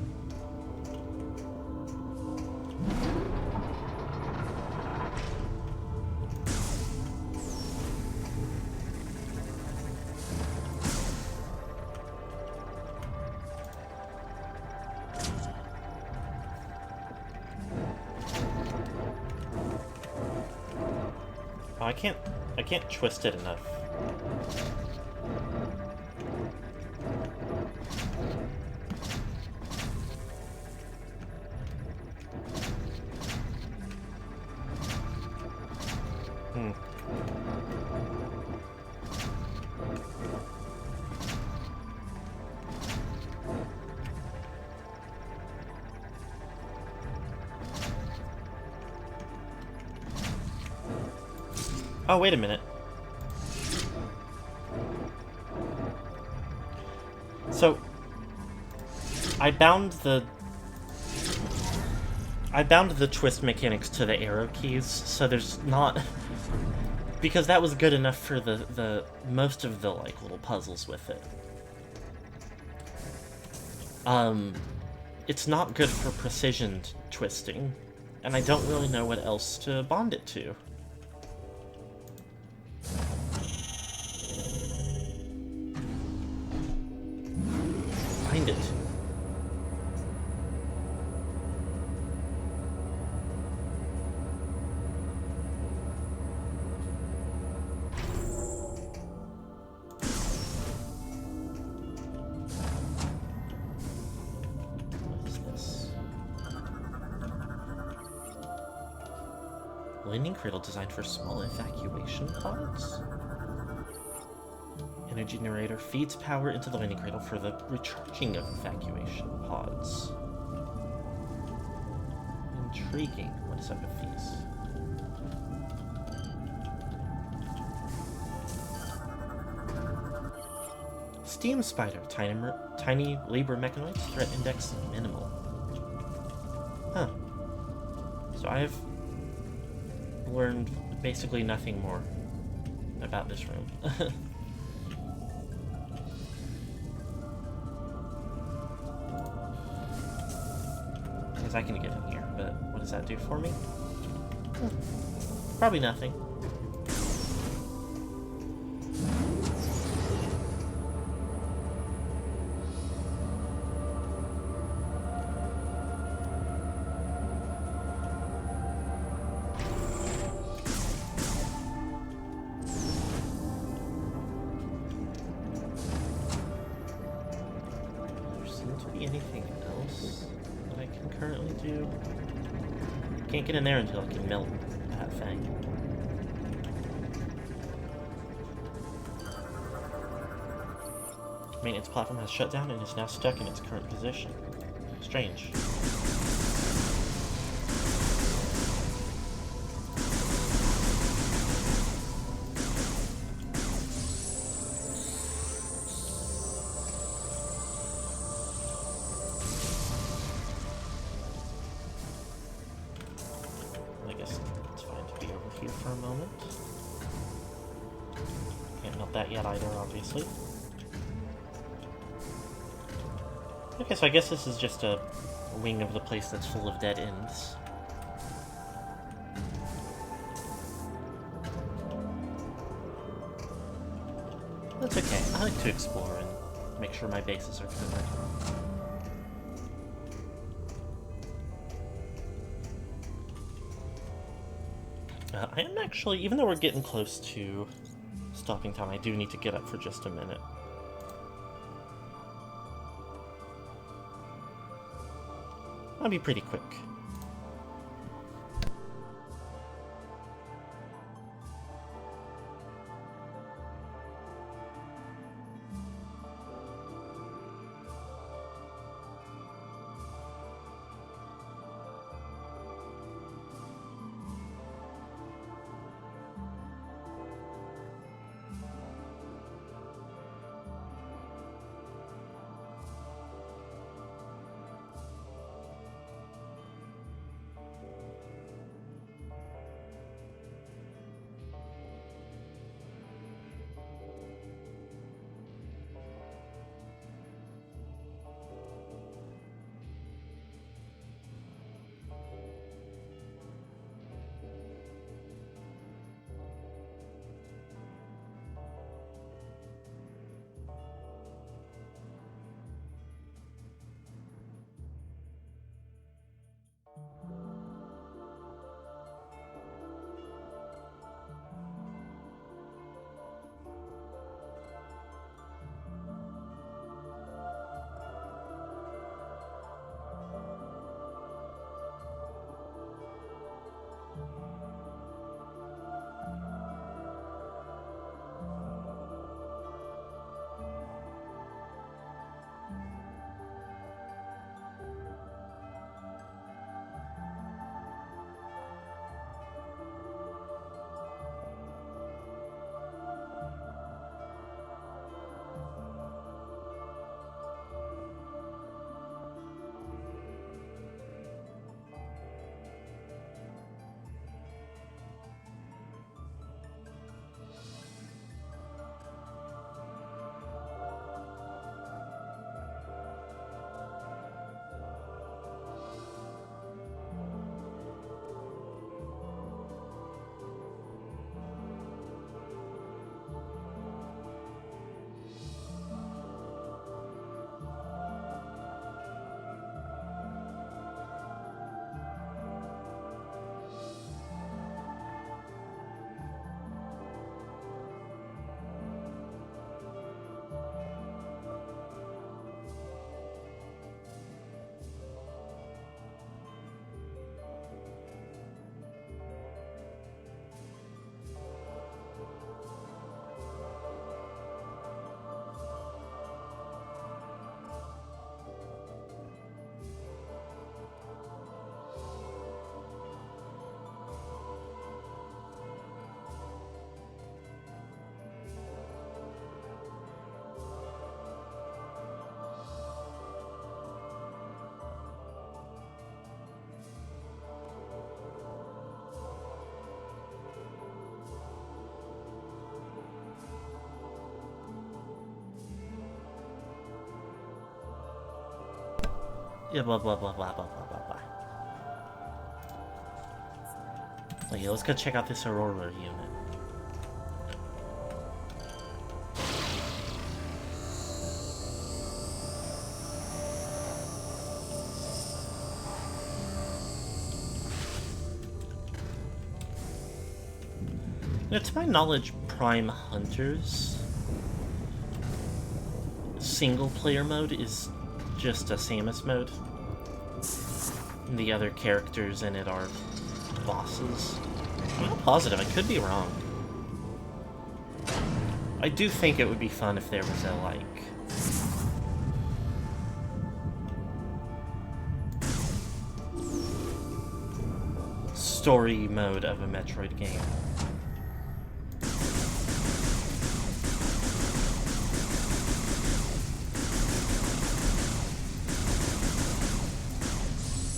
Speaker 1: Oh, I can't twist it enough. Oh, wait a minute. So, I bound the twist mechanics to the arrow keys, so there's not... Because that was good enough for the most of the, like, little puzzles with it. It's not good for precision twisting, and I don't really know what else to bond it to. Find it. What is this? Landing cradle designed for small evacuation pods? Energy generator feeds power into the landing cradle for the recharging of evacuation pods. Intriguing. What is up with these? Steam Spider. Tiny labor mechanoids. Threat index minimal. Huh. So I've learned basically nothing more about this room. I can get in here, but what does that do for me? Probably nothing. There seems to be anything else that I can currently do. Can't get in there until I can melt that thing. Maintenance platform has shut down and is now stuck in its current position. Strange. I guess it's fine to be over here for a moment. Can't melt that yet either, obviously. Okay, so I guess this is just a wing of the place that's full of dead ends. That's okay. I like to explore and make sure my bases are covered. I am actually, even though we're getting close to stopping time, I do need to get up for just a minute. I'll be pretty quick. Yeah, blah blah blah blah blah blah blah blah. Oh yeah, let's go check out this Aurora unit. Now, to my knowledge, Prime Hunters single-player mode is just a Samus mode. And the other characters in it are bosses. I'm not positive, I could be wrong. I do think it would be fun if there was a, like... story mode of a Metroid game.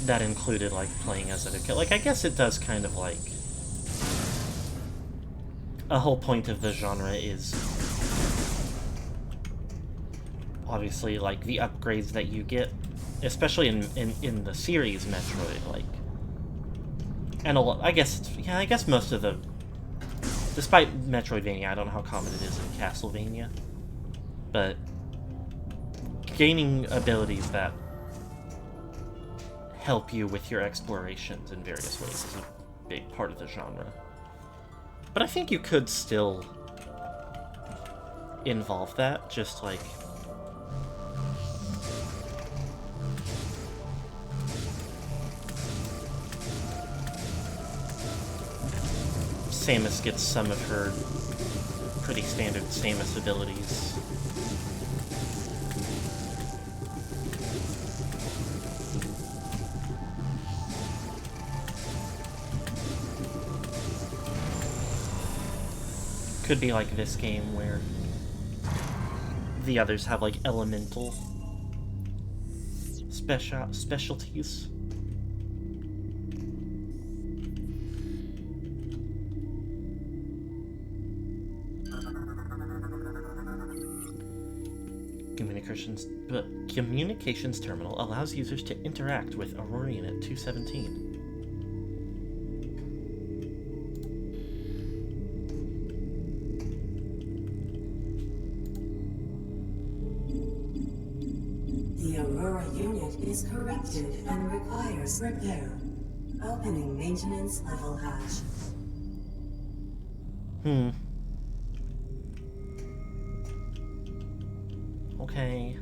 Speaker 1: That included, like, playing as a kid. Like, I guess it does kind of, like... A whole point of the genre is... obviously, like, the upgrades that you get. Especially in the series Metroid, like... And a lot... I guess... Yeah, I guess most of the... Despite Metroidvania, I don't know how common it is in Castlevania. but gaining abilities that help you with your explorations in various ways is a big part of the genre. But I think you could still involve that, just like Samus gets some of her pretty standard Samus abilities. Could be like this game where the others have like elemental specialties. Communications terminal allows users to interact with Aurorian at 217.
Speaker 4: The Aurora unit is corrupted and requires repair. Opening maintenance level hatch.
Speaker 1: Okay.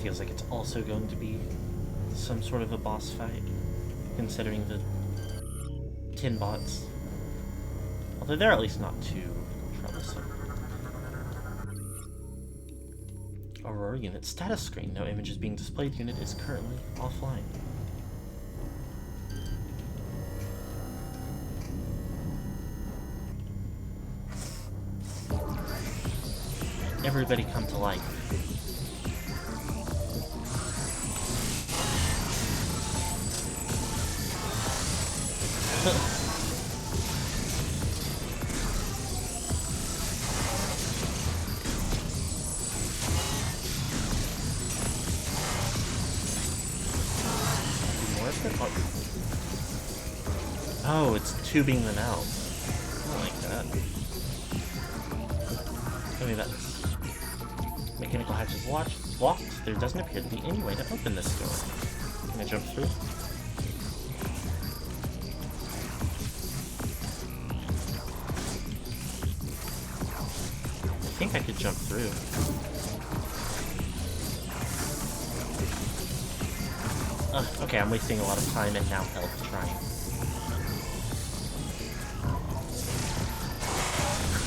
Speaker 1: Feels like it's also going to be some sort of a boss fight, considering the tin bots. Although they're at least not too troublesome. Aurora unit status screen. No images being displayed. Unit is currently offline. Everybody come to life. Oh, it's tubing them out. I don't like that. Tell me that. Mechanical hatch is locked. There doesn't appear to be any way to open this door. Can I jump through? I think I could jump through. Okay, I'm wasting a lot of time and now health trying.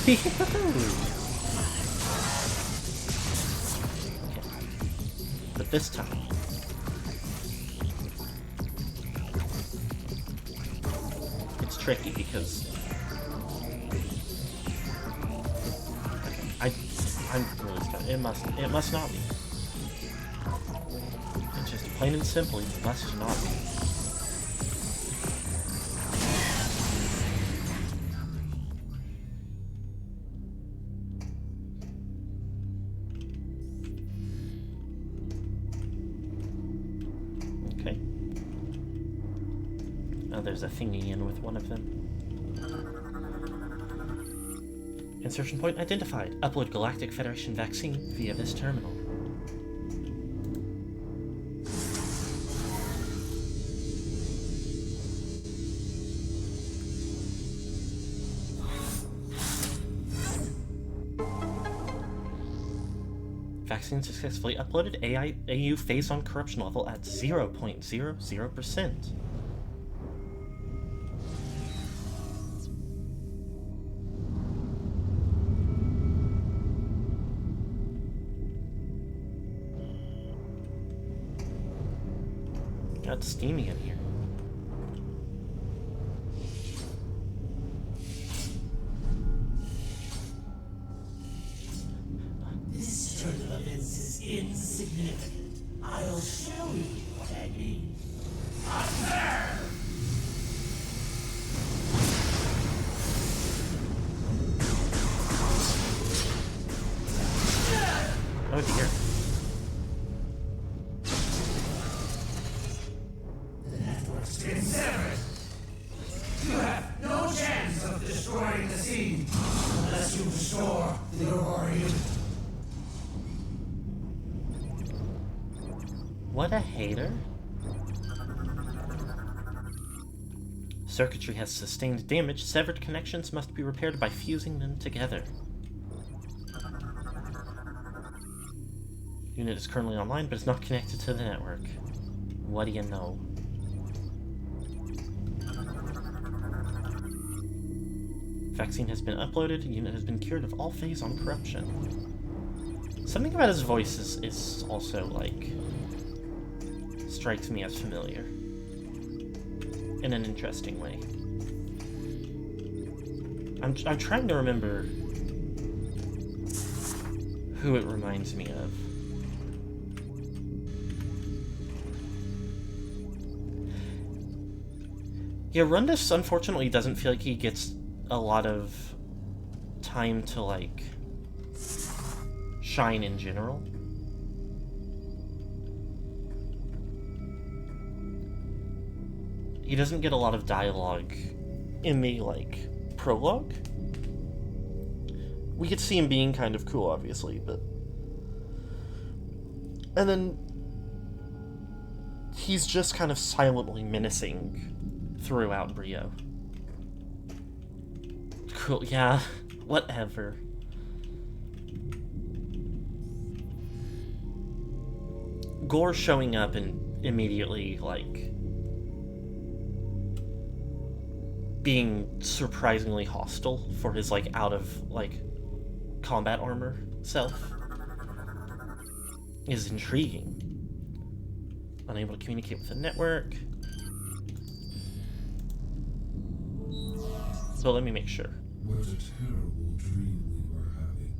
Speaker 1: Okay. But this time... it's tricky because... I'm really stuck. It must not be. It's just plain and simply must not be. Okay. Oh, there's a thingy in with one of them. Insertion point identified. Upload Galactic Federation vaccine via this terminal. Vaccine successfully uploaded. AU phase on corruption level at 0.00%. Got steamy in here.
Speaker 4: This turn of events is
Speaker 5: is insignificant. I'll show you what I mean.
Speaker 1: Oh dear.
Speaker 5: The network's been severed. You have no chance of destroying the scene unless you restore the Aurora unit.
Speaker 1: What a hater. Circuitry has sustained damage. Severed connections must be repaired by fusing them together. Unit is currently online, but is not connected to the network. What do you know? Vaccine has been uploaded. Unit has been cured of all phase-on corruption. Something about his voice is also, like, strikes me as familiar. In an interesting way. I'm trying to remember who it reminds me of. Yeah, Rundus unfortunately doesn't feel like he gets a lot of time to, like, shine in general. He doesn't get a lot of dialogue in the, like, prologue. We could see him being kind of cool, obviously, but... And then... he's just kind of silently menacing throughout Brio. Cool, yeah, whatever. Gore showing up and immediately, like, being surprisingly hostile for his, like, out of, like, combat armor self is intriguing. Unable to communicate with the network. So let me make sure.
Speaker 6: What a terrible dream we were having.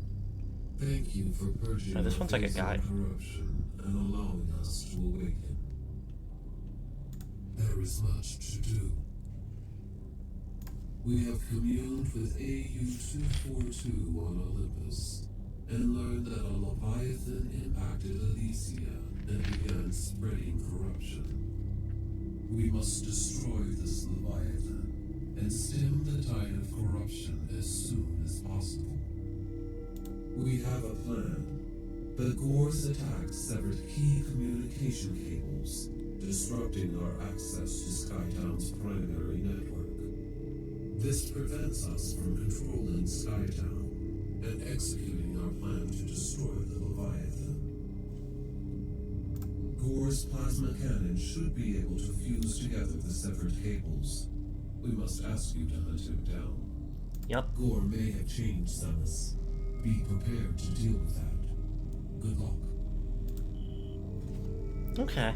Speaker 6: Thank you for purging
Speaker 1: Oh, this one's like a guy.
Speaker 6: corruption and allowing us to awaken. There is much to do. We have communed with AU-242 on Olympus and learned that a Leviathan impacted Elysia and began spreading corruption. We must destroy this Leviathan and stem the tide of corruption as soon as possible. We have a plan, but Gore's attacks severed key communication cables, disrupting our access to Skytown's primary network. This prevents us from controlling Skytown and executing our plan to destroy the Leviathan. Gore's plasma cannon should be able to fuse together the severed cables. We must ask you to hunt him down.
Speaker 1: Yep.
Speaker 6: Gore may have changed, Samus. Be prepared to deal with that. Good luck.
Speaker 1: Okay.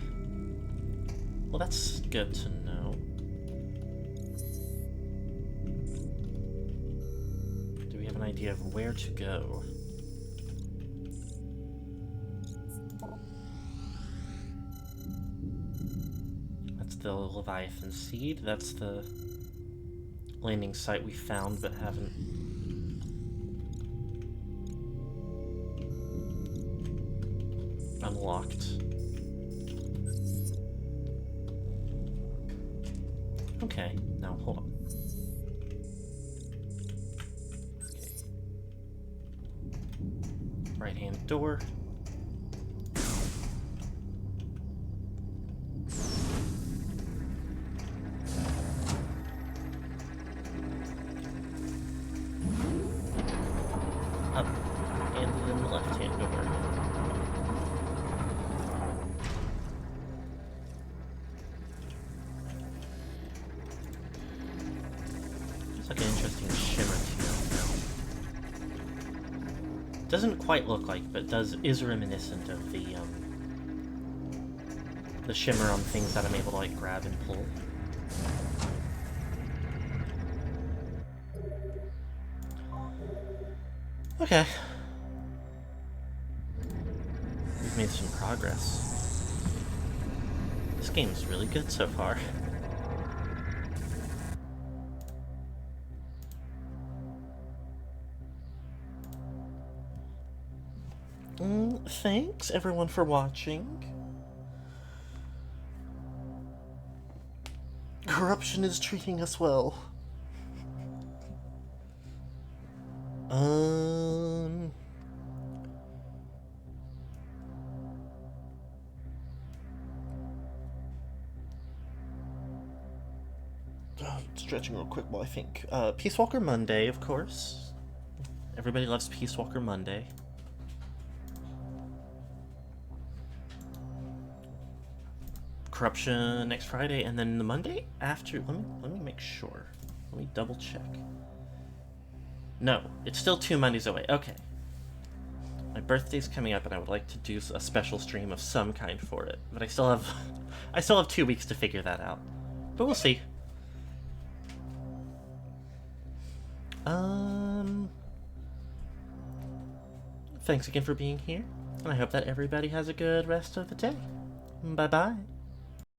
Speaker 1: Well, that's good to know. Do we have an idea of where to go? That's the Leviathan Seed. That's the landing site we found but haven't unlocked. Okay, now hold on. Okay. Right hand door. Up, and then the left hand door. It's like an interesting shimmer to it. Doesn't quite look like, but is reminiscent of the shimmer on things that I'm able to, like, grab and pull. Okay. we've made some progress. This game is really good so far. Thanks everyone for watching. Corruption is treating us well. Stretching real quick while I think. Peace Walker Monday, of course. Everybody loves Peace Walker Monday. Corruption next Friday, and then the Monday after. Let me make sure. Let me double check. No, it's still 2 Mondays away. Okay. My birthday's coming up, and I would like to do a special stream of some kind for it, but I still have 2 weeks to figure that out. But we'll see. Thanks again for being here, and I hope that everybody has a good rest of the day. Bye-bye.